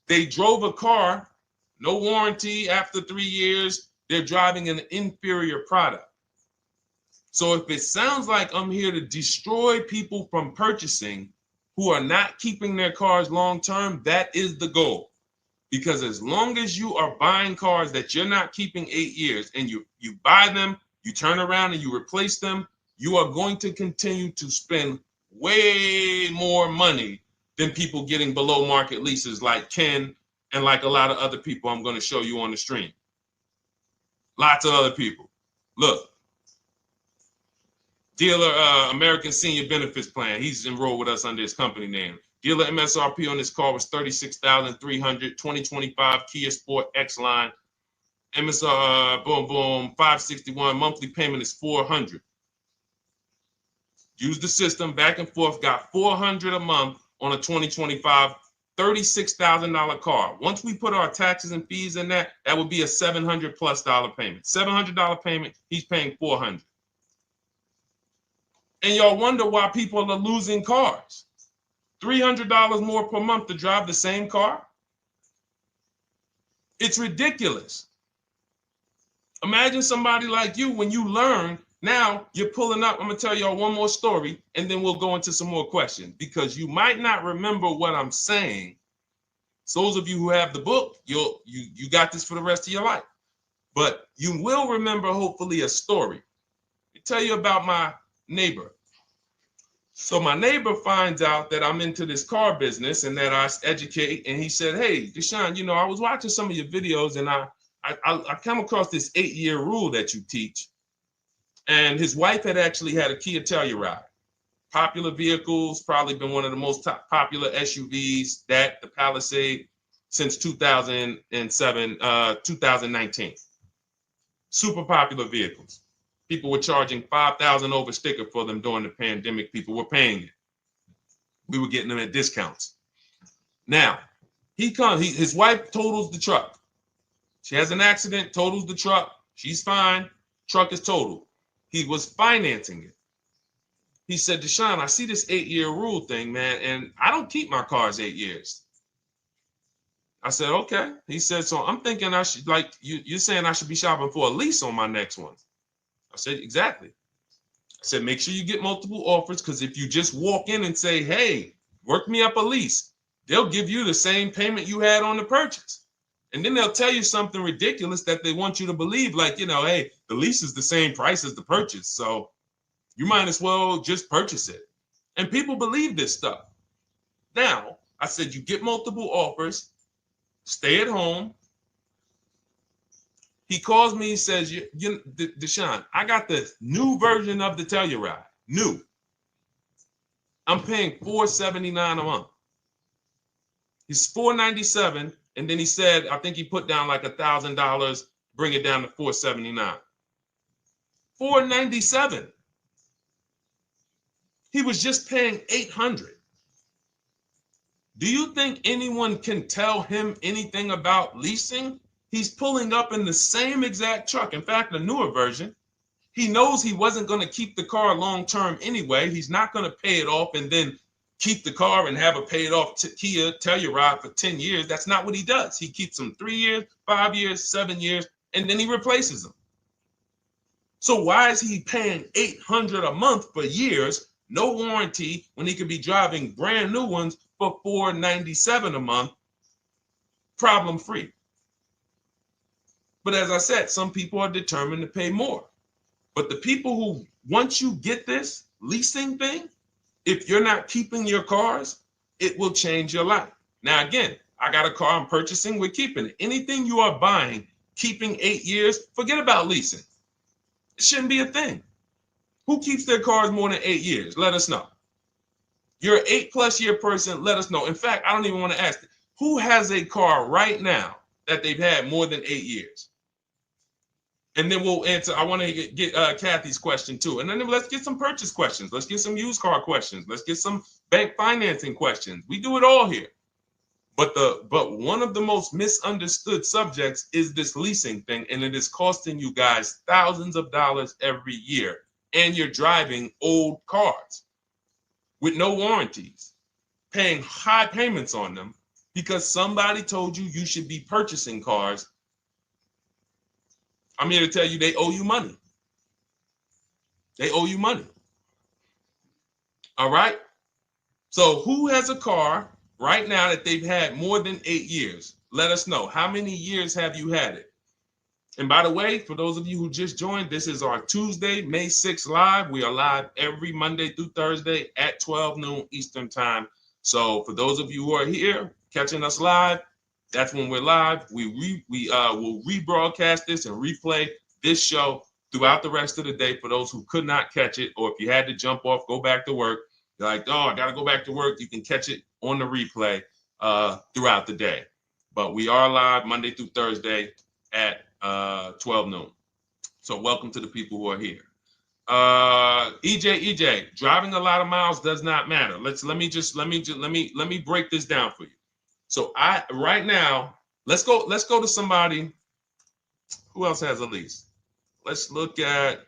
Speaker 1: they drove a car, no warranty after 3 years. They're driving an inferior product. So if it sounds like I'm here to destroy people from purchasing who are not keeping their cars long term, that is the goal. Because as long as you are buying cars that you're not keeping 8 years, and you buy them, you turn around and you replace them, you are going to continue to spend way more money than people getting below market leases like Ken and like a lot of other people I'm going to show you on the stream. Lots of other people. Look, dealer American Senior Benefits Plan. He's enrolled with us under his company name. Dealer MSRP on this car was $36,300. 2025 Kia Sport X line. MSR boom 561. Monthly payment is $400. Use the system back and forth. Got $400 a month on a 2025 $36,000 car. Once we put our taxes and fees in that would be a $700+ payment. $700 payment. He's paying $400. And y'all wonder why people are losing cars. $300 more per month to drive the same car? It's ridiculous. Imagine somebody like you, when you learn, now you're pulling up. I'm going to tell y'all one more story, and then we'll go into some more questions, because you might not remember what I'm saying. So those of you who have the book, you got this for the rest of your life. But you will remember, hopefully, a story. I'll tell you about my neighbor. So my neighbor finds out that I'm into this car business and that I educate. And he said, hey, Deshone, I was watching some of your videos, and I come across this 8-year rule that you teach. And his wife had actually had a Kia Telluride. Popular vehicles, probably been one of the most popular SUVs, that the Palisade, since 2007, 2019. Super popular vehicles. People were charging $5,000 over sticker for them during the pandemic. People were paying it. We were getting them at discounts. Now, his wife totals the truck. She has an accident, totals the truck. She's fine. Truck is totaled. He was financing it. He said, Deshone, I see this 8-year rule thing, man, and I don't keep my cars 8 years. I said, okay. He said, so I'm thinking I should, like, you're saying I should be shopping for a lease on my next one. I said, exactly. I said, make sure you get multiple offers, because if you just walk in and say, hey, work me up a lease, they'll give you the same payment you had on the purchase. And then they'll tell you something ridiculous that they want you to believe, like, hey, the lease is the same price as the purchase, so you might as well just purchase it. And people believe this stuff. Now, I said, you get multiple offers, stay at home. He calls me, he says, Deshone, I got the new version of the Telluride, new. I'm paying $479 a month. He's $497, and then he said, I think he put down like $1,000, bring it down to $479. $497. He was just paying $800. Do you think anyone can tell him anything about leasing? He's pulling up in the same exact truck. In fact, the newer version. He knows he wasn't going to keep the car long term anyway. He's not going to pay it off and then keep the car and have a paid off Kia Telluride for 10 years. That's not what he does. He keeps them 3 years, 5 years, 7 years, and then he replaces them. So why is he paying $800 a month for years, no warranty, when he could be driving brand new ones for $497 a month, problem free? But as I said, some people are determined to pay more. But the people who, once you get this leasing thing, if you're not keeping your cars, it will change your life. Now, again, I got a car I'm purchasing, we're keeping it. Anything you are buying, keeping 8 years, forget about leasing. It shouldn't be a thing. Who keeps their cars more than 8 years? Let us know. You're an 8+ year person, let us know. In fact, I don't even want to ask, who has a car right now that they've had more than 8 years? And then we'll answer. I want to get Kathy's question too. And then let's get some purchase questions. Let's get some used car questions. Let's get some bank financing questions. We do it all here. But one of the most misunderstood subjects is this leasing thing, and it is costing you guys thousands of dollars every year. And you're driving old cars with no warranties, paying high payments on them because somebody told you you should be purchasing cars. I'm here to tell you they owe you money. They owe you money. All right? So who has a car right now that they've had more than 8 years? Let us know. How many years have you had it? And by the way, for those of you who just joined, this is our Tuesday, May 6th live. We are live every Monday through Thursday at 12 noon Eastern time. So for those of you who are here catching us live, that's when we're live. We will rebroadcast this and replay this show throughout the rest of the day for those who could not catch it, or if you had to jump off, go back to work. You're like, oh, I got to go back to work. You can catch it on the replay throughout the day. But we are live Monday through Thursday at 12 noon. So welcome to the people who are here. EJ, driving a lot of miles does not matter. Let me break this down for you. So right now, let's go to somebody who else has a lease. Let's look at,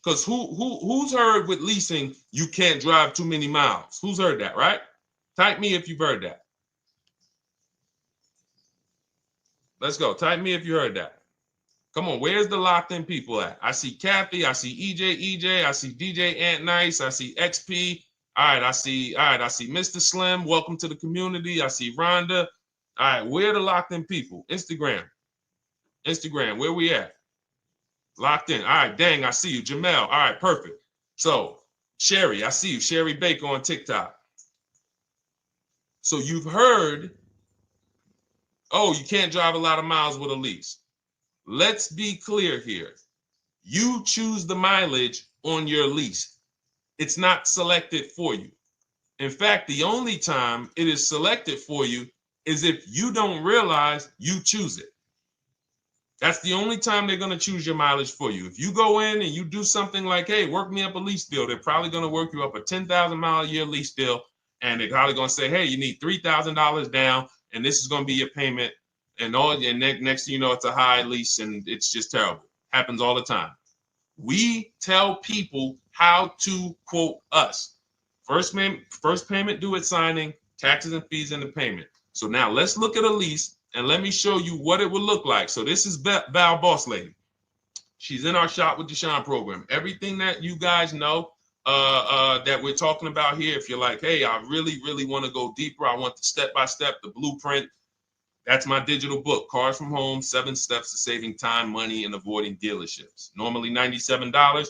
Speaker 1: because who's heard with leasing you can't drive too many miles? Who's heard that, right? Type me if you've heard that. Let's go. Type me if you heard that. Come on, where's the locked in people at? I see Kathy, I see EJ, I see DJ Ant Nice, I see XP. All right, I see Mr. Slim. Welcome to the community. I see Rhonda. All right, where are the locked in people? Instagram, where we at? Locked in. All right, dang, I see you. Jamel. All right, perfect. So, Sherry, I see you. Sherry Baker on TikTok. So you've heard, oh, you can't drive a lot of miles with a lease. Let's be clear here. You choose the mileage on your lease. It's not selected for you. In fact, the only time it is selected for you is if you don't realize you choose it. That's the only time they're going to choose your mileage for you. If you go in and you do something like, hey, work me up a lease deal, they're probably going to work you up a 10,000 mile a year lease deal. And they're probably going to say, hey, you need $3,000 down, and this is going to be your payment. And next thing you know, it's a high lease, and it's just terrible. Happens all the time. We tell people how to quote us. First payment due at signing, taxes and fees in the payment. So now let's look at a lease, and let me show you what it would look like. So this is Val Boss Lady. She's in our Shop with Deshone program. Everything that you guys know that we're talking about here, if you're like, hey, I really, really want to go deeper, I want the step-by-step, the blueprint, that's my digital book, Cars from Home, 7 Steps to Saving Time, Money, and Avoiding Dealerships. Normally $97.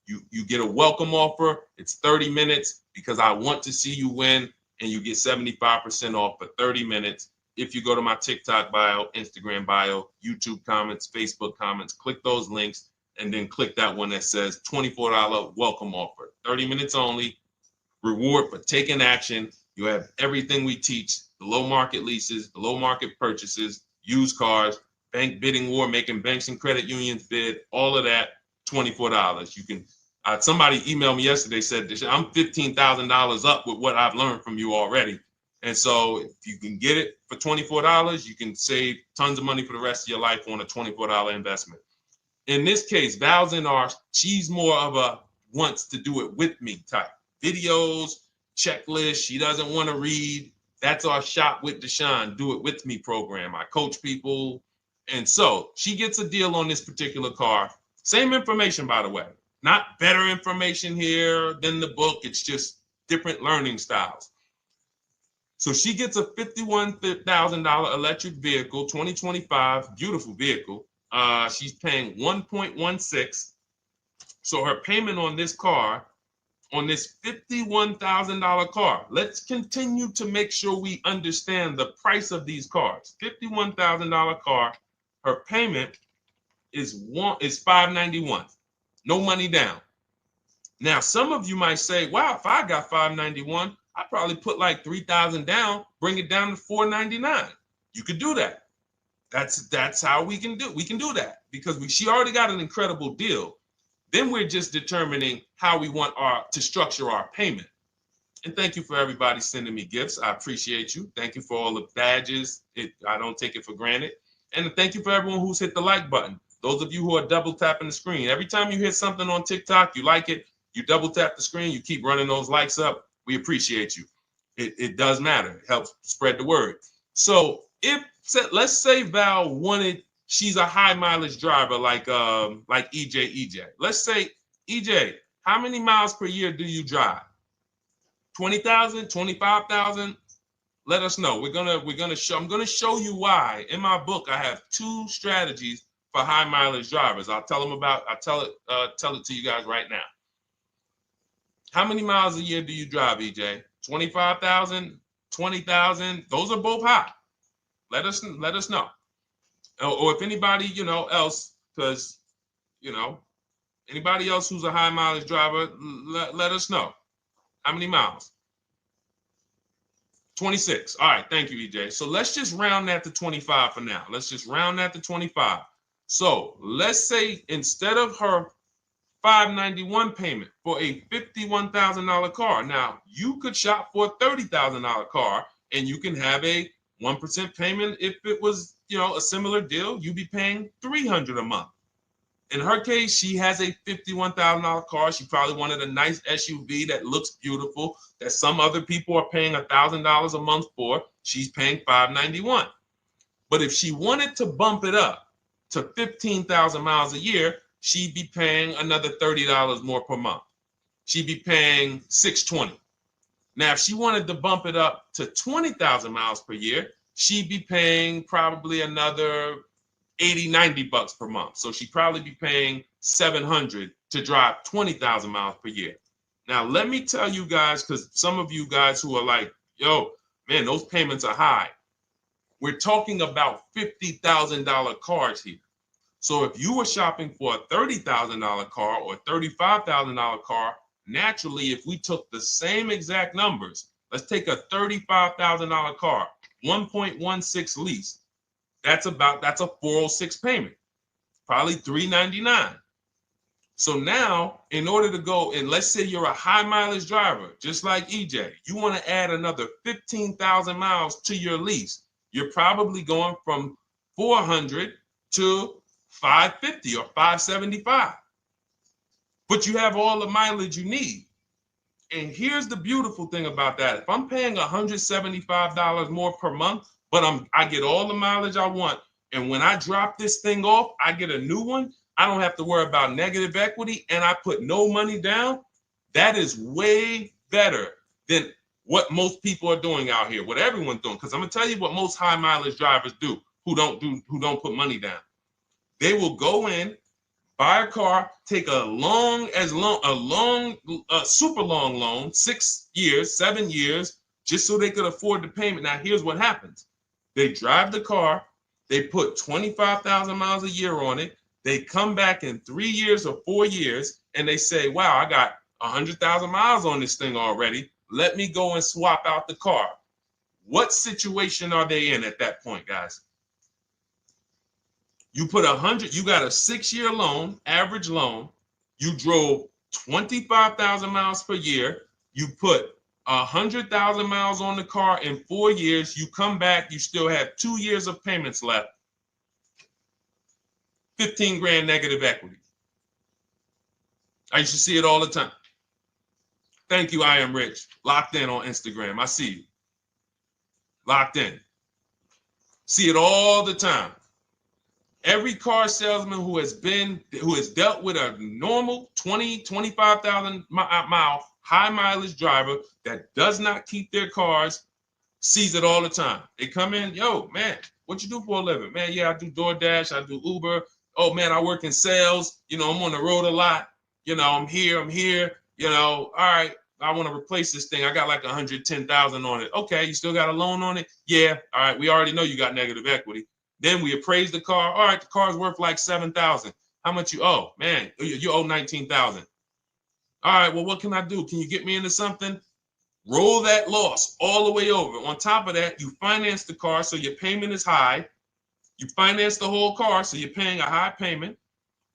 Speaker 1: You get a welcome offer. It's 30 minutes because I want to see you win, and you get 75% off for 30 minutes. If you go to my TikTok bio, Instagram bio, YouTube comments, Facebook comments, click those links, and then click that one that says $24 welcome offer. 30 minutes only, reward for taking action. You have everything we teach, the low market leases, the low market purchases, used cars, bank bidding war, making banks and credit unions bid, all of that, $24. You can, somebody emailed me yesterday, said, I'm $15,000 up with what I've learned from you already. And so if you can get it for $24, you can save tons of money for the rest of your life on a $24 investment. In this case, Val's she's more of a wants to do it with me type. Videos, checklist, she doesn't want to read. That's our Shop with Deshone, do it with me program. I coach people. And so she gets a deal on this particular car. Same information, by the way. Not better information here than the book. It's just different learning styles. So she gets a $51,000 electric vehicle, 2025, beautiful vehicle. She's paying 1.16. So her payment on this car, on this $51,000 car, let's continue to make sure we understand the price of these cars. $51,000 car, her payment is $591. No money down. Now, some of you might say, wow, if I got $591, I'd probably put like $3,000 down, bring it down to $499. You could do that. That's how we can do. We can do that because she already got an incredible deal. Then we're just determining how we want to structure our payment. And thank you for everybody sending me gifts. I appreciate you. Thank you for all the badges. I don't take it for granted. And thank you for everyone who's hit the like button. Those of you who are double tapping the screen. Every time you hit something on TikTok, you like it, you double tap the screen, you keep running those likes up. We appreciate you. It does matter. It helps spread the word. So let's say Val she's a high mileage driver like EJ. Let's say, EJ, how many miles per year do you drive? 20,000, 25,000? Let us know. I'm gonna show you why. In my book, I have 2 strategies for high mileage drivers. I'll tell it to you guys right now. How many miles a year do you drive, EJ? 25,000, 20,000? Those are both high. Let us know. Or if anybody, else, because, anybody else who's a high mileage driver, let us know. How many miles? 26. All right. Thank you, EJ. So let's just round that to 25 for now. Let's just round that to 25. So let's say instead of her $591 payment for a $51,000 car. Now, you could shop for a $30,000 car and you can have a 1% payment. If it was, a similar deal, you'd be paying $300 a month. In her case, she has a $51,000 car. She probably wanted a nice SUV that looks beautiful, that some other people are paying $1,000 a month for. She's paying $591. But if she wanted to bump it up to 15,000 miles a year, she'd be paying another $30 more per month. She'd be paying $620. Now, if she wanted to bump it up to 20,000 miles per year, she'd be paying probably another $80, $90 per month. So she'd probably be paying $700 to drive 20,000 miles per year. Now, let me tell you guys, because some of you guys who are like, yo, man, those payments are high. We're talking about $50,000 cars here. So if you were shopping for a $30,000 car or $35,000 car, naturally, if we took the same exact numbers, let's take a $35,000 car, 1.16 lease. That's a 406 payment, probably $399. So now, in order to go, and let's say you're a high mileage driver, just like EJ, you want to add another 15,000 miles to your lease. You're probably going from 400 to 550 or 575. But you have all the mileage you need. And here's the beautiful thing about that. If I'm paying $175 more per month, but I get all the mileage I want, and when I drop this thing off, I get a new one, I don't have to worry about negative equity, and I put no money down. That is way better than what most people are doing out here, what everyone's doing. Because I'm gonna tell you what most high mileage drivers do who don't put money down. They will go in, buy a car, take a super long loan, 6 years, 7 years, just so they could afford the payment. Now, here's what happens. They drive the car, they put 25,000 miles a year on it. They come back in 3 years or 4 years, and they say, wow, I got 100,000 miles on this thing already. Let me go and swap out the car. What situation are they in at that point, guys? You put 100, you got a 6-year loan, average loan. You drove 25,000 miles per year. You put 100,000 miles on the car in 4 years. You come back, you still have 2 years of payments left. 15 grand negative equity. I used to see it all the time. Thank you, I am rich. Locked in on Instagram. I see you. Locked in. See it all the time. Every car salesman who has dealt with a normal 25,000 mile high mileage driver that does not keep their cars sees it all the time. They come in, yo, man, what you do for a living? Man, yeah, I do DoorDash, I do Uber. Oh man, I work in sales. You know, I'm on the road a lot. You know, I'm here. You know, all right, I want to replace this thing. I got like 110,000 on it. Okay, you still got a loan on it? Yeah. All right, we already know you got negative equity. Then we appraise the car. All right, the car's worth like 7,000. How much you owe? Man, you owe 19,000. All right, well, what can I do? Can you get me into something? Roll that loss all the way over. On top of that, you finance the car, so your payment is high. You finance the whole car, so you're paying a high payment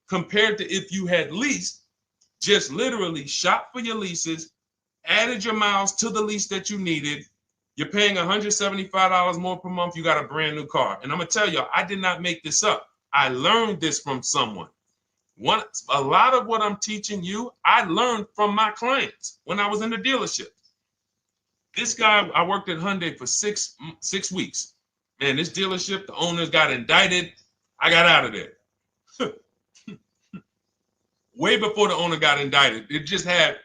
Speaker 1: compared to if you had leased, just literally shop for your leases, added your miles to the lease that you needed. You're paying $175 more per month. You got a brand new car. And I'm going to tell you, I did not make this up. I learned this from someone. A lot of what I'm teaching you, I learned from my clients when I was in the dealership. This guy, I worked at Hyundai for six weeks. Man, this dealership, the owners got indicted. I got out of there. Way before the owner got indicted. It just had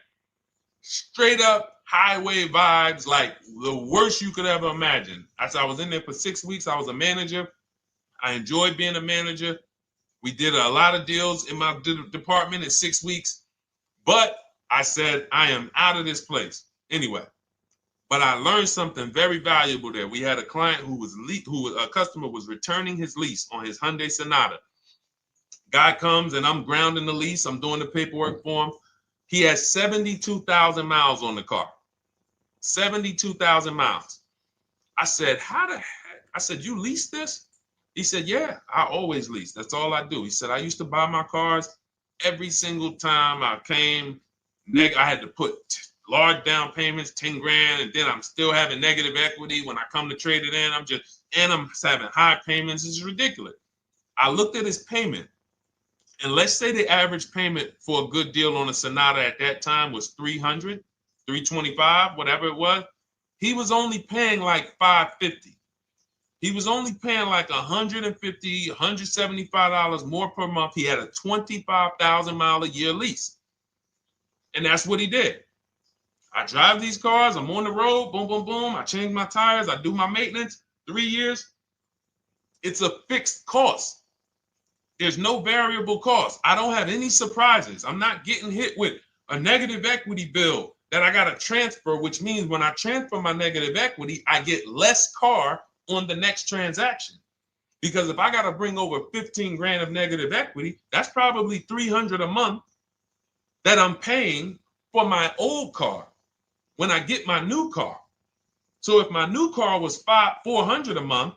Speaker 1: straight up highway vibes, like the worst you could ever imagine. I was in there for 6 weeks. I was a manager. I enjoyed being a manager. We did a lot of deals in my department in 6 weeks. But I said, I am out of this place. Anyway. But I learned something very valuable there. We had a client a customer was returning his lease on his Hyundai Sonata. Guy comes and I'm grounding the lease. I'm doing the paperwork for him. He has 72,000 miles on the car. 72,000 miles. I said, how the heck? I said, you lease this? He said, yeah, I always lease. That's all I do. He said, I used to buy my cars every single time I came. I had to put large down payments, 10 grand, and then I'm still having negative equity when I come to trade it in. I'm having high payments. It's ridiculous. I looked at his payment, and let's say the average payment for a good deal on a Sonata at that time was $300, $325, whatever it was. He was only paying like $550. He was only paying like $150, $175 more per month. He had a 25,000 mile a year lease. And that's what he did. I drive these cars. I'm on the road. Boom, boom, boom. I change my tires. I do my maintenance. 3 years. It's a fixed cost. There's no variable cost. I don't have any surprises. I'm not getting hit with a negative equity bill that I got to transfer, which means when I transfer my negative equity, I get less car on the next transaction. Because if I got to bring over 15 grand of negative equity, that's probably 300 a month that I'm paying for my old car when I get my new car. So if my new car was 400 a month,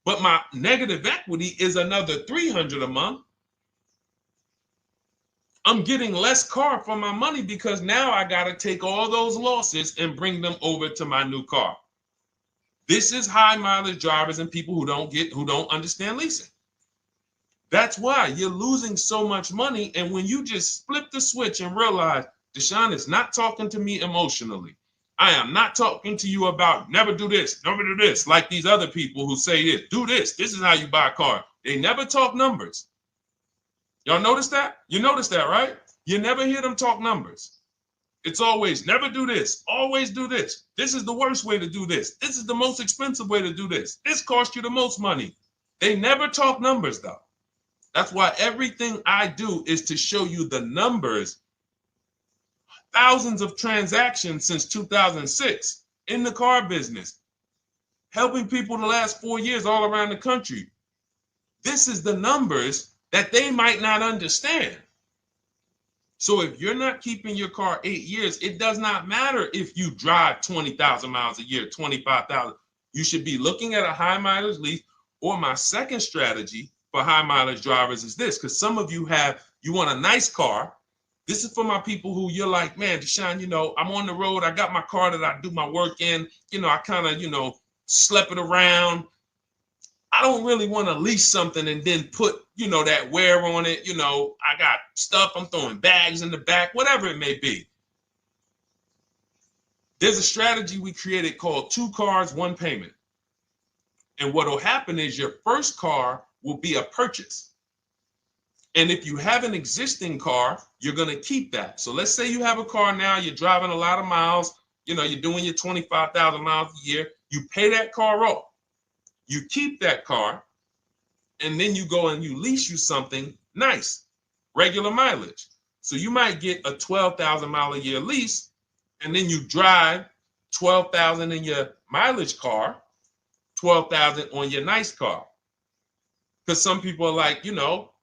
Speaker 1: but my negative equity is another 300 a month, I'm getting less car for my money because now I got to take all those losses and bring them over to my new car. This is high mileage drivers and people who don't understand leasing. That's why you're losing so much money. And when you just flip the switch and realize Deshone is not talking to me emotionally, I am not talking to you about never do this, like these other people who say this, do this. This is how you buy a car. They never talk numbers. Y'all notice that? You notice that, right? You never hear them talk numbers. It's always never do this, always do this. This is the worst way to do this. This is the most expensive way to do this. This costs you the most money. They never talk numbers, though. That's why everything I do is to show you the numbers. Thousands of transactions since 2006 in the car business, helping people the last 4 years all around the country. This is the numbers that they might not understand. So if you're not keeping your car 8 years, it does not matter if you drive 20,000 miles a year, 25,000. You should be looking at a high mileage lease. Or my second strategy for high mileage drivers is this, because some of you want a nice car. This is for my people who you're like, man, Deshone, I'm on the road. I got my car that I do my work in. I kind of, slep it around. I don't really want to lease something and then put, that wear on it. I got stuff. I'm throwing bags in the back, whatever it may be. There's a strategy we created called 2 cars, 1 payment. And what will happen is your first car will be a purchase. And if you have an existing car, you're going to keep that. So let's say you have a car now, you're driving a lot of miles, you're doing your 25,000 miles a year. You pay that car off. You keep that car, and then you go and you lease you something nice, regular mileage. So you might get a 12,000 mile a year lease, and then you drive 12,000 in your mileage car, 12,000 on your nice car. Because some people are like,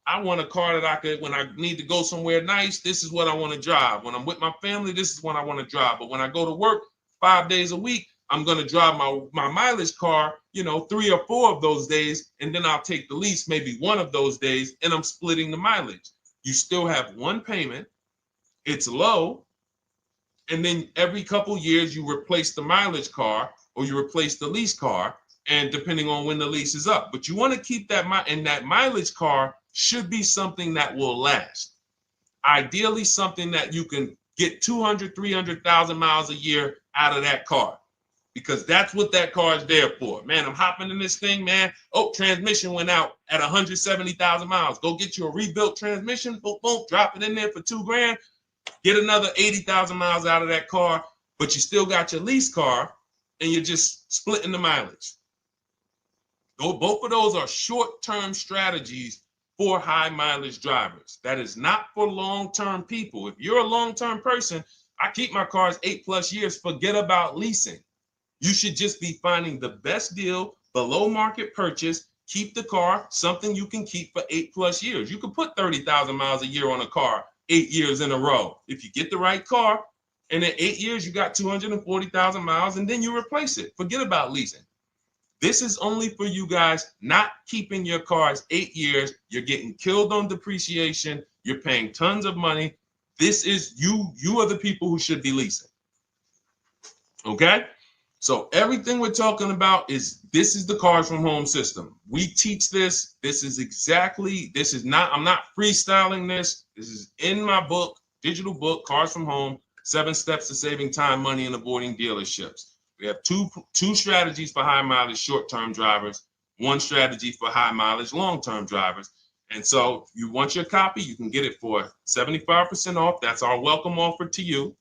Speaker 1: I want a car that I could, when I need to go somewhere nice, this is what I want to drive. When I'm with my family, this is what I want to drive. But when I go to work 5 days a week, I'm going to drive my mileage car, 3 or 4 of those days, and then I'll take the lease maybe 1 of those days, and I'm splitting the mileage. You still have 1 payment. It's low. And then every couple years, you replace the mileage car or you replace the lease car, and depending on when the lease is up. But you want to keep that, and that mileage car should be something that will last. Ideally, something that you can get 200, 300,000 miles a year out of that car, because that's what that car is there for. Man, I'm hopping in this thing, man. Oh, transmission went out at 170,000 miles. Go get you a rebuilt transmission, boom, boom, drop it in there for $2,000, get another 80,000 miles out of that car, but you still got your lease car and you're just splitting the mileage. Both of those are short-term strategies for high mileage drivers. That is not for long-term people. If you're a long-term person, I keep my cars 8+ years, forget about leasing. You should just be finding the best deal, below market purchase, keep the car, something you can keep for 8+ years. You can put 30,000 miles a year on a car 8 years in a row. If you get the right car, and in 8 years, you got 240,000 miles, and then you replace it. Forget about leasing. This is only for you guys not keeping your cars 8 years. You're getting killed on depreciation. You're paying tons of money. This is you are the people who should be leasing. Okay? So everything we're talking about this is the Cars from Home system. We teach this. I'm not freestyling this. This is in my book, digital book, Cars from Home, 7 Steps to Saving Time, Money, and Avoiding Dealerships. We have two strategies for high mileage short-term drivers, 1 strategy for high mileage long-term drivers. And so if you want your copy, you can get it for 75% off. That's our welcome offer to you.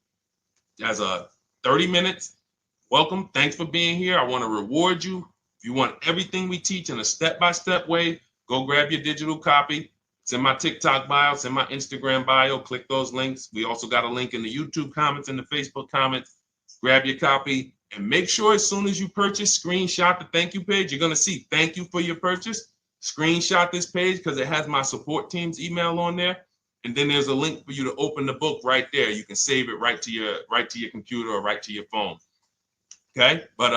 Speaker 1: As a 30 minutes welcome. Thanks for being here. I want to reward you. If you want everything we teach in a step-by-step way, go grab your digital copy. It's in my TikTok bio. It's in my Instagram bio. Click those links. We also got a link in the YouTube comments and the Facebook comments. Grab your copy. And make sure as soon as you purchase, screenshot the thank you page. You're going to see thank you for your purchase. screenshot this page because it has my support team's email on there. And then there's a link for you to open the book right there. You can save it right to your computer or right to your phone. Okay. But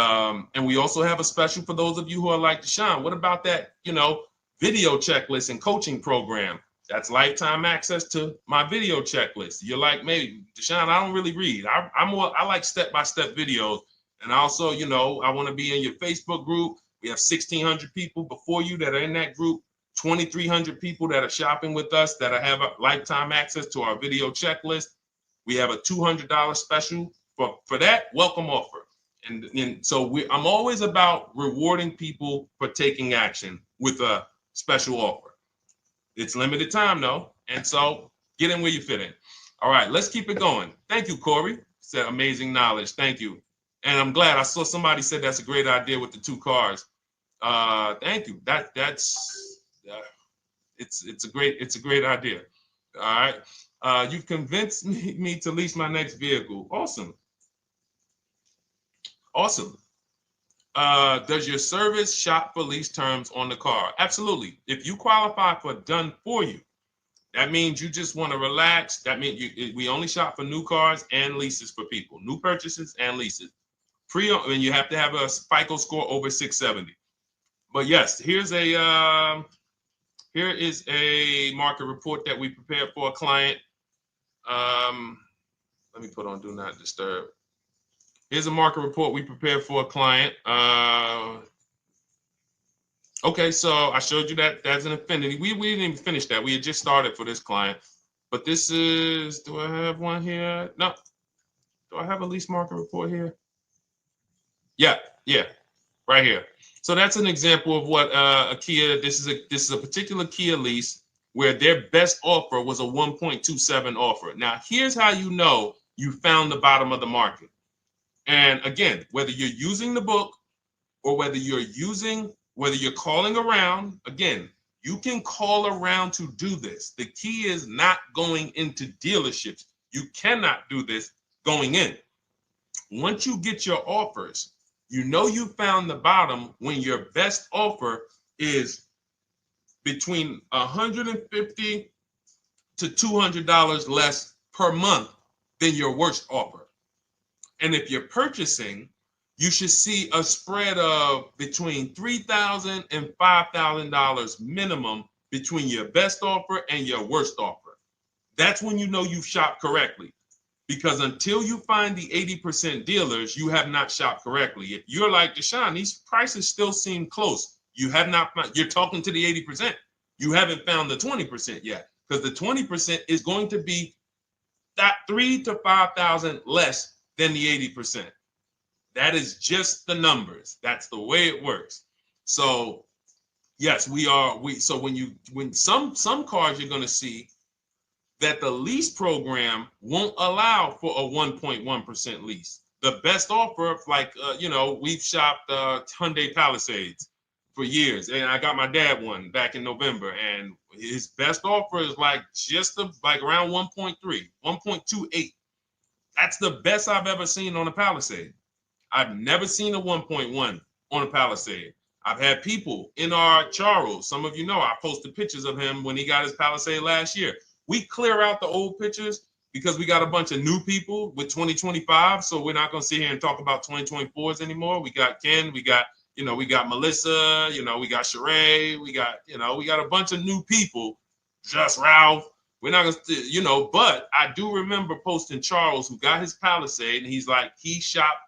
Speaker 1: and we also have a special for those of you who are like Deshone. What about that, video checklist and coaching program? That's lifetime access to my video checklist. You're like, maybe Deshone, I don't really read. I like step-by-step videos. And also, I want to be in your Facebook group. We have 1,600 people before you that are in that group, 2,300 people that are shopping with us that have a lifetime access to our video checklist. We have a $200 special for that welcome offer. And so I'm always about rewarding people for taking action with a special offer. It's limited time though. And so get in where you fit in. All right, let's keep it going. Thank you, Corey. Said amazing knowledge. Thank you. And I'm glad I saw somebody said that's a great idea with the 2 cars. Thank you. It's a great idea. All right. You've convinced me to lease my next vehicle. Awesome. Awesome. Does your service shop for lease terms on the car? Absolutely. If you qualify for done for you, that means you just want to relax. That means we only shop for new cars and leases for people, new purchases and leases. And you have to have a FICO score over 670. But yes, here is a market report that we prepared for a client. Let me put on do not disturb. Here's a market report we prepared for a client. Okay, so I showed you that that's an affinity. We didn't even finish that. We had just started for this client. But this is, do I have one here? No. Do I have a lease market report here? Yeah, right here. So that's an example of what a Kia, this is a particular Kia lease where their best offer was a 1.27 offer. Now, here's how you know you found the bottom of the market. And again, whether you're using the book or whether you're calling around, again, you can call around to do this. The key is not going into dealerships. You cannot do this going in. Once you get your offers, you know you found the bottom when your best offer is between $150 to $200 less per month than your worst offer. And if you're purchasing, you should see a spread of between $3,000 and $5,000 minimum between your best offer and your worst offer. That's when you know you've shopped correctly. Because until you find the 80% dealers, you have not shopped correctly. If you're like Deshone, these prices still seem close. You have not found, you're talking to the 80%. You haven't found the 20% yet. Because the 20% is going to be that $3,000 to $5,000 less than the 80%. That is just the numbers. That's the way it works. So yes, so when some cars you're going to see that the lease program won't allow for a 1.1% lease. The best offer, like, we've shopped Hyundai Palisades for years. And I got my dad one back in November. And his best offer is like around 1.3, 1.28. That's the best I've ever seen on a Palisade. I've never seen a 1.1 on a Palisade. I've had people in our Charles. Some of you know I posted pictures of him when he got his Palisade last year. We clear out the old pictures because we got a bunch of new people with 2025. So we're not going to sit here and talk about 2024s anymore. We got Ken, we got Melissa, we got Sheree, we got a bunch of new people, just Ralph. We're not going to, but I do remember posting Charles who got his Palisade and he's like, he shopped,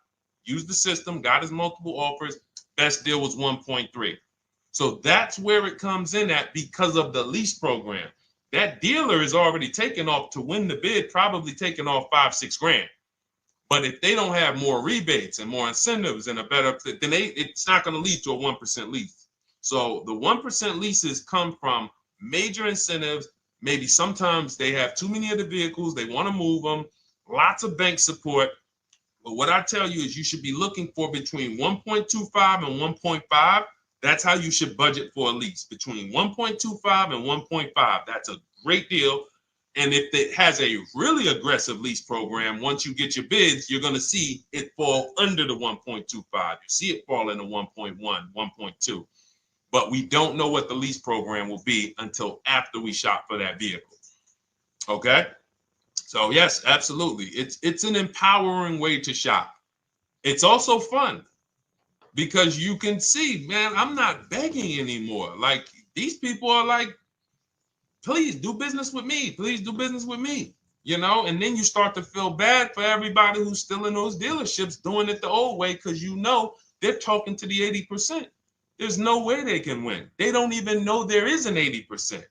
Speaker 1: used the system, got his multiple offers. Best deal was 1.3. So that's where it comes in at because of the lease program. That dealer is already taken off to win the bid, probably taking off $5-6 grand. But if they don't have more rebates and more incentives and then it's not going to lead to a 1% lease. So the 1% leases come from major incentives. Maybe sometimes they have too many of the vehicles. They want to move them. Lots of bank support. But what I tell you is you should be looking for between 1.25 and 1.5. That's how you should budget for a lease, between 1.25 and 1.5. That's a great deal. And if it has a really aggressive lease program, once you get your bids, you're going to see it fall under the 1.25. You see it fall into 1.1, 1.2. but we don't know what the lease program will be until after we shop for that vehicle. Okay? So yes, absolutely. It's an empowering way to shop. It's also fun because you can see, man, I'm not begging anymore. Like these people are like, please do business with me. Please do business with me. And then you start to feel bad for everybody who's still in those dealerships doing it the old way because they're talking to the 80%. There's no way they can win. They don't even know there is an 80%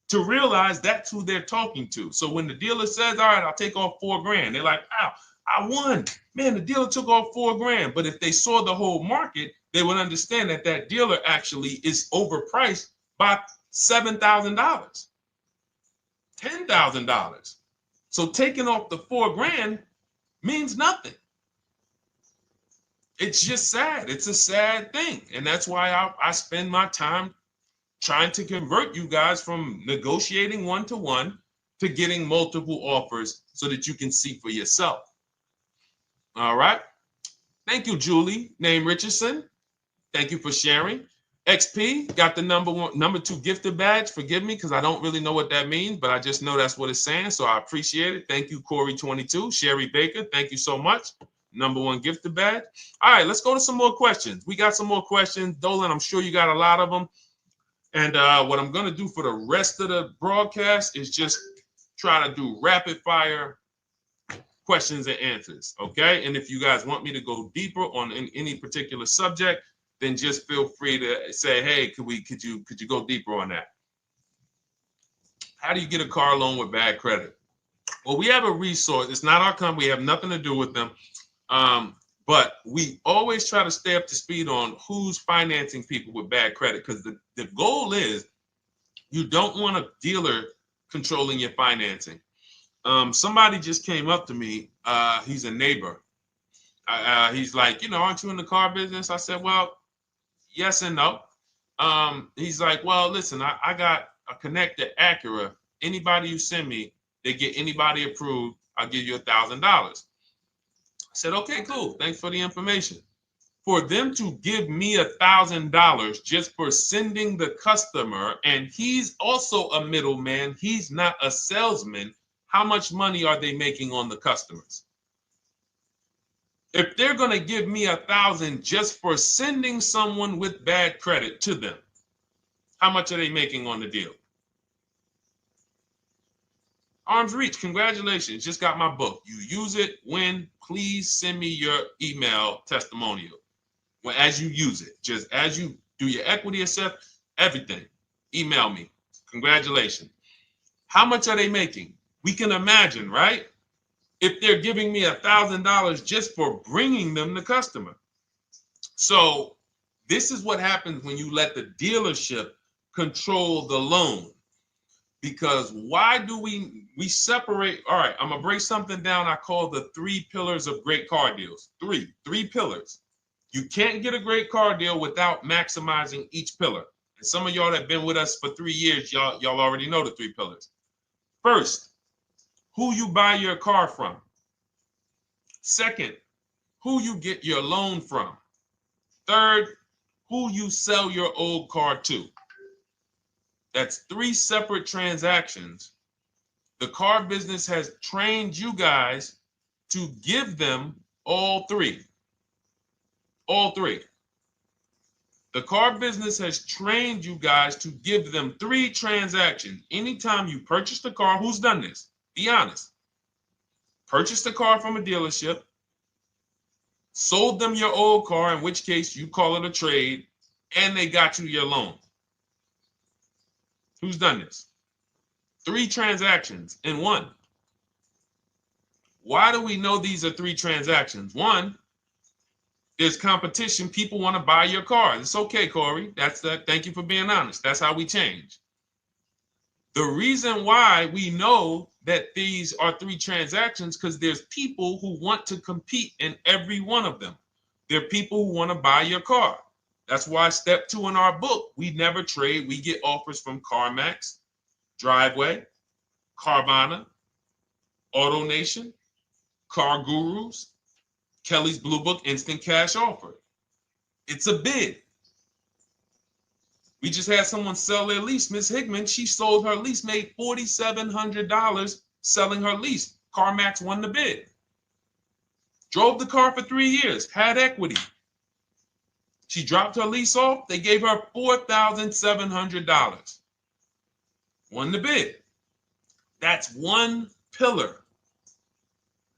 Speaker 1: to realize that's who they're talking to. So when the dealer says, all right, I'll take off $4,000, they're like, wow, I won. Man, the dealer took off $4,000. But if they saw the whole market, they would understand that that dealer actually is overpriced by $7,000, $10,000. So taking off the $4,000 means nothing. It's just sad. It's a sad thing. And that's why I spend my time trying to convert you guys from negotiating one-to-one to getting multiple offers so that you can see for yourself. All right. Thank you, Julie, name Richardson. Thank you for sharing. XP got the number 2 gifted badge. Forgive me because I don't really know what that means, but I just know that's what it's saying. So I appreciate it. Thank you, Corey22. Sherry Baker, thank you so much. Number 1 gifted badge. All right, let's go to some more questions. We got some more questions. Dolan, I'm sure you got a lot of them. And what I'm going to do for the rest of the broadcast is just try to do rapid fire questions and answers. Okay. And if you guys want me to go deeper on any particular subject, then just feel free to say, hey, could you go deeper on that? How do you get a car loan with bad credit? Well, we have a resource. It's not our company. We have nothing to do with them. But we always try to stay up to speed on who's financing people with bad credit, because the goal is you don't want a dealer controlling your financing. Somebody just came up to me. He's a neighbor. He's like, aren't you in the car business? I said, well, yes and no. He's like, well, listen, I got a connect to Acura. Anybody you send me, they get anybody approved, I'll give you $1,000. I said, okay, cool. Thanks for the information. For them to give me $1,000 just for sending the customer, and he's also a middleman, he's not a salesman, how much money are they making on the customers? If they're going to give me $1,000 just for sending someone with bad credit to them, how much are they making on the deal? Arms Reach, congratulations. Just got my book. You use it when, please send me your email testimonial. Well, as you use it, just as you do your equity assess, everything, email me. Congratulations. How much are they making? We can imagine, right? If they're giving me $1,000 just for bringing them the customer. So this is what happens when you let the dealership control the loan. Because why do we separate? All right, I'm going to break something down I call the 3 pillars of great car deals. Three pillars. You can't get a great car deal without maximizing each pillar. And some of y'all that have been with us for 3 years, y'all already know the 3 pillars. First, who you buy your car from. Second, who you get your loan from. Third, who you sell your old car to. That's 3 separate transactions. The car business has trained you guys to give them all 3. All 3. The car business has trained you guys to give them 3 transactions. Anytime you purchase the car, who's done this? Be honest. Purchased the car from a dealership, sold them your old car, in which case you call it a trade, and they got you your loan. Who's done this? 3 transactions in one. Why do we know these are 3 transactions? One, there's competition. People want to buy your car. It's okay, Corey. That's that. Thank you for being honest. That's how we change. The reason why we know that these are 3 transactions because there's people who want to compete in every one of them. There are people who want to buy your car. That's why step 2 in our book, we never trade. We get offers from CarMax, Driveway, Carvana, AutoNation, Car Gurus, Kelly's Blue Book Instant Cash Offer. It's a bid. We just had someone sell their lease. Miss Hickman, she sold her lease, made $4,700 selling her lease. CarMax won the bid. Drove the car for 3 years, had equity. She dropped her lease off. They gave her $4,700. Won the bid. That's one pillar.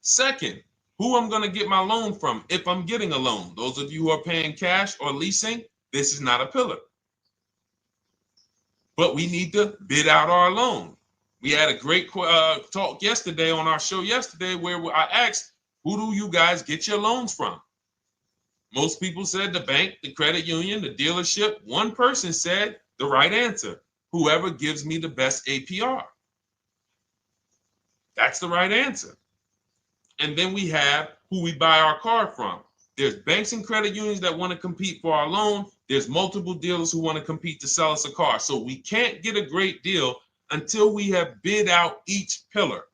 Speaker 1: Second, who I'm going to get my loan from if I'm getting a loan. Those of you who are paying cash or leasing, this is not a pillar. But we need to bid out our loan. We had a great talk yesterday on our show yesterday where I asked, who do you guys get your loans from? Most people said the bank, the credit union, the dealership. One person said the right answer, whoever gives me the best APR. That's the right answer. And then we have who we buy our car from. There's banks and credit unions that want to compete for our loan. There's multiple dealers who want to compete to sell us a car. So we can't get a great deal until we have bid out each pillar.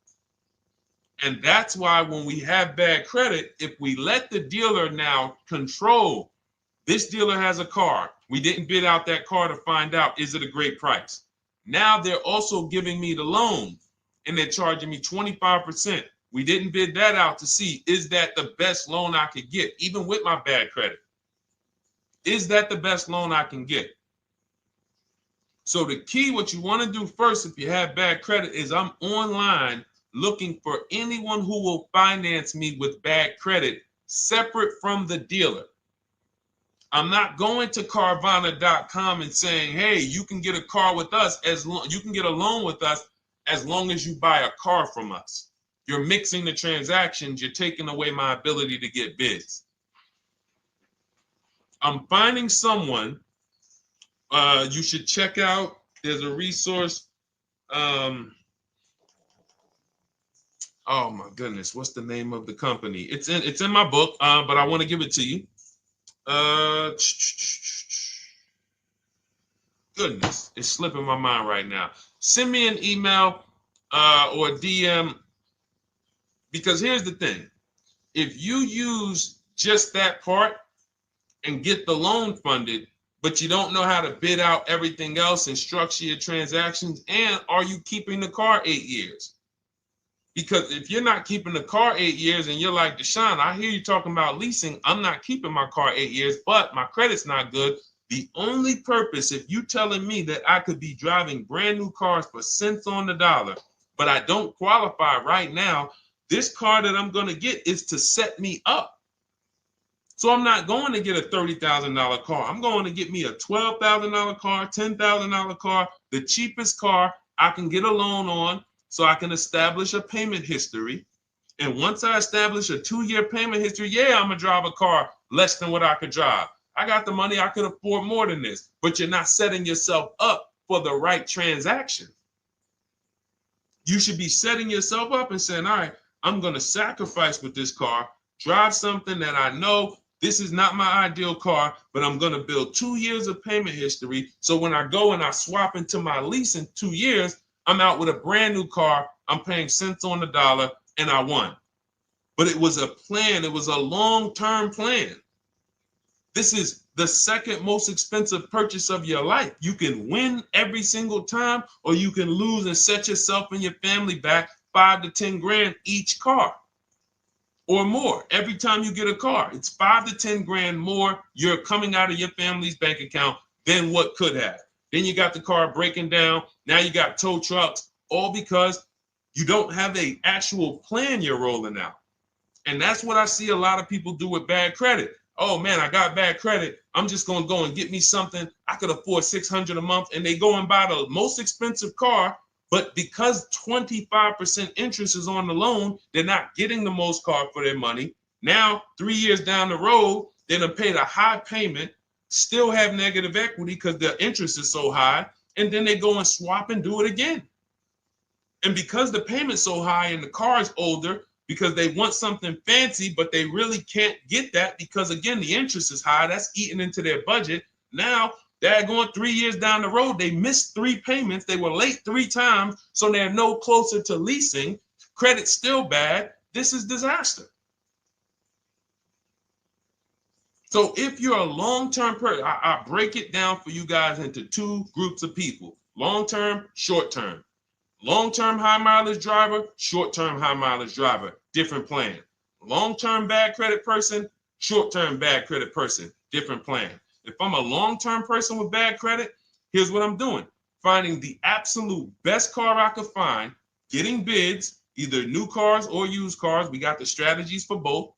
Speaker 1: And that's why when we have bad credit, if we let the dealer now control, this dealer has a car. We didn't bid out that car to find out, is it a great price? Now they're also giving me the loan and they're charging me 25%. We didn't bid that out to see, is that the best loan I could get, even with my bad credit? Is that the best loan I can get? So the key, what you want to do first, if you have bad credit, is I'm online looking for anyone who will finance me with bad credit separate from the dealer. I'm not going to Carvana.com and saying, hey, you can get a car with us you can get a loan with us as long as you buy a car from us. You're mixing the transactions. You're taking away my ability to get bids. I'm finding someone you should check out. There's a resource. Oh my goodness, what's the name of the company? It's in my book, but I want to give it to you. Goodness, it's slipping my mind right now. Send me an email or DM, because here's the thing. If you use just that part and get the loan funded, but you don't know how to bid out everything else and structure your transactions, and are you keeping the car 8 years? Because if you're not keeping the car 8 years and you're like, Deshone, I hear you talking about leasing. I'm not keeping my car 8 years, but my credit's not good. The only purpose, if you telling me that I could be driving brand new cars for cents on the dollar, but I don't qualify right now, this car that I'm going to get is to set me up. So I'm not going to get a $30,000 car. I'm going to get me a $12,000 car, $10,000 car, the cheapest car I can get a loan on, so I can establish a payment history. And once I establish a 2-year payment history, yeah, I'm going to drive a car less than what I could drive. I got the money. I could afford more than this. But you're not setting yourself up for the right transaction. You should be setting yourself up and saying, all right, I'm going to sacrifice with this car, drive something that I know this is not my ideal car, but I'm going to build 2 years of payment history. So when I go and I swap into my lease in 2 years, I'm out with a brand new car. I'm paying cents on the dollar, and I won. But it was a plan. It was a long-term plan. This is the second most expensive purchase of your life. You can win every single time, or you can lose and set yourself and your family back 5 to 10 grand each car or more. Every time you get a car, it's 5 to 10 grand more you're coming out of your family's bank account than what could have. Then you got the car breaking down. Now you got tow trucks, all because you don't have an actual plan you're rolling out. And that's what I see a lot of people do with bad credit. Oh man, I got bad credit. I'm just going to go and get me something. I could afford $600 a month. And they go and buy the most expensive car. But because 25% interest is on the loan, they're not getting the most car for their money. Now, 3 years down the road, they're going to pay the high payment, still have negative equity because the interest is so high. And then they go and swap and do it again. And because the payment's so high and the car is older, because they want something fancy, but they really can't get that because, again, the interest is high. That's eating into their budget. Now they're going 3 years down the road. They missed 3 payments. They were late 3 times, so they're no closer to leasing. Credit's still bad. This is disaster. So if you're a long-term person, I break it down for you guys into two groups of people: long-term, short-term. Long-term high mileage driver, short-term high mileage driver, different plan. Long-term bad credit person, short-term bad credit person, different plan. If I'm a long-term person with bad credit, here's what I'm doing: finding the absolute best car I could find, getting bids, either new cars or used cars. We got the strategies for both.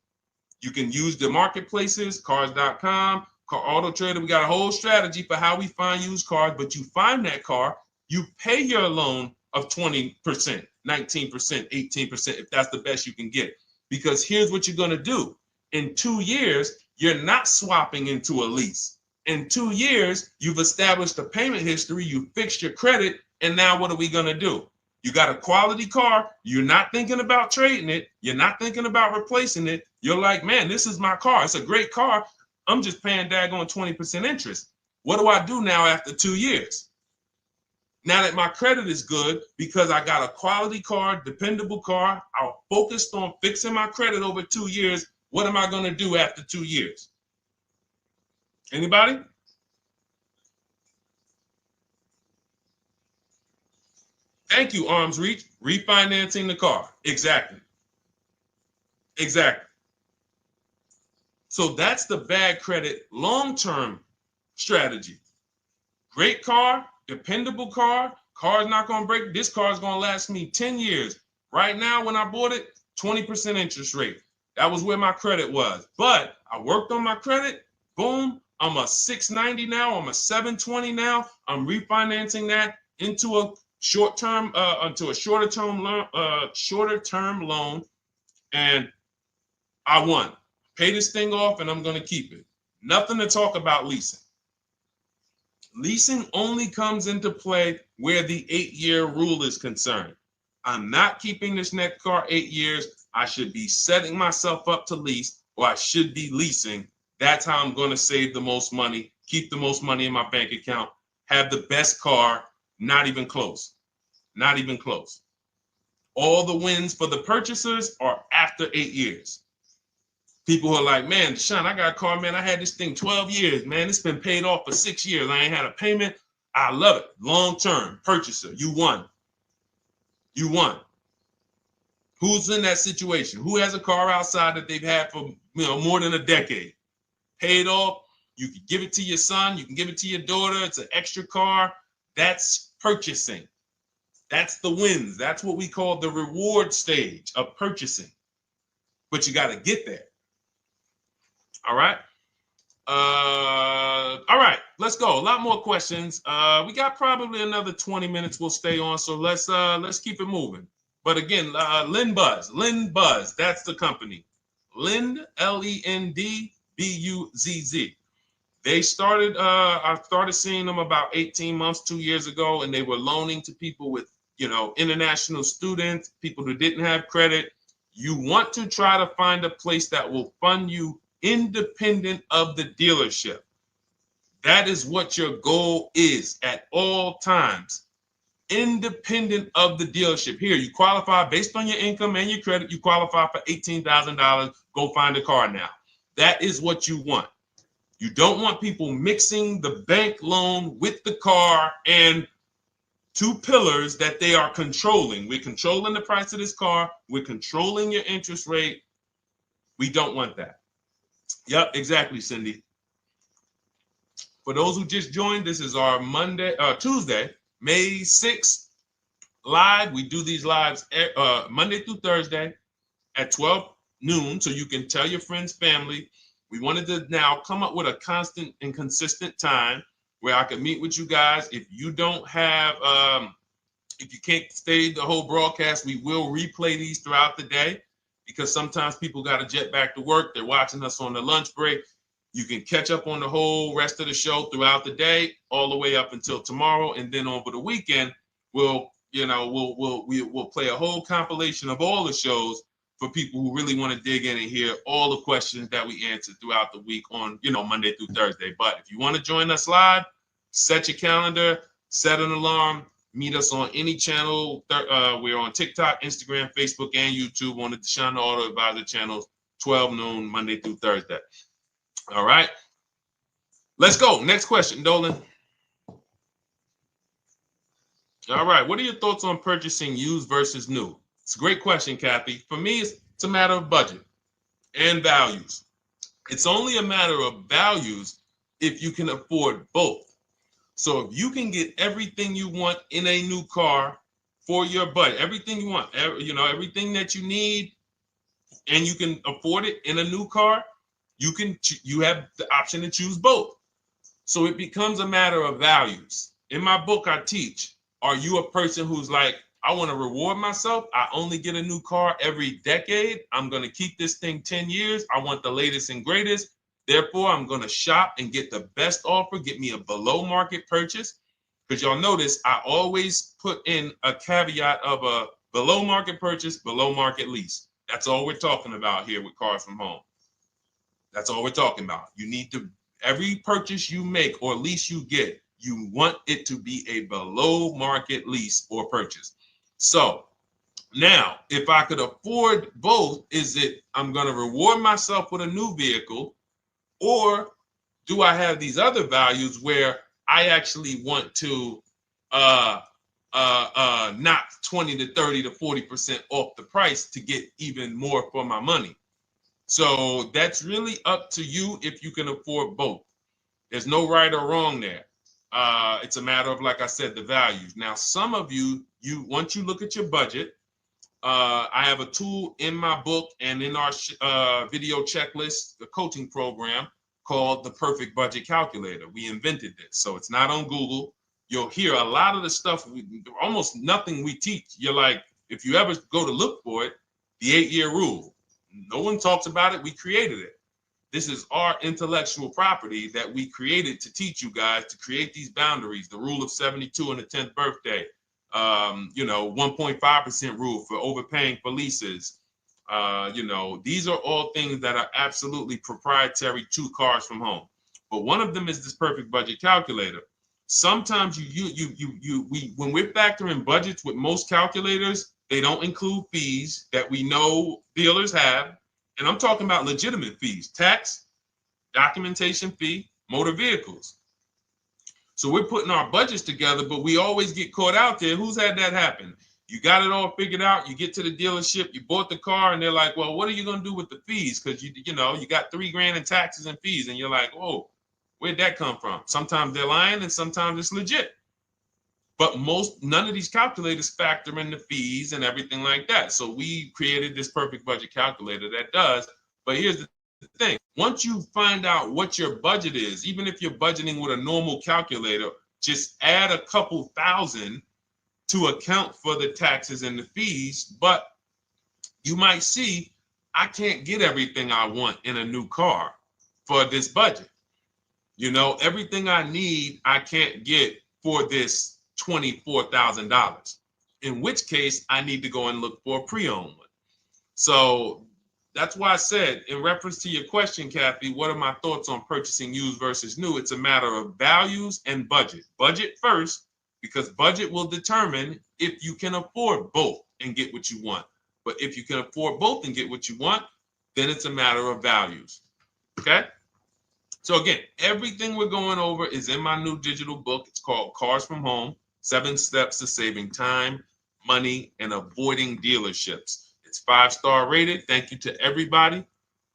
Speaker 1: You can use the marketplaces, cars.com, Car Auto Trader. We got a whole strategy for how we find used cars, but you find that car, you pay your loan of 20%, 19%, 18%, if that's the best you can get. Because here's what you're going to do. In 2 years, you're not swapping into a lease. In 2 years, you've established a payment history, you fixed your credit, and now what are we going to do? You got a quality car. You're not thinking about trading it. You're not thinking about replacing it. You're like, man, this is my car. It's a great car. I'm just paying daggone 20% interest. What do I do now after 2 years? Now that my credit is good because I got a quality car, dependable car, I'm focused on fixing my credit over 2 years. What am I going to do after 2 years? Anybody? Thank you, Arms Reach. Refinancing the car. Exactly. Exactly. So that's the bad credit long-term strategy. Great car, dependable car, car's not going to break. This car is going to last me 10 years. Right now, when I bought it, 20% interest rate. That was where my credit was. But I worked on my credit. Boom. I'm a 690 now. I'm a 720 now. I'm refinancing that into a short-term, into a shorter-term loan, and I won. Pay this thing off, and I'm going to keep it. Nothing to talk about leasing. Leasing only comes into play where the 8-year rule is concerned. I'm not keeping this next car 8 years. I should be setting myself up to lease, or I should be leasing. That's how I'm going to save the most money, keep the most money in my bank account, have the best car. Not even close. Not even close. All the wins for the purchasers are after 8 years. People are like, man, Deshone, I got a car, man. I had this thing 12 years, man. It's been paid off for 6 years. I ain't had a payment. I love it. Long-term purchaser. You won. You won. Who's in that situation? Who has a car outside that they've had for more than a decade? Paid off. You can give it to your son. You can give it to your daughter. It's an extra car. That's purchasing. That's the wins. That's what we call the reward stage of purchasing. But you got to get there. All right. All right. Let's go. A lot more questions. We got probably another 20 minutes. We'll stay on. So let's keep it moving. But again, Lynn Buzz. That's the company. Lend, LEND, BUZZ. They started, I started seeing them about 18 months, 2 years ago, and they were loaning to people with, international students, people who didn't have credit. You want to try to find a place that will fund you independent of the dealership. That is what your goal is at all times. Independent of the dealership. Here, you qualify based on your income and your credit. You qualify for $18,000. Go find a car now. That is what you want. You don't want people mixing the bank loan with the car and two pillars that they are controlling. We're controlling the price of this car. We're controlling your interest rate. We don't want that. Yep, exactly, Cindy. For those who just joined, this is our Tuesday, May 6th live. We do these lives Monday through Thursday at 12 noon, so you can tell your friends, family. We wanted to now come up with a constant and consistent time where I can meet with you guys. If you don't have, if you can't stay the whole broadcast, we will replay these throughout the day because sometimes people got to jet back to work. They're watching us on the lunch break. You can catch up on the whole rest of the show throughout the day, all the way up until tomorrow, and then over the weekend, we'll play a whole compilation of all the shows for people who really want to dig in and hear all the questions that we answered throughout the week on, Monday through Thursday. But if you want to join us live, set your calendar, set an alarm, meet us on any channel. We're on TikTok, Instagram, Facebook, and YouTube on the Deshone the Auto Advisor channels, 12 noon, Monday through Thursday. All right. Let's go. Next question, Dolan. All right. What are your thoughts on purchasing used versus new? It's a great question, Kathy. For me, it's a matter of budget and values. It's only a matter of values if you can afford both. So if you can get everything you want in a new car for your budget, everything you want, everything that you need, and you can afford it in a new car, you have the option to choose both. So it becomes a matter of values. In my book, I teach, are you a person who's like, I want to reward myself. I only get a new car every decade. I'm going to keep this thing 10 years. I want the latest and greatest. Therefore, I'm going to shop and get the best offer, get me a below market purchase. Because y'all notice I always put in a caveat of a below market purchase, below market lease. That's all we're talking about here with Cars from Home. That's all we're talking about. You need to, every purchase you make or lease you get, you want it to be a below market lease or purchase. So now, if I could afford both, is it I'm going to reward myself with a new vehicle, or do I have these other values where I actually want to knock 20 to 30 to 40% off the price to get even more for my money? So that's really up to you if you can afford both. There's no right or wrong there. It's a matter of, like I said, the values. Now, some of you once you look at your budget, I have a tool in my book and in our video checklist, the coaching program called the Perfect Budget Calculator. We invented this, so it's not on Google. You'll hear a lot of the stuff, almost nothing we teach. You're like, if you ever go to look for it, the 8-year rule. No one talks about it. We created it. This is our intellectual property that we created to teach you guys to create these boundaries, the rule of 72 and the 10th birthday, 1.5% rule for overpaying for leases. These are all things that are absolutely proprietary to Cars from Home. But one of them is this Perfect Budget Calculator. Sometimes when we're factoring budgets with most calculators, they don't include fees that we know dealers have. And I'm talking about legitimate fees, tax, documentation fee, motor vehicles. So we're putting our budgets together, but we always get caught out there. Who's had that happen? You got it all figured out. You get to the dealership, you bought the car, and they're like, well, what are you going to do with the fees? Because you got $3,000 in taxes and fees. And you're like, oh, where'd that come from? Sometimes they're lying and sometimes it's legit. But none of these calculators factor in the fees and everything like that. So we created this Perfect Budget Calculator that does. But here's the thing. Once you find out what your budget is, even if you're budgeting with a normal calculator, just add a couple thousand to account for the taxes and the fees. But you might see, I can't get everything I want in a new car for this budget. Everything I need, I can't get for this $24,000, in which case I need to go and look for a pre-owned one. So that's why I said, in reference to your question, Kathy, what are my thoughts on purchasing used versus new? It's a matter of values and budget. Budget first, because budget will determine if you can afford both and get what you want. But if you can afford both and get what you want, then it's a matter of values. Okay? So again, everything we're going over is in my new digital book. It's called Cars from Home, 7 Steps to Saving Time, Money, and Avoiding Dealerships. It's 5-star rated. Thank you to everybody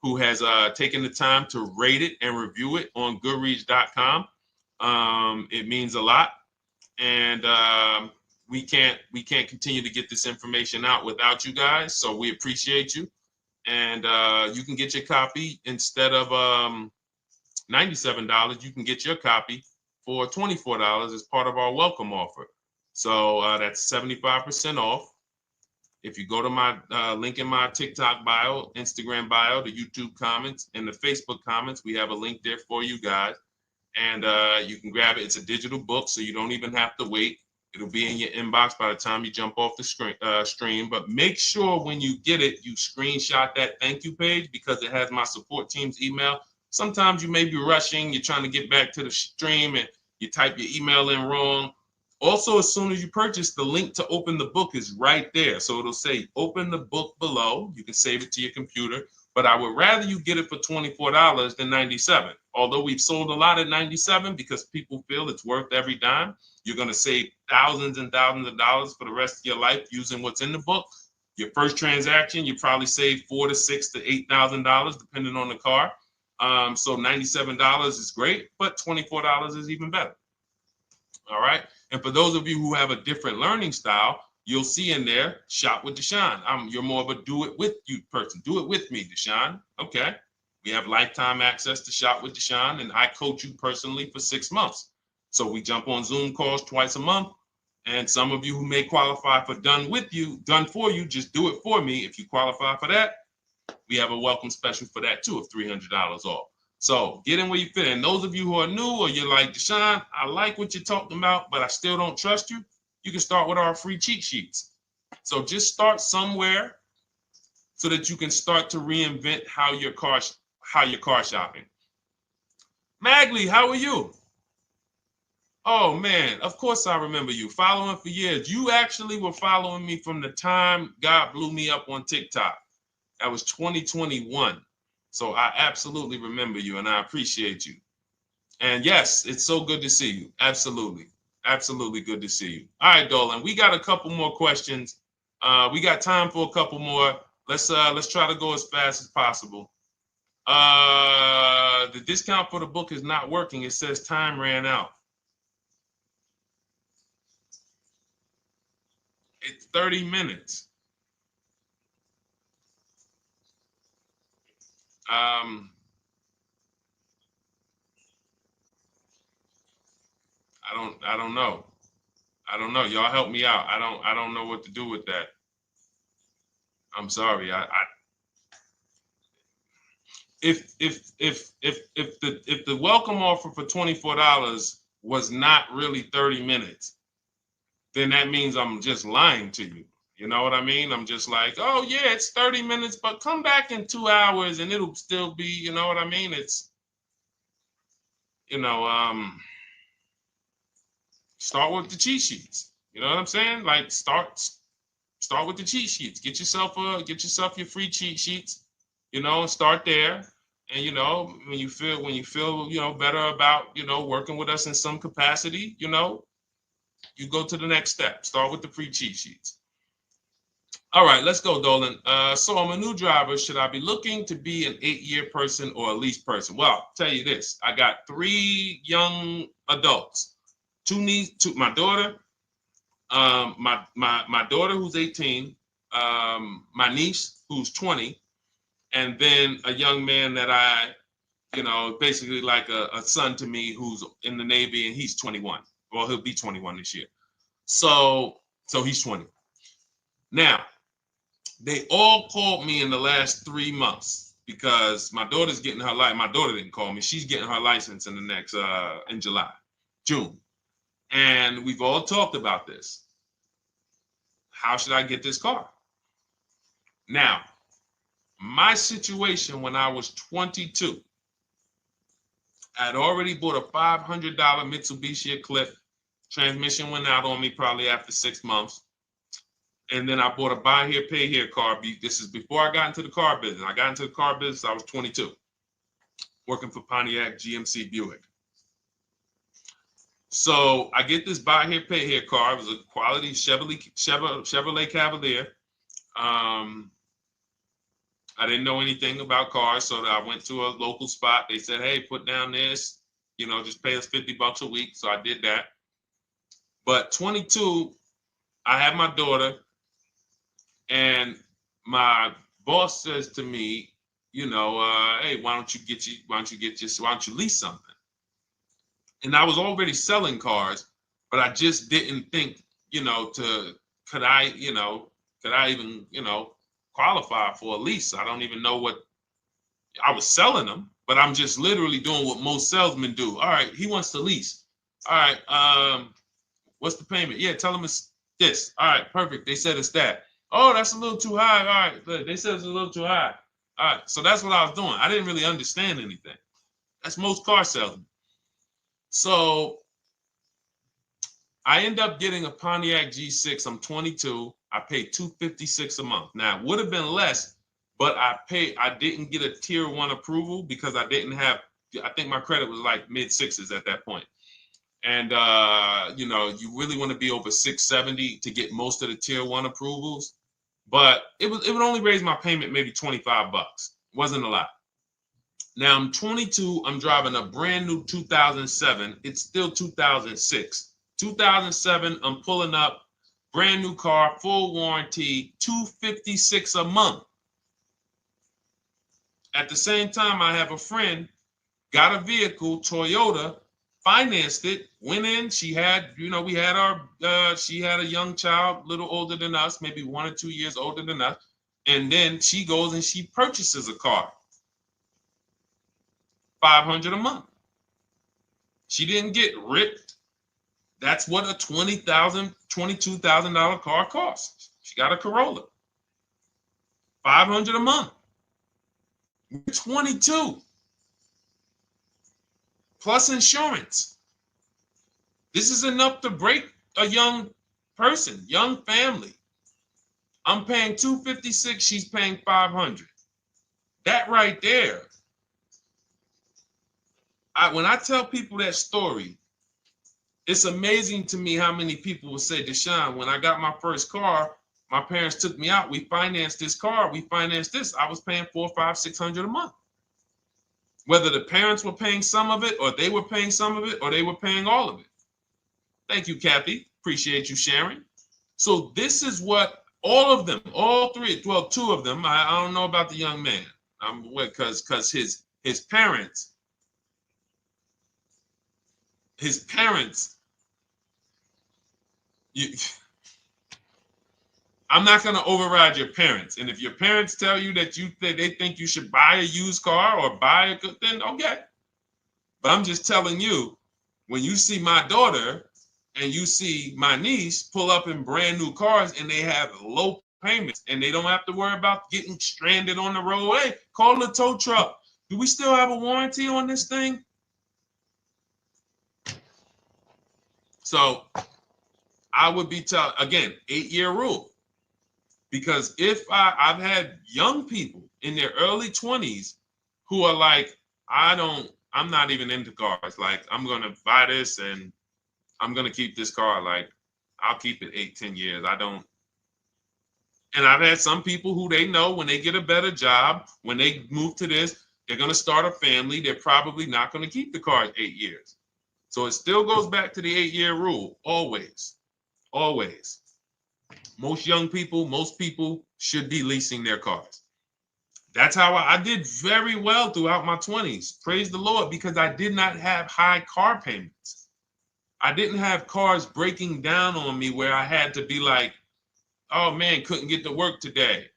Speaker 1: who has taken the time to rate it and review it on Goodreads.com. It means a lot. And we can't continue to get this information out without you guys. So we appreciate you. And you can get your copy instead of $97, you can get your copy for $24 as part of our welcome offer. So that's 75% off. If you go to my link in my TikTok bio, Instagram bio, the YouTube comments, and the Facebook comments, we have a link there for you guys. And you can grab it. It's a digital book, so you don't even have to wait. It'll be in your inbox by the time you jump off the stream. But make sure when you get it, you screenshot that thank you page, because it has my support team's email. Sometimes you may be rushing, you're trying to get back to the stream and you type your email in wrong. Also, as soon as you purchase, the link to open the book is right there. So it'll say open the book below. You can save it to your computer. but I would rather you get it for $24 than $97. Although we've sold a lot at $97 because people feel it's worth every dime. You're going to save thousands and thousands of dollars for the rest of your life using what's in the book. Your first transaction, you probably save $4,000 to $6,000 to $8,000 depending on the car. So $97 is great, but $24 is even better. All right. And for those of you who have a different learning style, you'll see in there, shop with Deshone. You're more of a do it with you person. Do it with me, Deshone. Okay. We have lifetime access to shop with Deshone, and I coach you personally for 6 months. So we jump on Zoom calls twice a month. And some of you who may qualify for done for you, just do it for me. If you qualify for that, we have a welcome special for that too of $300 off. So get in where you fit. And those of you who are new or you're like, Deshone, I like what you're talking about, but I still don't trust you. You can start with our free cheat sheets. So just start somewhere so that you can start to reinvent how you're car shopping. Magley, how are you? Oh man, of course I remember you. Following for years. You actually were following me from the time God blew me up on TikTok. That was 2021. So I absolutely remember you and I appreciate you. And yes, it's so good to see you. Absolutely. Absolutely good to see you. All right, Dolan, we got a couple more questions. We got time for a couple more. Let's try to go as fast as possible. The discount for the book is not working. It says time ran out. It's 30 minutes. I don't know. I don't know. Y'all help me out. I don't know what to do with that. I'm sorry. If the welcome offer for $24 was not really 30 minutes, then that means I'm just lying to you. You know what I mean? I'm just like, oh yeah, it's 30 minutes, but come back in 2 hours and it'll still be, you know what I mean? It's, start with the cheat sheets. You know what I'm saying? Like start with the cheat sheets. Get yourself your free cheat sheets, start there. And when you feel better about working with us in some capacity, you go to the next step. Start with the free cheat sheets. All right, let's go, Dolan. So I'm a new driver. Should I be looking to be an 8-year person or a lease person? Well, I'll tell you this. I got 3 young adults. 2 my daughter, my daughter who's 18, my niece who's 20, and then a young man that I, basically like a son to me who's in the Navy and he's 21. Well, he'll be 21 this year. So he's 20. Now, they all called me in the last 3 months because my daughter's getting her license. My daughter didn't call me. She's getting her license in the next, in June. And we've all talked about this. How should I get this car? Now, my situation when I was 22, I'd already bought a $500 Mitsubishi Eclipse. Transmission went out on me probably after 6 months. And then I bought a buy here, pay here car. This is before I got into the car business. I got into the car business, I was 22, working for Pontiac GMC Buick. So I get this buy here, pay here car. It was a quality Chevrolet Cavalier. I didn't know anything about cars, so I went to a local spot. They said, hey, put down this, just pay us $50 a week. So I did that. But 22, I had my daughter, and my boss says to me, hey, why don't you lease something? And I was already selling cars, but I just didn't think, could I even, qualify for a lease? I don't even know what I was selling them, but I'm just literally doing what most salesmen do. All right, he wants to lease. All right, what's the payment? Yeah, tell him it's this. All right, perfect. They said it's that. Oh, that's a little too high. All right, they said it's a little too high. All right, so that's what I was doing. I didn't really understand anything. That's most car salesmen. So I end up getting a Pontiac G6. I'm 22. I paid $256 a month. Now, it would have been less, but I didn't get a tier 1 approval because I didn't have, I think my credit was like mid sixes at that point. And you know, you really want to be over 670 to get most of the tier 1 approvals. But it would only raise my payment maybe $25. Wasn't a lot. Now I'm 22. I'm driving a brand new 2007. It's still 2006. 2007. I'm pulling up, brand new car, full warranty, $256 a month. At the same time, I have a friend, got a vehicle, Toyota, financed it, went in. She had, you know, we had our, she had a young child, a little older than us, maybe 1 or 2 years older than us. And then she goes and she purchases a car, $500 a month. She didn't get ripped. That's what a $20,000, $22,000 car costs. She got a Corolla, $500 a month. We're 22. Plus insurance. This is enough to break a young person, young family. I'm paying $256, she's paying $500. That right there. When I tell people that story, it's amazing to me how many people will say, Deshone, when I got my first car, my parents took me out. We financed this car. We financed this. I was paying $400, $500, $600 a month. Whether the parents were paying some of it, or they were paying some of it, or they were paying all of it. Thank you, Kathy. Appreciate you sharing. So this is what all of them, all three, well, 2 of them. I don't know about the young man. Because his parents. I'm not going to override your parents. And if your parents tell you that they think you should buy a used car or buy a good, then okay. But I'm just telling you, when you see my daughter and you see my niece pull up in brand new cars and they have low payments and they don't have to worry about getting stranded on the road, hey, call the tow truck. Do we still have a warranty on this thing? So I would be telling, again, 8-year rule. Because if I've had young people in their early 20s who are like, I'm not even into cars. Like, I'm going to buy this and I'm going to keep this car. Like, I'll keep it 8, 10 years. I don't. And I've had some people who they know when they get a better job, when they move to this, they're going to start a family. They're probably not going to keep the car 8 years. So it still goes back to the 8-year rule. Always. Always. Most young people, most people should be leasing their cars. That's how I did very well throughout my 20s. Praise the Lord, because I did not have high car payments. I didn't have cars breaking down on me where I had to be like, oh man, couldn't get to work today.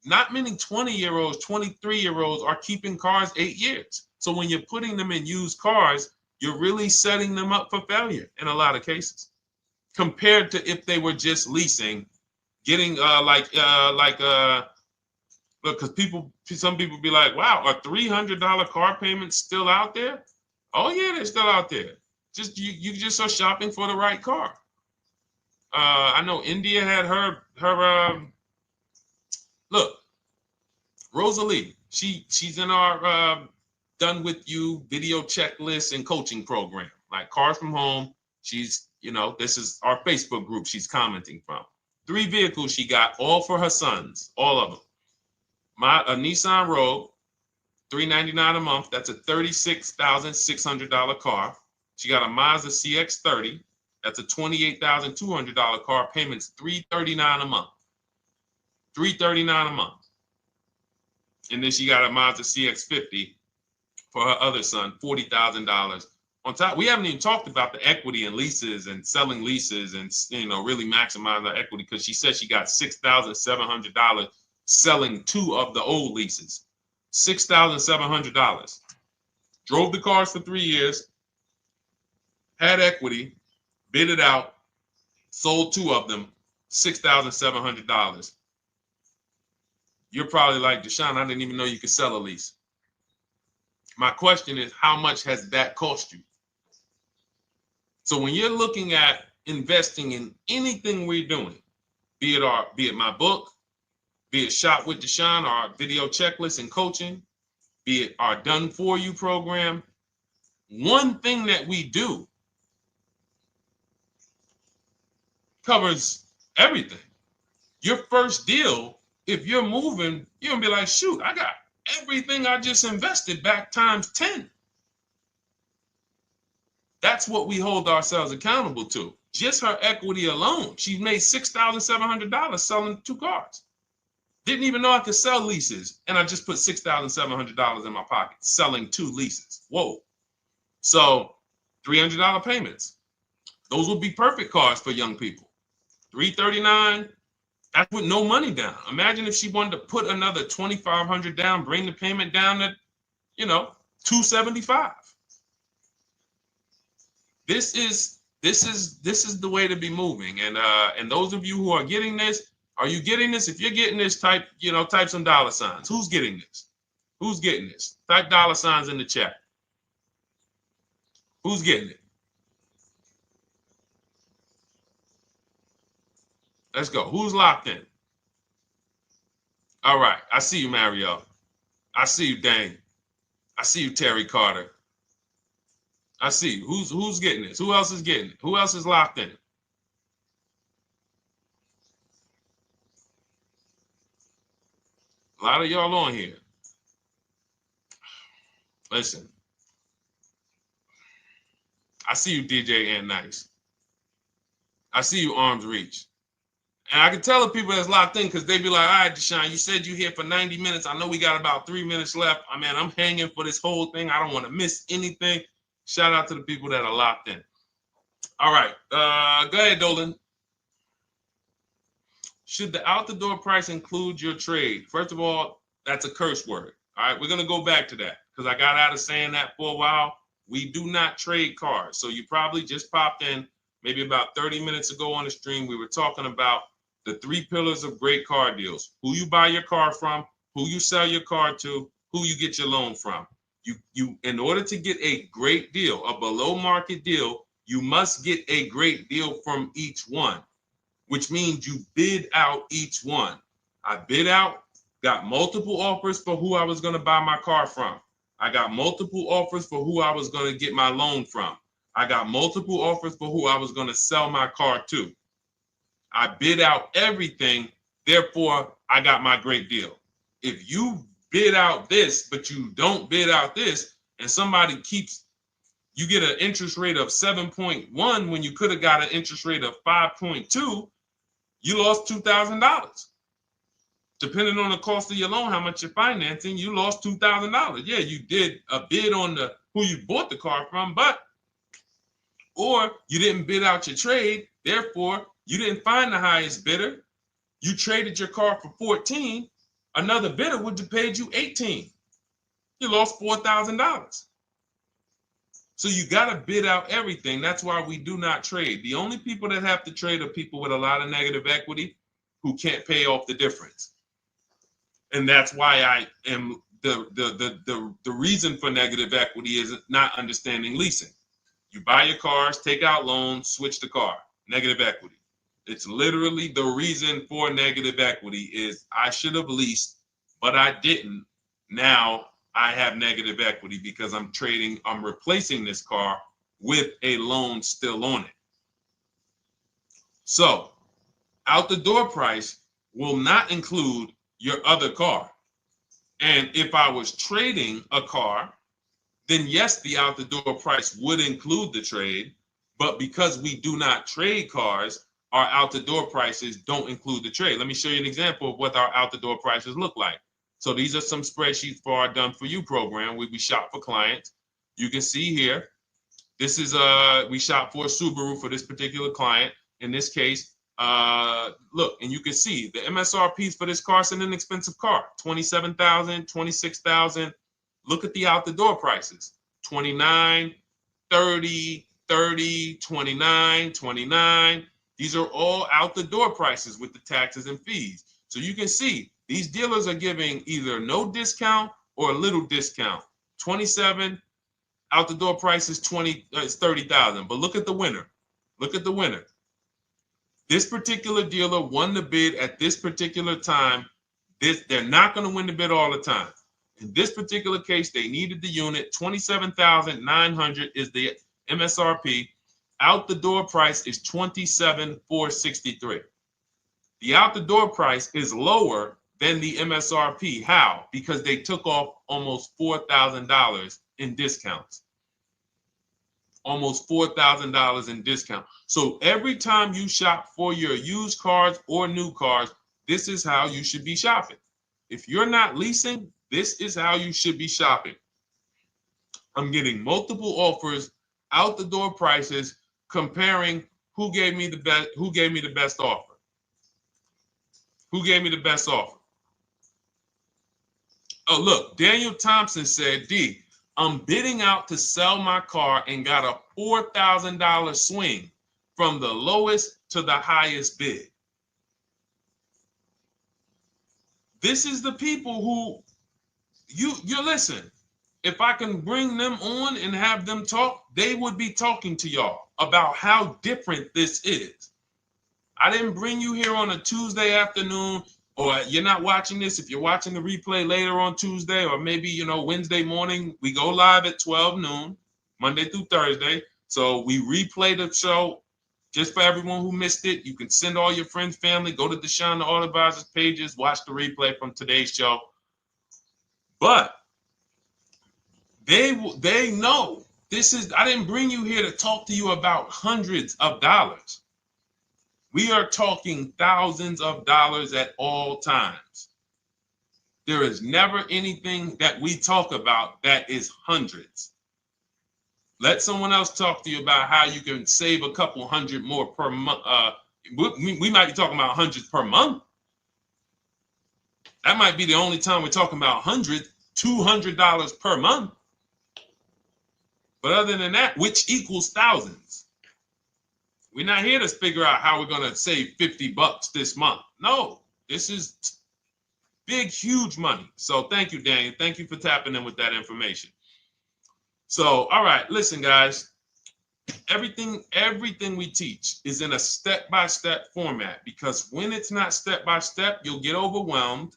Speaker 1: Not many 20-year-olds, 23-year-olds are keeping cars 8 years. So when you're putting them in used cars, you're really setting them up for failure in a lot of cases, compared to if they were just leasing, getting look, because some people be like, wow, are $300 car payments still out there? Oh yeah, they're still out there. Just you just are shopping for the right car. I know India had her look, Rosalie, she's in our Done With You video checklist and coaching program, like Cars from Home. She's, you know, this is our Facebook group she's commenting from. 3 vehicles she got, all for her sons, all of them. A Nissan Rogue, $399 a month. That's a $36,600 car. She got a Mazda CX-30. That's a $28,200 car. Payments $339 a month. $339 a month. And then she got a Mazda CX-50 for her other son, $40,000. On top, we haven't even talked about the equity and leases and selling leases and, you know, really maximize her equity, because she said she got $6,700 selling 2 of the old leases. $6,700. Drove the cars for 3 years, had equity, bid it out, sold 2 of them, $6,700. You're probably like, Deshone, I didn't even know you could sell a lease. My question is, how much has that cost you? So when you're looking at investing in anything we're doing, be it my book, be it Shop with Deshone, our video checklist and coaching, be it our Done For You program. One thing that we do covers everything. Your first deal, if you're moving, you're gonna be like, shoot, I got everything I just invested back times 10. That's what we hold ourselves accountable to. Just her equity alone, she made $6,700 selling 2 cars. Didn't even know I could sell leases, and I just put $6,700 in my pocket selling 2 leases. Whoa. So $300 payments. Those would be perfect cars for young people. $339, that's with no money down. Imagine if she wanted to put another $2,500 down, bring the payment down to, $275. This is the way to be moving. And those of you who are getting this, are you getting this? If you're getting this, type some dollar signs. Who's getting this? Who's getting this? Type dollar signs in the chat. Who's getting it? Let's go. Who's locked in? All right. I see you, Mario. I see you, Dane. I see you, Terry Carter. I see you. Who's getting this? Who else is getting it? Who else is locked in? A lot of y'all on here. Listen. I see you, DJ and Nice. I see you, Arms Reach. And I can tell the people that's locked in because they be like, all right, Deshone, you said you're here for 90 minutes. I know we got about 3 minutes left. I mean, I'm hanging for this whole thing. I don't want to miss anything. Shout out to the people that are locked in. All right. Go ahead, Dolan. Should the out-the-door price include your trade? First of all, that's a curse word. All right, we're going to go back to that because I got out of saying that for a while. We do not trade cars. So you probably just popped in maybe about 30 minutes ago on the stream. We were talking about the 3 pillars of great car deals: who you buy your car from, who you sell your car to, who you get your loan from. You in order to get a great deal, a below market deal, you must get a great deal from each one, which means you bid out each one. I bid out, got multiple offers for who I was going to buy my car from. I got multiple offers for who I was going to get my loan from. I got multiple offers for who I was going to sell my car to. I bid out everything, therefore I got my great deal. If you bid out this, but you don't bid out this, and somebody you get an interest rate of 7.1 when you could have got an interest rate of 5.2, you lost $2,000. Depending on the cost of your loan, how much you're financing, you lost $2,000. Yeah, you did a bid on who you bought the car from, or you didn't bid out your trade, therefore you didn't find the highest bidder. You traded your car for 14. Another bidder would have paid you 18. You lost $4,000. So you got to bid out everything. That's why we do not trade. The only people that have to trade are people with a lot of negative equity who can't pay off the difference. And that's why I am the reason for negative equity is not understanding leasing. You buy your cars, take out loans, switch the car. Negative equity. It's literally the reason for negative equity is I should have leased, but I didn't. Now I have negative equity because I'm replacing this car with a loan still on it. So out the door price will not include your other car. And if I was trading a car, then yes, the out the door price would include the trade. But because we do not trade cars, our out the door prices don't include the trade. Let me show you an example of what our out the door prices look like. So these are some spreadsheets for our Done For You program where we shop for clients. You can see here, this is we shop for a Subaru for this particular client. In this case, look, and you can see the MSRPs for this car is an inexpensive car, $27,000, $26,000. Look at the out the door prices, 29, 30, 30, 29, 29. These are all out the door prices with the taxes and fees. So you can see these dealers are giving either no discount or a little discount. 27 out the door price is 30,000. But look at the winner. Look at the winner. This particular dealer won the bid at this particular time They're not going to win the bid all the time. In this particular case, they needed the unit. $27,900 is the MSRP. Out the door price is $27,463. The out the door price is lower than the MSRP. How? Because they took off almost $4,000 in discounts. Almost $4,000 in discount. So every time you shop for your used cars or new cars, this is how you should be shopping. If you're not leasing, this is how you should be shopping. I'm getting multiple offers, out the door prices, comparing who gave me the best offer. Who gave me the best offer? Oh, look, Daniel Thompson said, D, I'm bidding out to sell my car and got a $4,000 swing from the lowest to the highest bid. This is the people who you listen. If I can bring them on and have them talk, they would be talking to y'all about how different this is. I didn't bring you here on a Tuesday afternoon, or you're not watching this. If you're watching the replay later on Tuesday, or maybe, Wednesday morning, we go live at 12 noon, Monday through Thursday. So we replay the show just for everyone who missed it. You can send all your friends, family, go to Deshone the Auto Advisor's pages, watch the replay from today's show. But they know this is, I didn't bring you here to talk to you about hundreds of dollars. We are talking thousands of dollars at all times. There is never anything that we talk about that is hundreds. Let someone else talk to you about how you can save a couple hundred more per month. We might be talking about hundreds per month. That might be the only time we're talking about hundreds, $200 per month. But other than that, which equals thousands. We're not here to figure out how we're going to save $50 this month. No, this is big, huge money. So thank you, Daniel. Thank you for tapping in with that information. So, all right, listen, guys. Everything we teach is in a step-by-step format, because when it's not step-by-step, you'll get overwhelmed.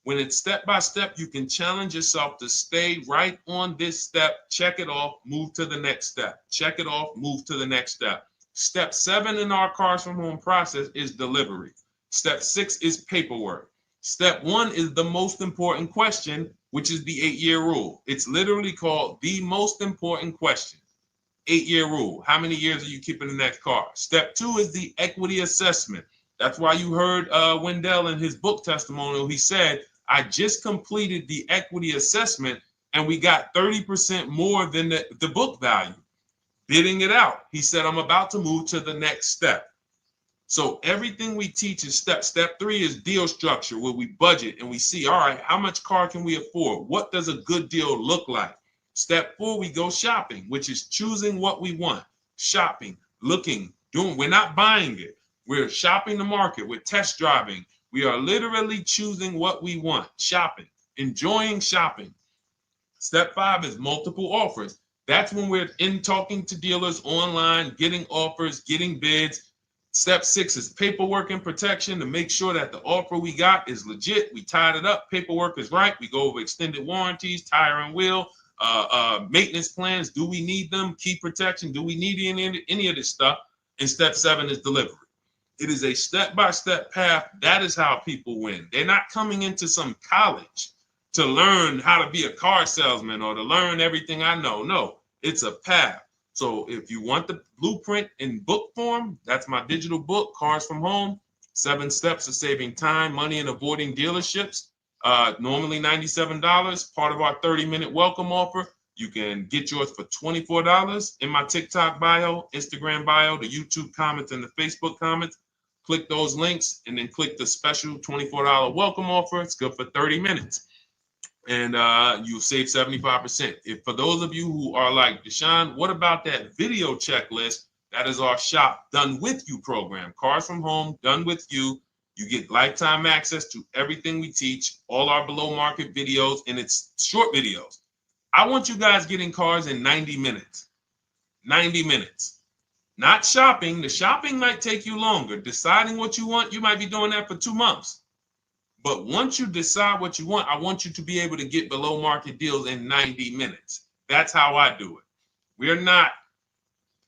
Speaker 1: When it's step-by-step, you can challenge yourself to stay right on this step, check it off, move to the next step. Check it off, move to the next step. Step 7 in our Cars from Home process is delivery. Step 6 is paperwork. Step 1 is the most important question, which is the 8-year rule. It's literally called the most important question. 8-year rule. How many years are you keeping the next car? Step 2 is the equity assessment. That's why you heard Wendell in his book testimonial. He said, I just completed the equity assessment and we got 30% more than the book value. Bidding it out. He said, I'm about to move to the next step. So everything we teach is step. Step 3 is deal structure, where we budget and we see, all right, how much car can we afford? What does a good deal look like? Step 4, we go shopping, which is choosing what we want. Shopping, looking, doing. We're not buying it. We're shopping the market. We're test driving. We are literally choosing what we want. Shopping, enjoying shopping. Step 5 is multiple offers. That's when we're in talking to dealers online, getting offers, getting bids. Step 6 is paperwork and protection, to make sure that the offer we got is legit. We tied it up. Paperwork is right. We go over extended warranties, tire and wheel, maintenance plans. Do we need them? Key protection. Do we need any of this stuff? And step 7 is delivery. It is a step-by-step path. That is how people win. They're not coming into some college to learn how to be a car salesman or to learn everything I know. No, it's a path. So if you want the blueprint in book form, that's my digital book, Cars from Home, 7 Steps of Saving Time, Money, and Avoiding Dealerships. Normally $97, part of our 30-minute welcome offer. You can get yours for $24 in my TikTok bio, Instagram bio, the YouTube comments, and the Facebook comments. Click those links and then click the special $24 welcome offer. It's good for 30 minutes. And you'll save 75%. If for those of you who are like, Deshone, what about that video checklist? That is our Shop Done With You program. Cars from Home, done with you. You get lifetime access to everything we teach, all our below market videos, and it's short videos. I want you guys getting cars in 90 minutes. 90 minutes. Not shopping. The shopping might take you longer. Deciding what you want, you might be doing that for 2 months. But once you decide what you want, I want you to be able to get below market deals in 90 minutes. That's how I do it. We're not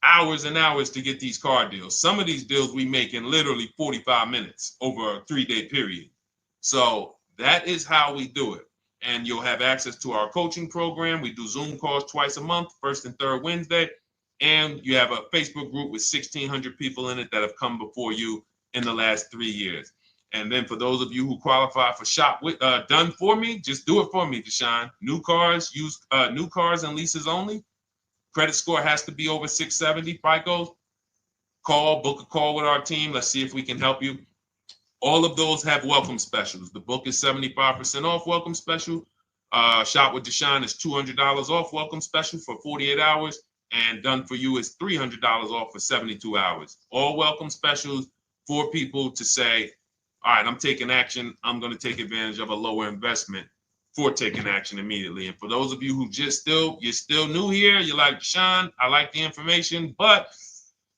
Speaker 1: hours and hours to get these car deals. Some of these deals we make in literally 45 minutes over a 3-day period. So that is how we do it. And you'll have access to our coaching program. We do Zoom calls twice a month, first and third Wednesday. And you have a Facebook group with 1,600 people in it that have come before you in the last 3 years. And then for those of you who qualify for shop with done for me, just do it for me, Deshone. New cars, new cars and leases only. Credit score has to be over 670 FICO. Book a call with our team. Let's see if we can help you. All of those have welcome specials. The book is 75% off welcome special. Shop with Deshone is $200 off welcome special for 48 hours. And done for you is $300 off for 72 hours. All welcome specials for people to say, all right, I'm taking action. I'm going to take advantage of a lower investment for taking action immediately. And for those of you who you're still new here, you're like, Deshone, I like the information, but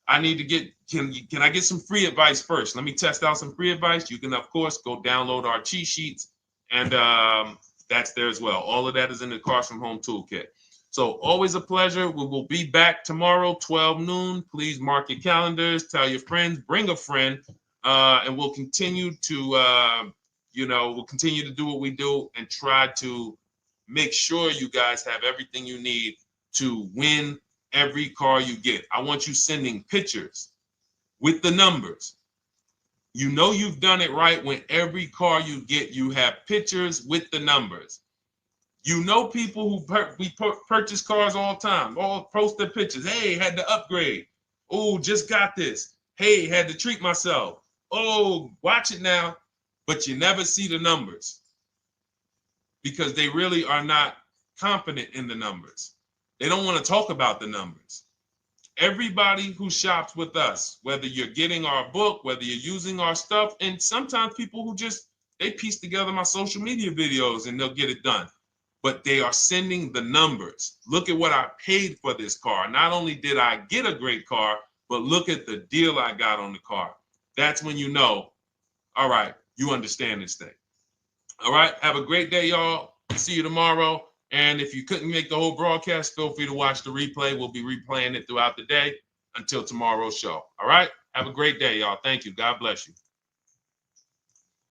Speaker 1: I need to get, can I get some free advice first? Let me test out some free advice. You can, of course, go download our cheat sheets, and that's there as well. All of that is in the Cars from Home Toolkit. So always a pleasure. We will be back tomorrow, 12 noon. Please mark your calendars, tell your friends, bring a friend, and we'll continue to, we'll continue to do what we do and try to make sure you guys have everything you need to win every car you get. I want you sending pictures with the numbers. You know you've done it right when every car you get, you have pictures with the numbers. You know people who purchase cars all the time, all post their pictures. Hey, had to upgrade. Oh, just got this. Hey, had to treat myself. Oh, watch it now. But you never see the numbers because they really are not confident in the numbers. They don't want to talk about the numbers. Everybody who shops with us, whether you're getting our book, whether you're using our stuff, and sometimes people who they piece together my social media videos and they'll get it done. But they are sending the numbers. Look at what I paid for this car. Not only did I get a great car, but look at the deal I got on the car. That's when you know, all right, you understand this thing. All right, have a great day, y'all. See you tomorrow. And if you couldn't make the whole broadcast, feel free to watch the replay. We'll be replaying it throughout the day until tomorrow's show. All right, have a great day, y'all. Thank you. God bless you.